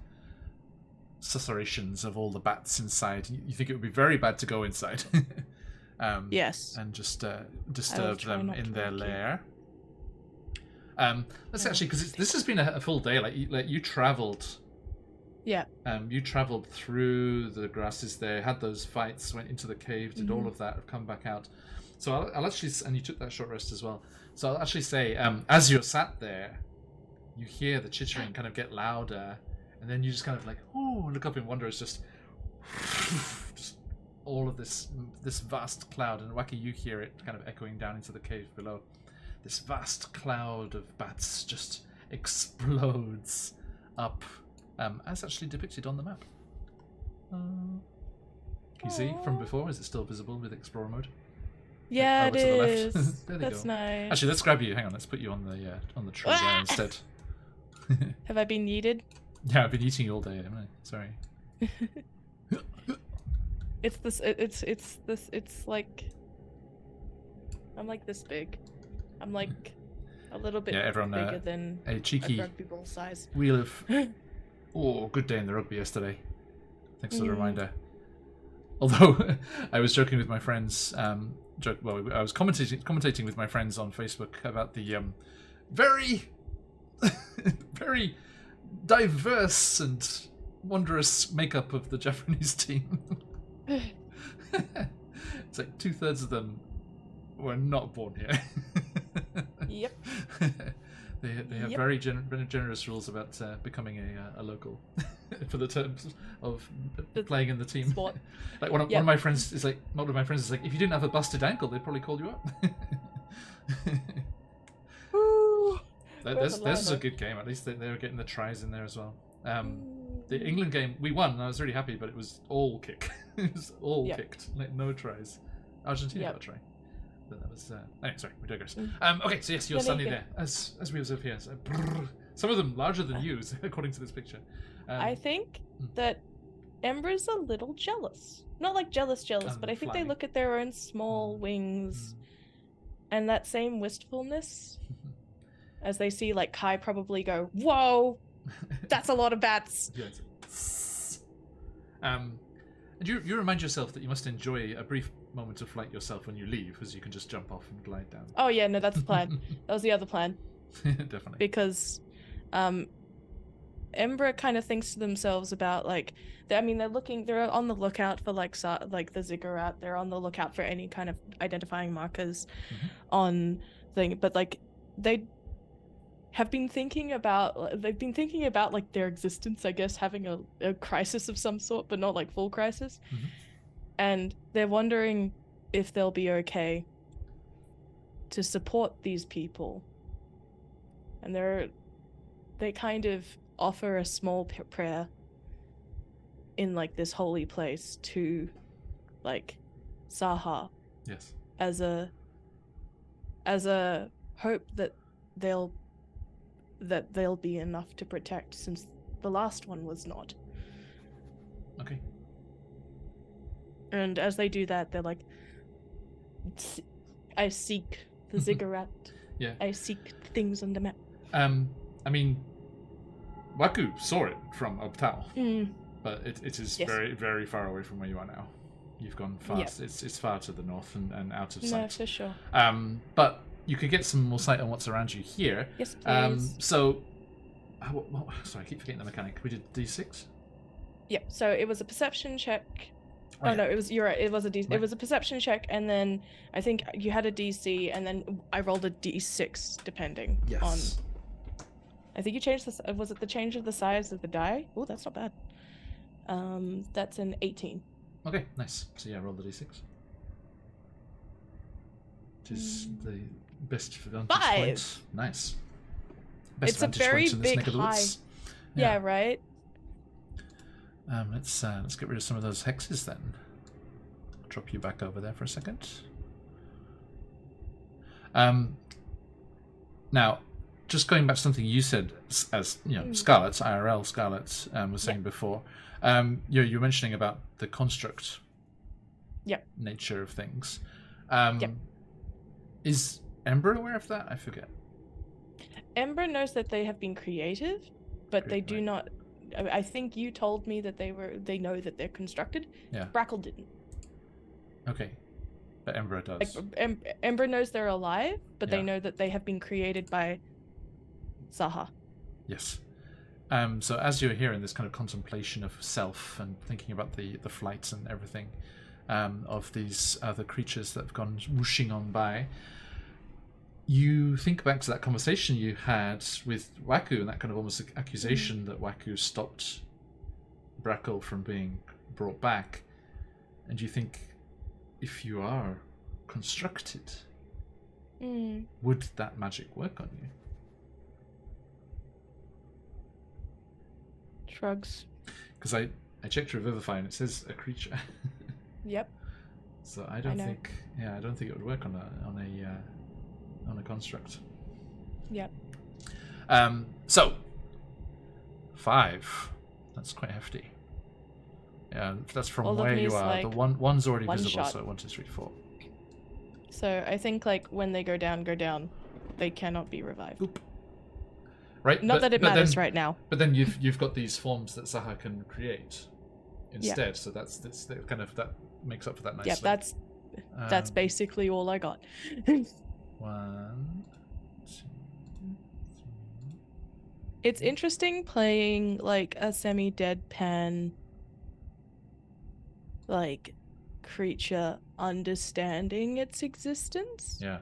susurrations of all the bats inside. You think it would be very bad to go inside. Yes. And just disturb them in their lair. Let's actually, because this has been a full day. Like you travelled. Yeah. You travelled through the grasses there, had those fights, went into the cave, did all of that, have come back out. So I'll actually, and you took that short rest as well. So I'll actually say, as you're sat there, you hear the chittering kind of get louder, and then you just kind of like, look up in wonder. It's just all of this vast cloud, and Wacky, you hear it kind of echoing down into the cave below. This vast cloud of bats just explodes up, as actually depicted on the map. Can you see from before? Is it still visible with Explorer mode? Yeah, it is. There they That's go. nice. Actually, let's grab you. Hang on, let's put you on the tree there instead. Have I been yeeted? Yeah, I've been eating you all day, haven't I? Sorry. It's like I'm like this big. I'm like a little bit bigger than a cheeky rugby ball size. wheel of good day in the rugby yesterday. Thanks for the reminder. Although I was joking with my friends, I was commentating with my friends on Facebook about the very, very diverse and wondrous makeup of the Japanese team. It's like 2/3 of them were not born here. Yep. They have very generous rules about becoming a local for the terms of playing in the team. Sport. Like one of my friends is like, if you didn't have a busted ankle, they'd probably call you up. This is a good game. At least they were getting the tries in there as well. The England game, we won, and I was really happy, but it was all kick. It was all kicked, like no tries. Argentina got a try. But that was anyway, sorry, we digress. Okay, so yes, you're standing there as we observe here. So, some of them larger than you, according to this picture. I think that Embra's a little jealous. Not like jealous, but I think they look at their own small wings and that same wistfulness as they see like Kai probably go, "Whoa, that's a lot of bats." And you remind yourself that you must enjoy a brief moment of flight yourself when you leave, because you can just jump off and glide down. Oh yeah, no, that's the plan. That was the other plan. Definitely. Because Embra kind of thinks to themselves about like, they're on the lookout for like the ziggurat. They're on the lookout for any kind of identifying markers on thing, but like they've been thinking about like their existence, I guess, having a crisis of some sort, but not like full crisis. And they're wondering if they'll be okay to support these people. And they kind of offer a small prayer in like this holy place to like Saha. Yes. As a hope that they'll be enough to protect, since the last one was not. Okay. And as they do that, they're like, I seek the ziggurat. Yeah. I seek things on the map. I mean, Waku saw it from Obtao. but it is Yes. very, very far away from where you are now. You've gone far. Yep. It's far to the north and out of No, sight. for sure. But you could get some more sight on what's around you here. Yes, please. So, sorry, I keep forgetting the mechanic. We did D6. Yep. So it was a perception check. Oh, Oh, yeah. no, it was you're right. It was a D. Right. It was a perception check, and then I think you had a DC, and then I rolled a D6 depending Yes. on. I think you changed the. Was it the change of the size of the die? Oh, that's not bad. That's an 18. Okay, nice. So yeah, roll the D6. Which is the best vantage 5. point. Nice. Best It's a vantage very point in this big neck of the high. woods. Yeah, right. Let's get rid of some of those hexes then. Drop you back over there for a second. Now, just going back to something you said as Scarlet, IRL Scarlet was saying before. You're mentioning about the construct nature of things. Is Ember aware of that? I forget. Ember knows that they have been created, but they do Right. not. I think you told me that they know that they're constructed. Yeah. Brackle didn't. Okay. But Ember does. Like Ember knows they're alive, but Yeah. they know that they have been created by Saha. Yes. So as you're here in this kind of contemplation of self and thinking about the flights and everything of these other creatures that have gone whooshing on by, you think back to that conversation you had with Waku and that kind of almost accusation that Waku stopped Brackle from being brought back, and you think, if you are constructed, would that magic work on you? Shrugs. Because I checked Revivify and it says a creature. Yep. So I don't know. think it would work on a construct. Yep. So 5. That's quite hefty. Yeah, that's from All of where me you is are. like The one's already one visible, shot. so 1, 2, 3, 4. So I think like when they go down, they cannot be revived. Oop. Right. Not that it matters then, right now. But then you've got these forms that Saha can create instead. So that's kind of that makes up for that nicely. Yeah, that's Um, basically all I got. 1, 2, 3. It's interesting playing like a semi-deadpan like creature understanding its existence, Yeah.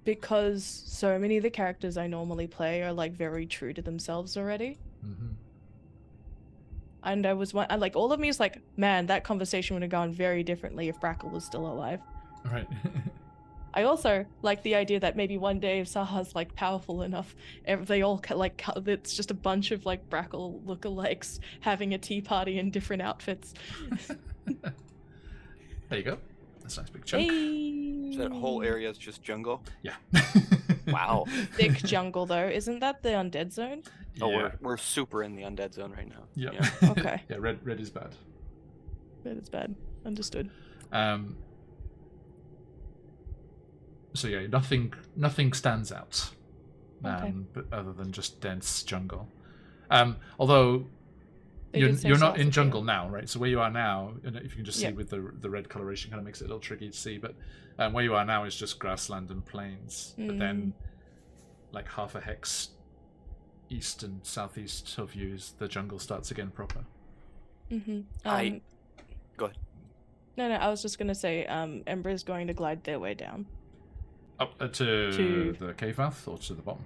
because so many of the characters I normally play are like very true to themselves already. Mm-hmm. And I like all of me is like, man, that conversation would have gone very differently if Brackle was still alive. Right. I also like the idea that maybe one day if Saha's like powerful enough, they all it's just a bunch of like Brackle lookalikes having a tea party in different outfits. There you go. That's a nice big chunk. Hey. So that whole area is just jungle. Yeah. Wow. Thick jungle though, isn't that the undead zone? Oh, Yeah. we're super in the undead zone right now. Yep. Yeah. Okay. Yeah, red is bad. That is bad. Understood. So yeah, nothing stands out, Okay. but other than just dense jungle. Although They you're did say not south in of jungle here. now, right? So where you are now, and if you can just see Yeah. with the red coloration, kind of makes it a little tricky to see. But where you are now is just grassland and plains. But then, like half a hex east and southeast of you, the jungle starts again proper. Mm-hmm. Go ahead. No, I was just gonna say, Ember is going to glide their way down. Up to the cave mouth or to the bottom?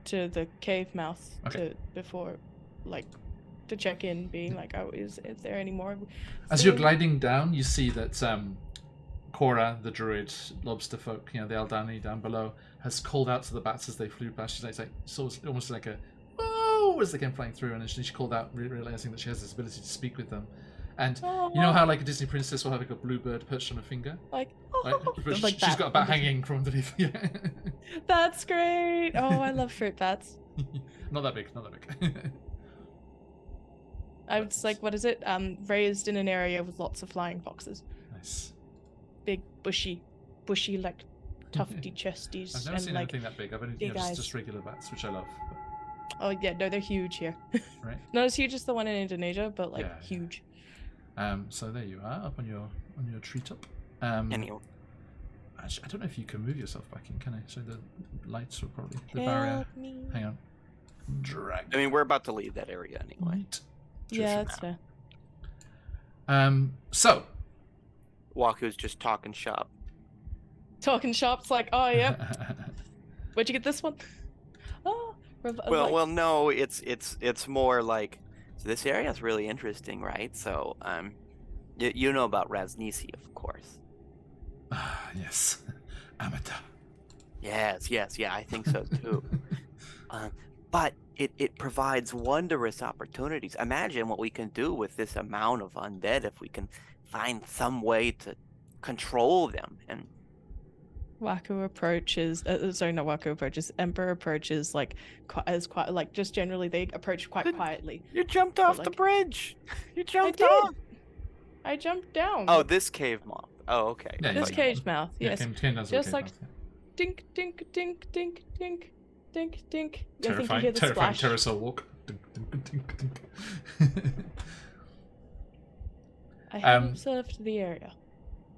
To the cave mouth. Okay. To check in, being like, oh, is there any more? As you're gliding down, you see that Cora, the druid, lobster folk, the Aldani down below, has called out to the bats as they flew past. She's like almost like a whoa as they came flying through, and then she called out, realizing that she has this ability to speak with them. And you know how like a Disney princess will have like a bluebird perched on a finger? Like, Right? But she's got a bat hanging from underneath. Yeah. That's great. Oh, I love fruit bats. Not that big. I was like, what is it? Raised in an area with lots of flying foxes. Nice. Big, bushy, like tufty chesties I've never and seen like anything that big. I've only big eyes. just regular bats, which I love. Oh yeah, no, they're huge here. Right. Not as huge as the one in Indonesia, but like Yeah. huge. So there you are, up on your treetop. Anyway, Actually, I don't know if you can move yourself back in, can I? So the lights will probably the barrier. Help me. Hang on. Drag. I mean, we're about to leave that area anyway. Right. Yeah, that's fair. So. Waku's just talking shop. Talking shops like, oh yeah, where'd you get this one? Oh, Well, no, it's more like, so this area is really interesting, right? So, you know about Raznisi, of course. Yes. Amateur. Yes, yeah, I think so too. But it provides wondrous opportunities. Imagine what we can do with this amount of undead if we can find some way to control them. And Waku approaches. Sorry, not Waku approaches. Emperor approaches like quite like just generally they approach quite quietly. you jumped off the like- bridge. You jumped did. off. I jumped down. Oh, this cave moth. Oh, okay. Yeah, this yeah. cage mouth. Yeah, Yes. Ken does Just okay, like- mouth, yeah. Dink, dink, dink, dink, dink, dink, dink. I think you Terrifying, hear the terrifying splash. pterosaur walk. Dink, dink, dink, dink. I have Um, observed the area.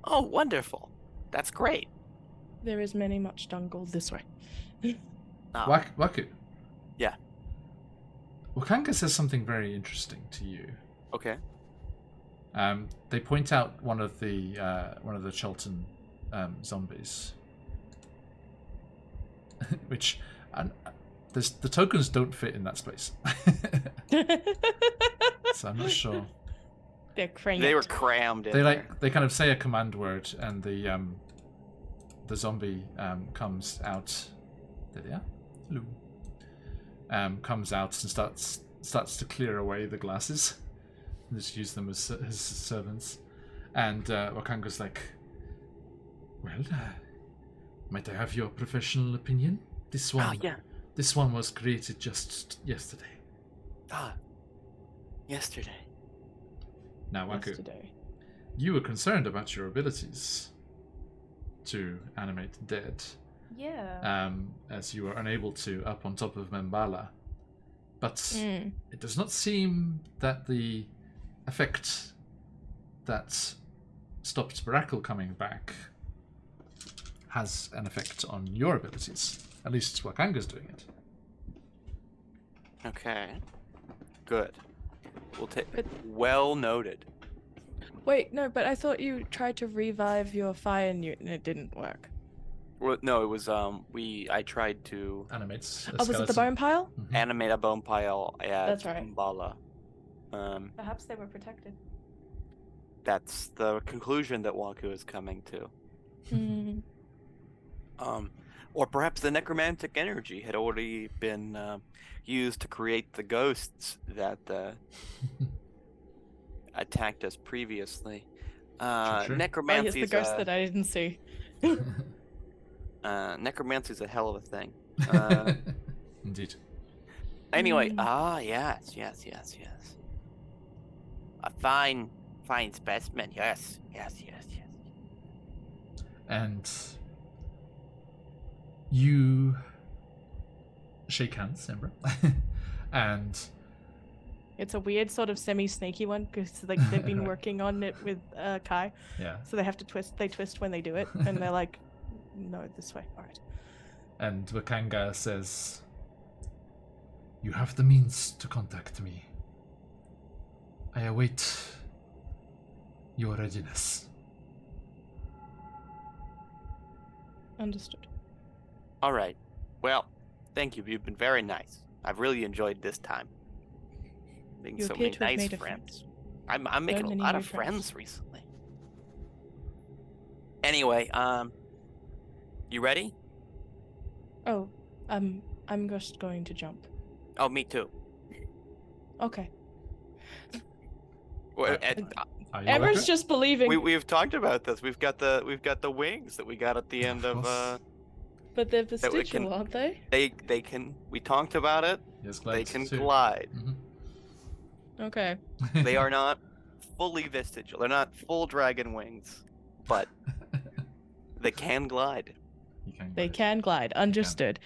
Oh, wonderful. That's great. There is many much jungle this way. Oh, Waku. Yeah. Wakanga says something very interesting to you. okay. They point out one of the Chelton zombies, which the tokens don't fit in that space, so I'm not sure. They're cranked. They were crammed in They there. they kind of say a command word, and the zombie comes out. There they are. Hello. Comes out and starts to clear away the glasses. Just use them as his servants. And Wakanga's like, well, might I have your professional opinion? This one, Oh, yeah. This one was created just yesterday. Ah. Yesterday. Now, Waku, Yesterday. you were concerned about your abilities to animate the dead, Yeah. as you were unable to up on top of Membala. But Mm. it does not seem that the effect that stopped Barackle coming back has an effect on your abilities. At least Wakanga's doing it. Okay. Good. We'll take. But- Well noted. Wait, no, but I thought you tried to revive your fire newt and it didn't work. Well, no, it was I tried to Animates a Oh, was it the skeleton. bone pile? Mhm. animate a bone pile at That's right. Mbala. Perhaps they were protected. That's the conclusion that Waku is coming to. Mm. Or perhaps the necromantic energy had already been used to create the ghosts that attacked us previously. True. Oh, yes, Necromancy the ghost that I didn't see. necromancy is a hell of a thing. Indeed. Anyway, Mm. yes. A fine specimen. Yes. And you shake hands, Embra. And It's a weird sort of semi-sneaky one because like they've been working on it with Kai, yeah. so they have to twist. They twist when they do it, and they're like, "No, this way." All right. And Wakanga says, you have the means to contact me. I await your readiness. Understood. All right. Well, thank you. You've been very nice. I've really enjoyed this time. Being You so appear many to have nice made a friends. I'm making a many lot new of friends. friends recently. Anyway, you ready? Oh, I'm just going to jump. Oh, me too. Okay. Well, Are you Ember's okay? just believing, we've talked about this. We've got the wings that we got at the end Of of but they're we vestigial, can- aren't they? they can. We talked about it. Yes, They glad can to. glide. Mhm. Okay. They are not fully vestigial. They're not full dragon wings, but they can glide. You can They glide. can glide. Understood.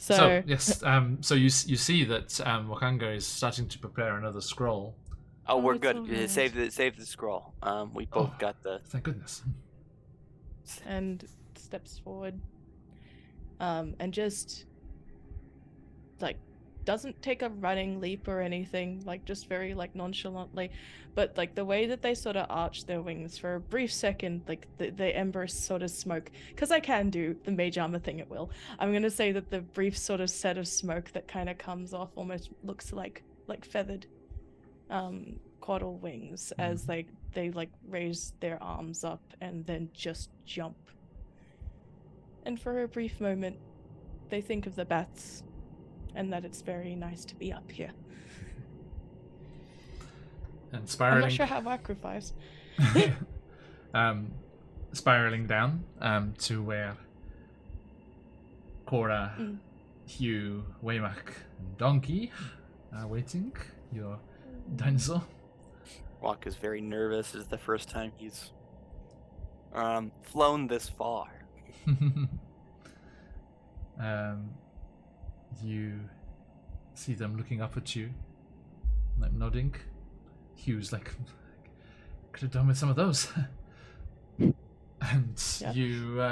So, yes, so you see that Wakanga is starting to prepare another scroll. Oh, we're it's good. all right. Save the scroll. We both got the. Thank goodness. and steps forward, and just like doesn't take a running leap or anything, like just very like nonchalantly, but like the way that they sort of arch their wings for a brief second, like the embers sort of smoke, because I can do the mage armor thing at will. I'm gonna say that the brief sort of set of smoke that kind of comes off almost looks like feathered caudal wings as they like raise their arms up and then just jump. And for a brief moment, they think of the bats and that it's very nice to be up here. And I'm spiraling. not sure how Wakru flies. Spiraling down to where Cora, Mm. Hugh, Waymak, and Donkey are waiting. Your dinosaur. Rock is very nervous. It's the first time he's flown this far. You see them looking up at you, like nodding. Hugh's like, could have done with some of those. And Yep. you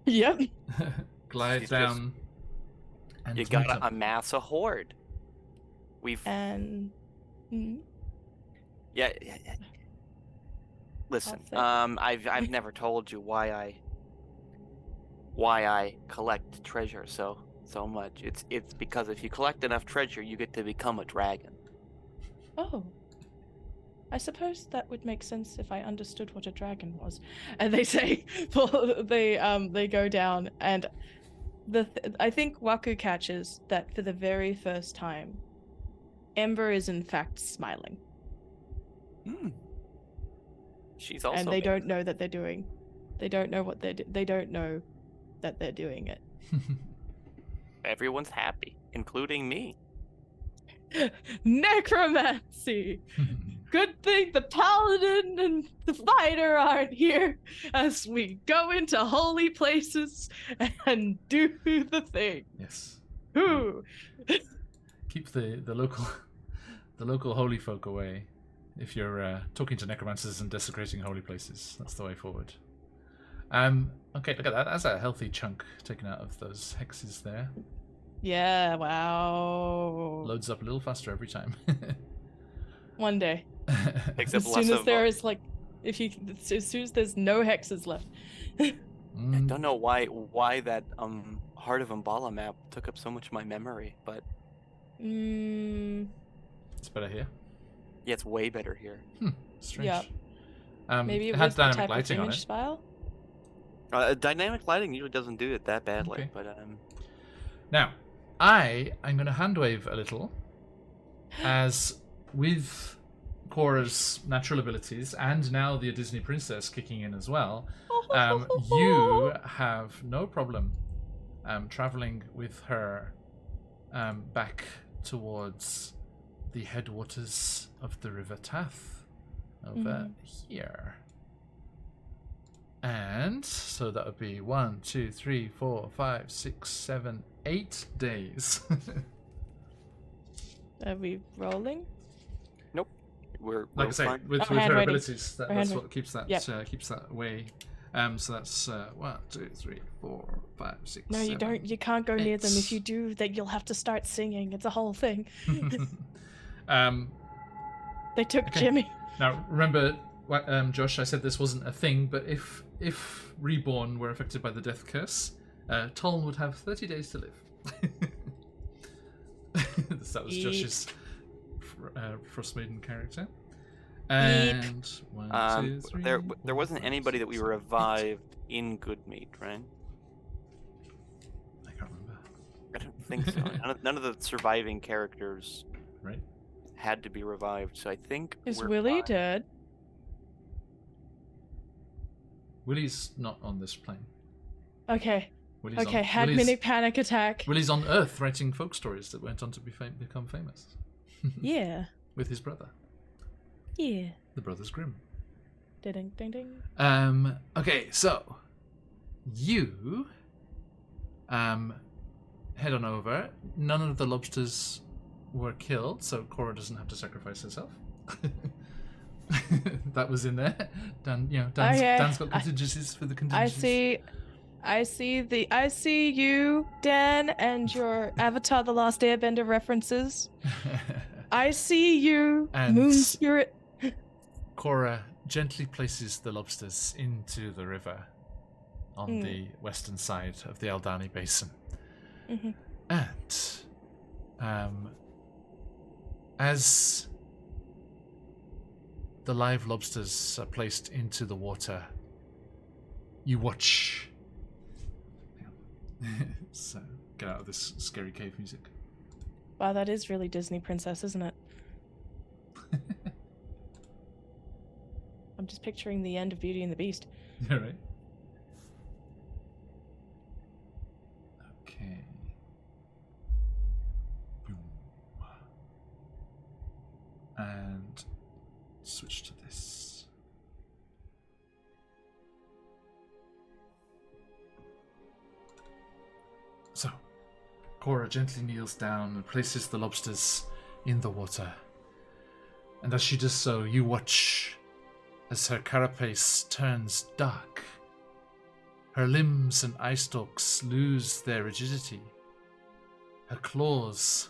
Yep. glide He's down. And You meet gotta them. amass a horde. We've And yeah. Listen, I've never told you why I collect treasure so much. It's because if you collect enough treasure, you get to become a dragon. oh, I suppose that would make sense if I understood what a dragon was. And they say, they go down, and I think Waku catches that for the very first time, Ember is in fact smiling, She's also. and they don't know that they're doing. They don't know what they don't know that they're doing it. Everyone's happy, including me. Necromancy. Good thing the paladin and the fighter aren't here as we go into holy places and do the thing. Yes. Ooh. Keep the local holy folk away. If you're talking to necromancers and desecrating holy places, that's the way forward. Okay, look at that. That's a healthy chunk taken out of those hexes there. Yeah, wow. Loads up a little faster every time. One day. Takes As up soon less as of. there is like as soon as there's no hexes left. I don't know why that Heart of Umbala map took up so much of my memory, but It's better here. yeah, it's way better here. Strange. Yeah. Maybe it had was the dynamic type lighting of on image it. style. Dynamic lighting usually doesn't do it that badly, Okay. but Now, I'm going to handwave a little, as with Cora's natural abilities and now the Disney princess kicking in as well, you have no problem traveling with her back towards the headwaters of the River Tath over here. And so that would be 1, 2, 3, 4, 5, 6, 7, 8 days. Are we rolling? we're Like I say, fine. with hand her writing. abilities, that's handwriting. what keeps that keeps that way. So that's 1, 2, 3, 4, 5, 6. No, you 7, don't. You can't go near them. 8. If you do, then you'll have to start singing. It's a whole thing. They took Okay. Jimmy. Now remember, Josh, I said this wasn't a thing, but if Reborn were affected by the death curse, Toln would have 30 days to live. That was Josh's Frostmaiden character. And 1, 2, 3. There 4, wasn't 5, anybody that we 6, 7, 8. revived in Goodmeat, right? I can't remember. I don't think so. none of the surviving characters Right? had to be revived, so I think Is we're Willie fine. dead? Willie's not on this plane. Okay. Willie's Okay. on, Had Willie's, mini panic attack. Willie's on Earth writing folk stories that went on to become famous. Yeah. With his brother, Yeah. the Brothers Grimm. Ding ding ding. Okay, so you head on over. None of the lobsters were killed, so Cora doesn't have to sacrifice herself. That was in there. Dan's got contingencies for the contingencies. I see you, Dan, and your Avatar: The Last Airbender references. I see you, And Moon Spirit. Cora gently places the lobsters into the river on the western side of the Aldani Basin. Mm-hmm. And as the live lobsters are placed into the water, you watch. So, get out of this scary cave music. Wow, that is really Disney Princess, isn't it? I'm just picturing the end of Beauty and the Beast. Yeah, right. Okay. Boom. And switch to this. So, Cora gently kneels down and places the lobsters in the water. And as she does so, you watch as her carapace turns dark. Her limbs and eye stalks lose their rigidity. Her claws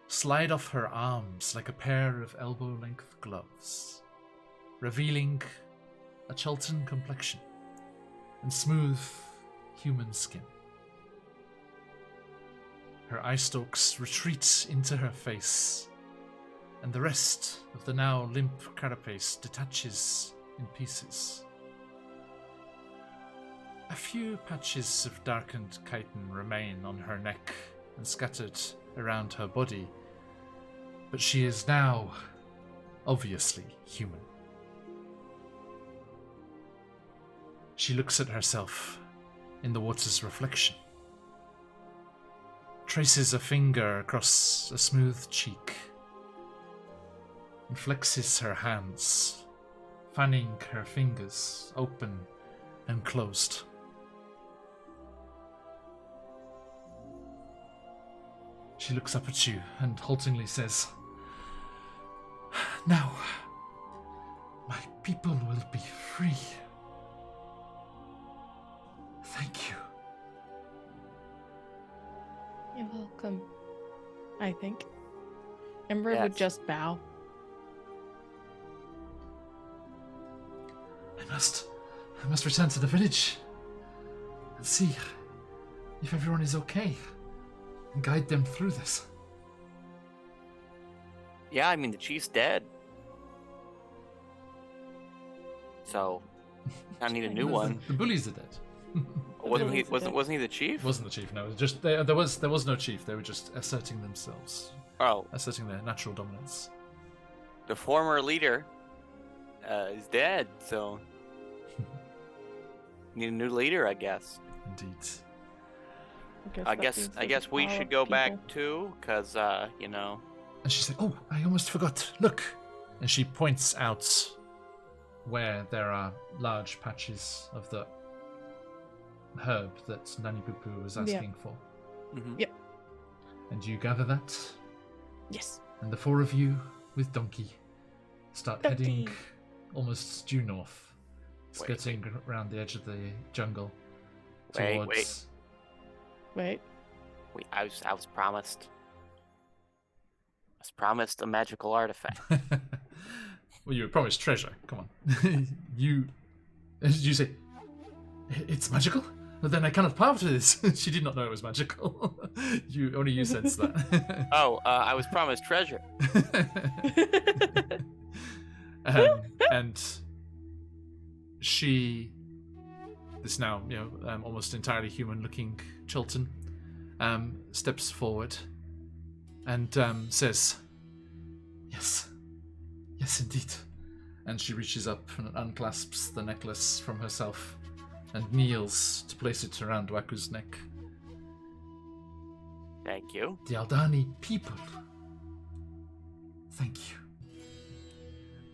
slide off her arms like a pair of elbow-length gloves, revealing a Chelton complexion and smooth human skin. Her eye stalks retreat into her face, and the rest of the now limp carapace detaches in pieces. A few patches of darkened chitin remain on her neck and scattered around her body, but she is now obviously human. She looks at herself in the water's reflection, traces a finger across a smooth cheek, and flexes her hands, fanning her fingers open and closed. She looks up at you and haltingly says, "Now, my people will be free. Thank you." You're welcome. I think. Ember Yes. would just bow. I must return to the village and see if everyone is okay and guide them through this. Yeah, I mean the chief's dead. So I need a new one. The bullies are dead. Wasn't he? bullies are dead. Wasn't he the chief? Wasn't the chief? No, it was just there was no chief. They were just asserting themselves, Oh, asserting their natural dominance. the former leader is dead. So need a new leader, I guess. Indeed. I guess we should go back too, cause you know. And she said, "Oh, I almost forgot. Look!" And she points out where there are large patches of the herb that Nanny Poo was asking for. Mm-hmm. Yep. And you gather that, Yes. and the four of you with Donkey start heading almost due north, skirting around the edge of the jungle towards. Wait. I was promised. I was promised a magical artifact. Well, you were promised treasure. Come on. You say it's magical? But then I cannot part with this. She did not know it was magical. Only you sensed that. Oh, I was promised treasure. And she, this now almost entirely human-looking Chilton, steps forward and says, "Yes, yes, indeed." And she reaches up and unclasps the necklace from herself and kneels to place it around Waku's neck. Thank you. "The Aldani people, thank you."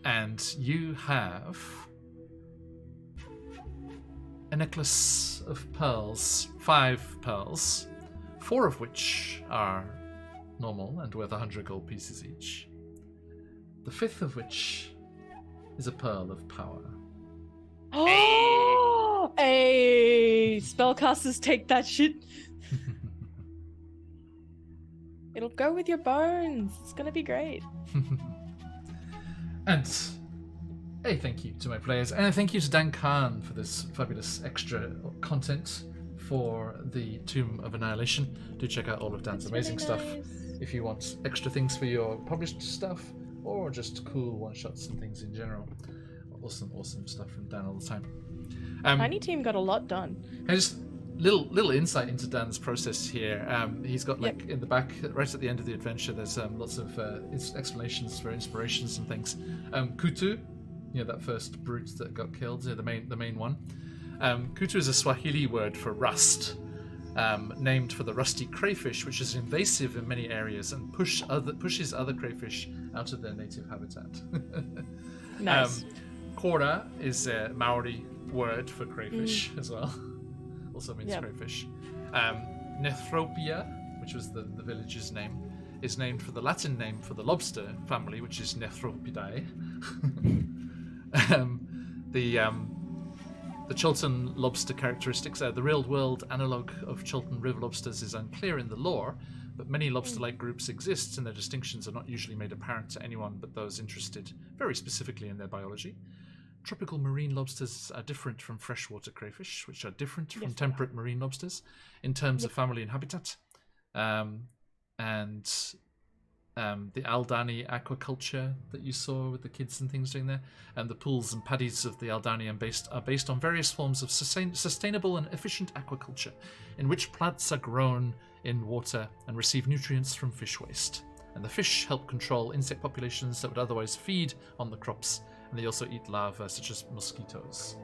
And you have a necklace of pearls, 5 pearls, 4 of which are normal and worth 100 gold pieces each. The 5th of which is a pearl of power. Oh, hey, spellcasters take that shit. It'll go with your bones. It's gonna be great. And a thank you to my players, and a thank you to Dan Khan for this fabulous extra content for the Tomb of Annihilation. Do check out all of Dan's amazing stuff if you want extra things for your published stuff, or just cool one-shots and things in general. Awesome stuff from Dan all the time. Tiny Team got a lot done. And just little insight into Dan's process here. He's got in the back, right at the end of the adventure, there's lots of explanations for inspirations and things. Kutu, that first brute that got killed, the main one. Kutu is a Swahili word for rust, named for the rusty crayfish, which is invasive in many areas and pushes other crayfish out of their native habitat. Nice. Kora is a Maori word for crayfish as well. Also means crayfish. Nethropia, which was the village's name, is named for the Latin name for the lobster family, which is Nethropidae. The Chiltern lobster characteristics, the real-world analogue of Chiltern river lobsters is unclear in the lore, but many lobster-like groups exist, and their distinctions are not usually made apparent to anyone but those interested very specifically in their biology. Tropical marine lobsters are different from freshwater crayfish, which are different from temperate marine lobsters in terms of family and habitat. And the Aldani aquaculture that you saw with the kids and things doing there, and the pools and paddies of the Aldani are based on various forms of sustainable and efficient aquaculture, in which plants are grown in water and receive nutrients from fish waste. And the fish help control insect populations that would otherwise feed on the crops, and they also eat larvae such as mosquitoes.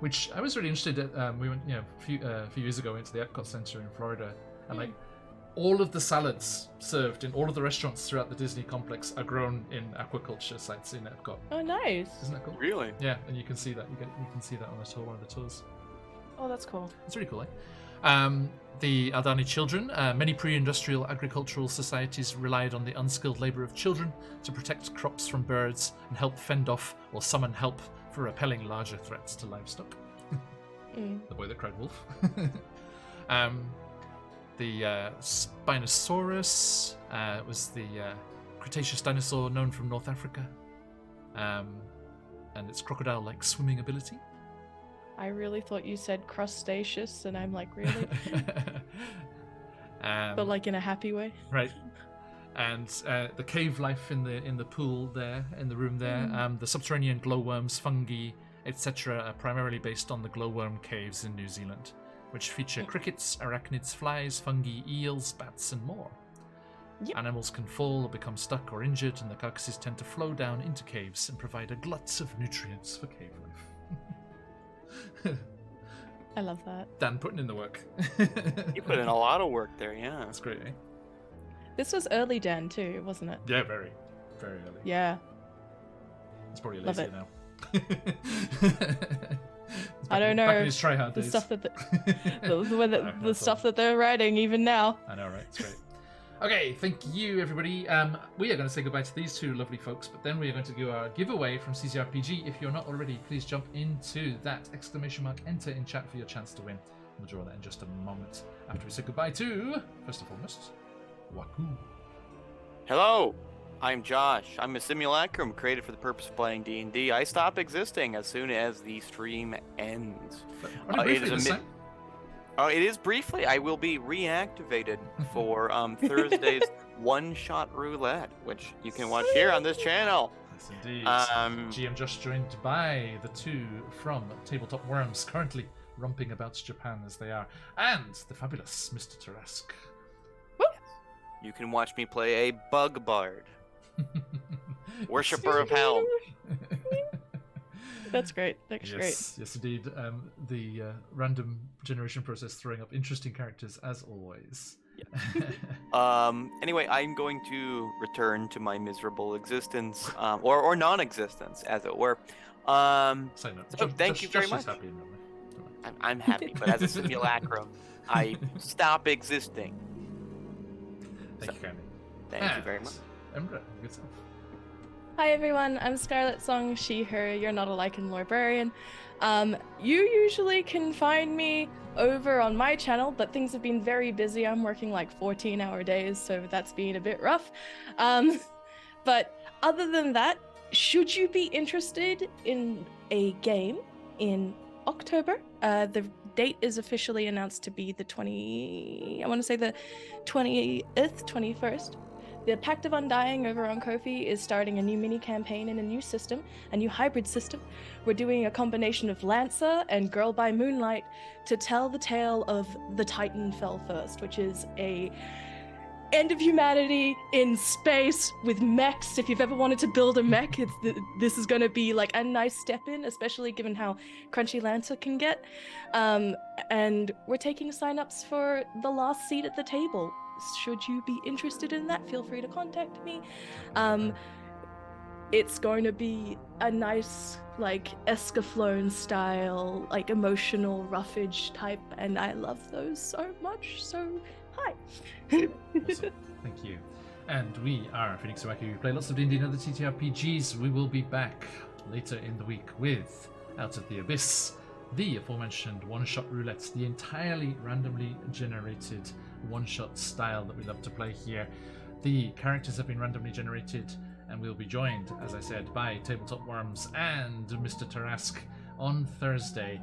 Which I was really interested in. We went, a few years ago, into the Epcot Center in Florida, and all of the salads served in all of the restaurants throughout the Disney complex are grown in aquaculture sites in Epcot. Oh, nice. Isn't that cool? Really? Yeah, and you can see that. You can see that on the tour, one of the tours. Oh, that's cool. It's really cool, eh? The Aldani children, many pre-industrial agricultural societies relied on the unskilled labor of children to protect crops from birds and help fend off or summon help for repelling larger threats to livestock. The boy that cried wolf. The Spinosaurus was the Cretaceous dinosaur known from North Africa, and its crocodile-like swimming ability. I really thought you said crustaceous, and I'm like, really? But like in a happy way. Right. And the cave life in the pool there, in the room there, the subterranean glowworms, fungi, etc. are primarily based on the glowworm caves in New Zealand, which feature crickets, arachnids, flies, fungi, eels, bats, and more. Animals can fall or become stuck or injured, and the carcasses tend to flow down into caves and provide a glut of nutrients for cave life. I love that. Dan putting in the work. You put in a lot of work there, yeah. That's great, eh? This was early Dan too, wasn't it? Yeah, very, very early. Yeah. It's probably Love lazy it. now. I don't know. Back in his try-hard The days. stuff that the stuff that they're writing even now. I know, right? It's great. Okay, thank you, everybody. We are going to say goodbye to these two lovely folks, but then we are going to do our giveaway from CCRPG. If you're not already, please jump into that ! Enter in chat for your chance to win. We'll draw that in just a moment after we say goodbye to, first and foremost, Waku. Hello, I'm Josh. I'm a simulacrum created for the purpose of playing D&D. I stop existing as soon as the stream ends. It is briefly. I will be reactivated for Thursday's one-shot roulette, which you can watch here on this channel. Yes, indeed. GM just joined by the two from Tabletop Worms, currently romping about Japan as they are, and the fabulous Mr. Tarask. You can watch me play a bug bard, worshipper of Helm. That's great. That's great. Yes, indeed. The random generation process throwing up interesting characters as always. Anyway, I'm going to return to my miserable existence, or non-existence, as it were. Say no. So thank you very much. Happy in real life. I'm happy. But as a simulacrum, I stop existing. Thank you, Candy. Thank you very much. Embra, good stuff. Hi everyone, I'm Scarlet Song, she, her, you're not a Lycan librarian. You usually can find me over on my channel, but things have been very busy. I'm working like 14-hour days, so that's been a bit rough. But other than that, should you be interested in a game in October, the date is officially announced to be the 20th, 21st. The Pact of Undying over on Ko-fi is starting a new mini campaign in a new system, a new hybrid system. We're doing a combination of Lancer and Girl by Moonlight to tell the tale of The Titan Fell First, which is a end of humanity in space with mechs. If you've ever wanted to build a mech, this is going to be like a nice step in, especially given how crunchy Lancer can get. And we're taking sign-ups for the last seat at the table. Should you be interested in that, feel free to contact me. It's going to be a nice, like, Escaflowne style, like, emotional roughage type, and I love those so much, so hi. Awesome. Thank you. And we are PhoenixUK. We play lots of D&D and other TTRPGs. We will be back later in the week with Out of the Abyss, the aforementioned one-shot roulette, the entirely randomly generated one-shot style that we love to play here. The characters have been randomly generated, and we'll be joined, as I said, by Tabletop Worms and Mr. Tarask on Thursday.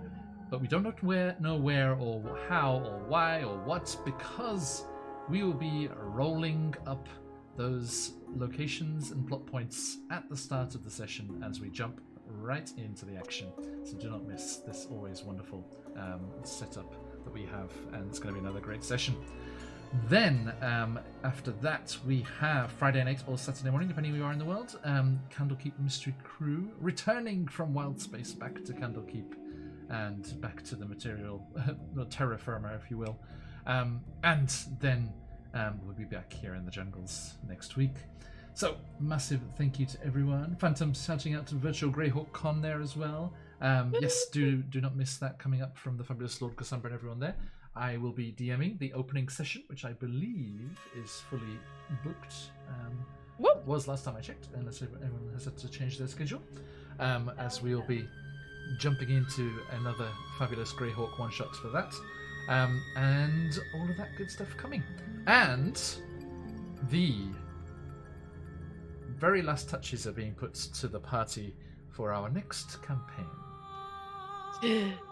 But we don't know where or how or why or what, because we will be rolling up those locations and plot points at the start of the session as we jump right into the action. So do not miss this always wonderful setup that we have, and it's going to be another great session. Then, after that, we have Friday night or Saturday morning, depending where you are in the world, Candlekeep Mystery Crew, returning from Wild Space back to Candlekeep and back to the material, terra firma, if you will. And then we'll be back here in the jungles next week. So, massive thank you to everyone. Phantom shouting out to Virtual Greyhawk Con there as well. Yes, do not miss that coming up from the fabulous Lord Cassandra and everyone there. I will be DMing the opening session, which I believe is fully booked. Was last time I checked, unless anyone has had to change their schedule. As we'll be jumping into another fabulous Greyhawk one-shot for that. And all of that good stuff coming. And the very last touches are being put to the party for our next campaign.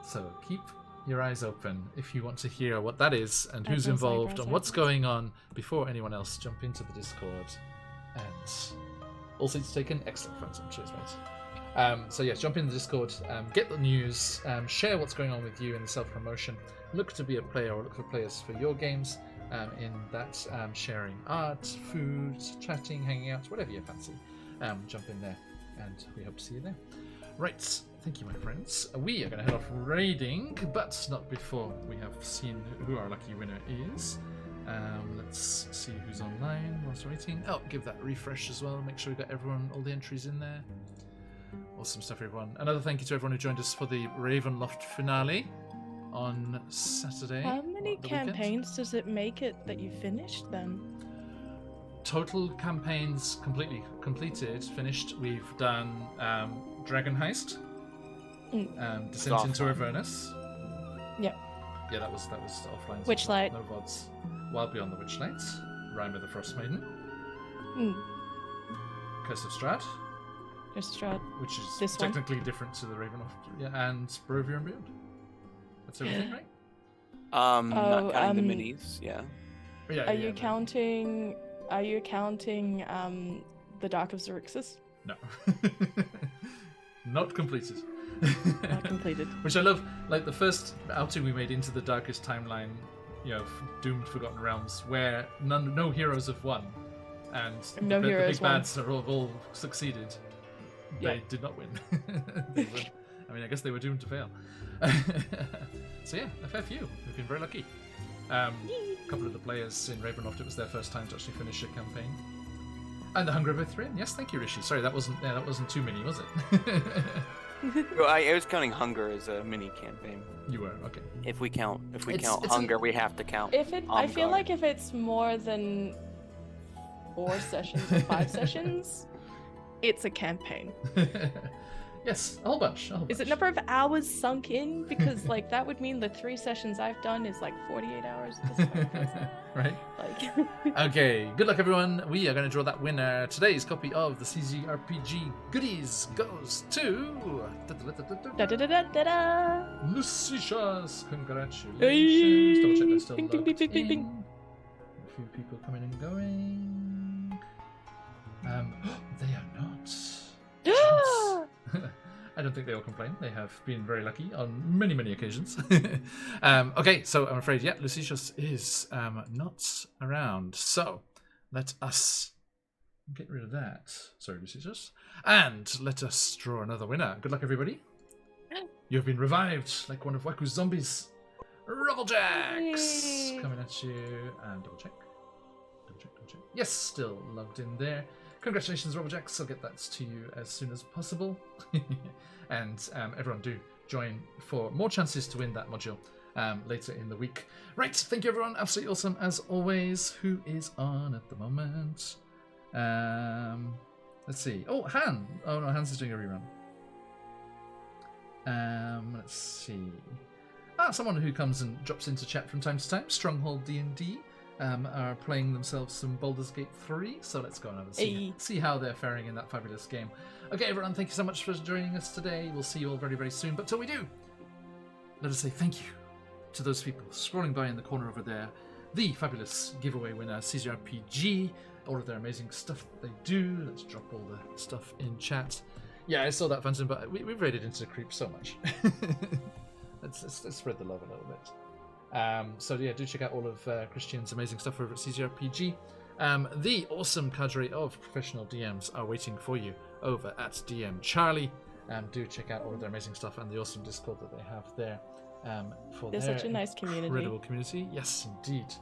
So keep your eyes open if you want to hear what that is and who's involved and what's going on before anyone else. Jump into the Discord. And all seats taken. Excellent, Phantom. Cheers, mate. So yes, jump in the Discord, get the news, share what's going on with you in the self-promotion. Look to be a player or look for players for your games in that, sharing art, food, chatting, hanging out, whatever you fancy. Jump in there, and we hope to see you there. Right, thank you, my friends. We are going to head off raiding, but not before we have seen who our lucky winner is. Let's see who's online whilst waiting. Oh, give that a refresh as well. Make sure we got everyone, all the entries in there. Awesome stuff, everyone. Another thank you to everyone who joined us for the Ravenloft finale on Saturday. How many campaigns does it make it that you finished then? Total campaigns completed, finished. We've done Dragon Heist, Descent into Avernus. Yep. Yeah, that was offline. Witchlight. No VODs. Wild Beyond the Witchlight. Rime of the Frost Maiden. Curse of Strahd. Which is this technically different to the Ravenloft. Yeah, and Barovia and Beyond. That's everything, right? Not counting the minis, yeah. Are you counting the Dark of Xerxes? No. Not completed. Not completed. Which I love, like the first outing we made into the darkest timeline, Doomed Forgotten Realms, where no heroes have won, and the big bads have all succeeded. They did not win. I guess they were doomed to fail. So yeah, a fair few. We've been very lucky. A couple of the players in Ravenloft, it was their first time to actually finish a campaign. And the Hunger of Ithrin. Yes, thank you, Rishi. Sorry, that wasn't too many, was it? Well, I was counting hunger as a mini campaign. You were okay. If we count It's hunger, we have to count. I feel like if it's more than 4 sessions or 5 sessions, it's a campaign. Yes, a whole bunch. Is it number of hours sunk in? Because like that would mean the 3 sessions I've done is like 48 hours at this point. Right. Like Okay, good luck everyone. We are going to draw that winner. Today's copy of the CZRPG goodies goes to da-da-da-da-da-da. Lucicious. Congratulations. Hey. Double check they're still Bing, bing, logged bing, bing, bing, in. A few people coming and going. They are not. I don't think they all complain. They have been very lucky on many, many occasions. Okay, so I'm afraid, yeah, Lucicious is not around. So let us get rid of that. Sorry, Lucicious. And let us draw another winner. Good luck, everybody. You've been revived like one of Waku's zombies. Rubblejax coming at you. And double check. Double check, double check. Yes, still logged in there. Congratulations, Rubblejax. I'll get that to you as soon as possible. And everyone do join for more chances to win that module later in the week. Right, thank you, everyone. Absolutely awesome, as always. Who is on at the moment? Let's see. Oh, Han. Oh, no, Hans is doing a rerun. Let's see. Someone who comes and drops into chat from time to time. Stronghold D&D. Are playing themselves some Baldur's Gate 3, so let's go and have a see how they're faring in that fabulous game. Okay, everyone, thank you so much for joining us today. We'll see you all very, very soon. But till we do, let us say thank you to those people scrolling by in the corner over there. The fabulous giveaway winner, CZRPG, all of their amazing stuff that they do. Let's drop all the stuff in chat. Yeah, I saw that, Phantom, but we've raided into the creep so much. let's spread the love a little bit. So yeah, do check out all of Christian's amazing stuff over at CZRPG. The awesome cadre of professional DMs are waiting for you over at DM Charlie. Do check out all of their amazing stuff and the awesome Discord that they have there. For They're their such a nice community. Incredible community. Yes, indeed.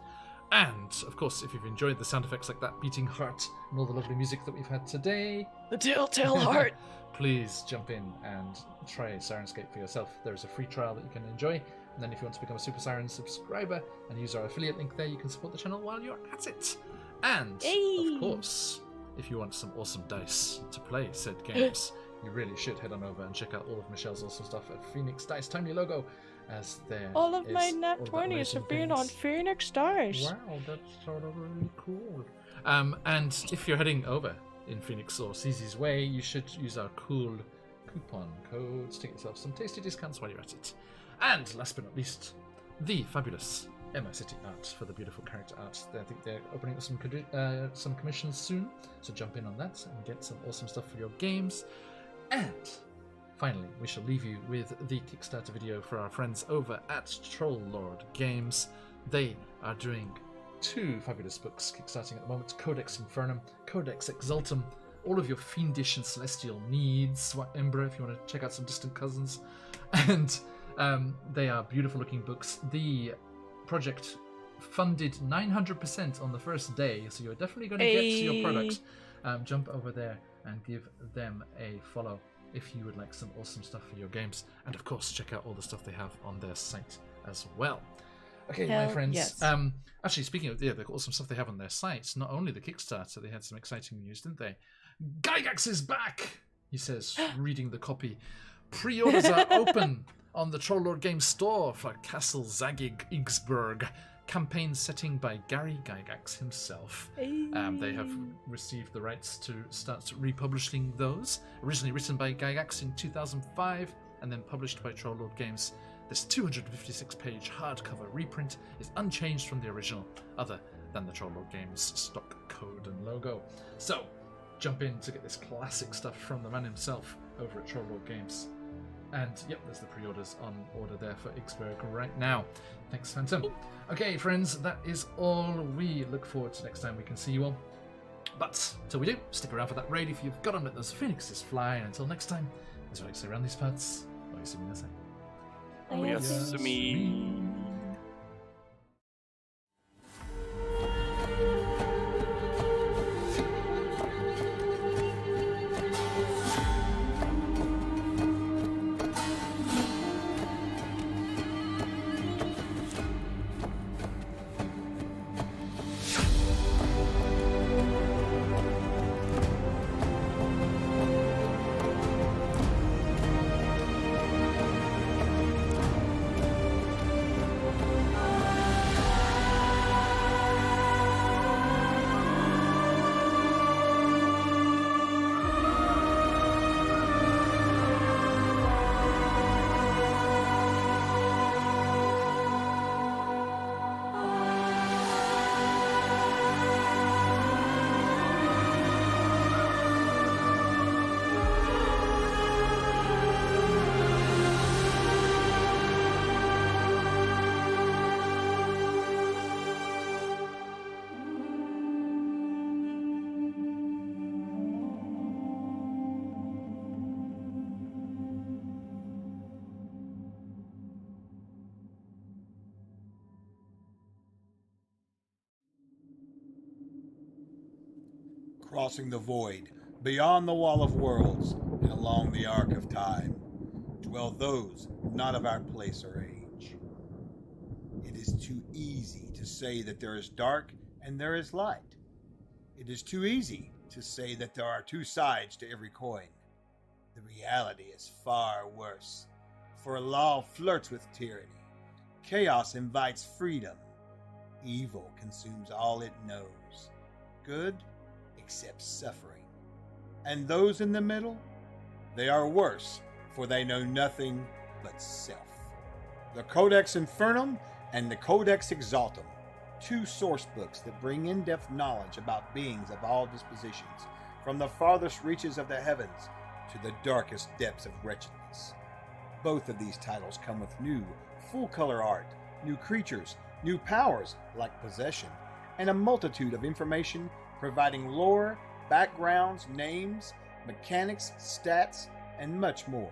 And of course, if you've enjoyed the sound effects like that beating heart and all the lovely music that we've had today, The Telltale Heart. please jump in and try Sirenscape for yourself. There is a free trial that you can enjoy. And then if you want to become a Super Siren subscriber and use our affiliate link there, you can support the channel while you're at it. And, of course, if you want some awesome dice to play said games, you really should head on over and check out all of Michelle's awesome stuff at Phoenix Dice. Tiny logo as there All of my is nat all that 20s amazing have been on things. Phoenix Dice. Wow, that's sort of really cool. And if you're heading over in Phoenix or CZ's way, you should use our cool coupon codes to get yourself some tasty discounts while you're at it. And last but not least, the fabulous Emma City Art for the beautiful character art. I think they're opening up some commissions soon, so jump in on that and get some awesome stuff for your games. And finally, we shall leave you with the Kickstarter video for our friends over at Troll Lord Games. They are doing 2 fabulous books kickstarting at the moment: Codex Infernum, Codex Exaltum. All of your fiendish and celestial needs. Embra, if you want to check out some distant cousins. And they are beautiful looking books. The project funded 900% on the first day, so you're definitely going to get to your product. Jump over there and give them a follow if you would like some awesome stuff for your games. And of course, check out all the stuff they have on their site as well. Okay, my friends. Yes. Actually, speaking of the awesome stuff they have on their site, not only the Kickstarter, they had some exciting news, didn't they? Gygax is back, he says, reading the copy. Pre-orders are open on the Troll Lord Games store for Castle Zagig Igsburg, campaign setting by Gary Gygax himself. They have received the rights to start republishing those. Originally written by Gygax in 2005 and then published by Troll Lord Games. This 256-page hardcover reprint is unchanged from the original, other than the Troll Lord Games stock code and logo. So, jump in to get this classic stuff from the man himself over at Troll Lord Games. And yep, there's the pre-orders on order there for Igsburg right now. Thanks, Phantom. Okay, friends, that is all. We look forward to next time we can see you all. But till we do, stick around for that raid if you've got to let those phoenixes fly. And until next time, as I say around these parts, oyasuminasai. Oyasumi. Crossing the void, beyond the wall of worlds, and along the arc of time, dwell those not of our place or age. It is too easy to say that there is dark and there is light. It is too easy to say that there are two sides to every coin. The reality is far worse, for law flirts with tyranny. Chaos invites freedom. Evil consumes all it knows. Good accepts suffering. And those in the middle, they are worse, for they know nothing but self. The Codex Infernum and the Codex Exaltum, two source books that bring in-depth knowledge about beings of all dispositions, from the farthest reaches of the heavens to the darkest depths of wretchedness. Both of these titles come with new, full-color art, new creatures, new powers like possession, and a multitude of information providing lore, backgrounds, names, mechanics, stats, and much more.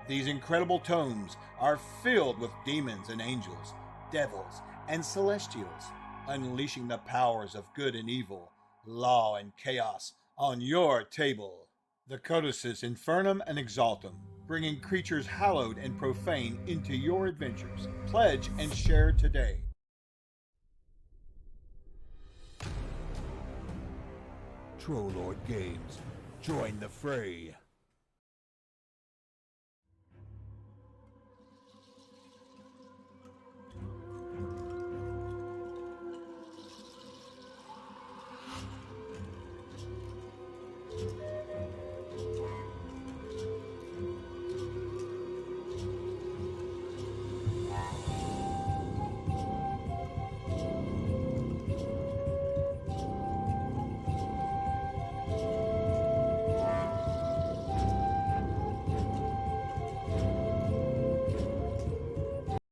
These incredible tomes are filled with demons and angels, devils and celestials, unleashing the powers of good and evil, law and chaos on your table. The Codices Infernum and Exaltum, bringing creatures hallowed and profane into your adventures. Pledge and share today. Trollord Games. Join the fray.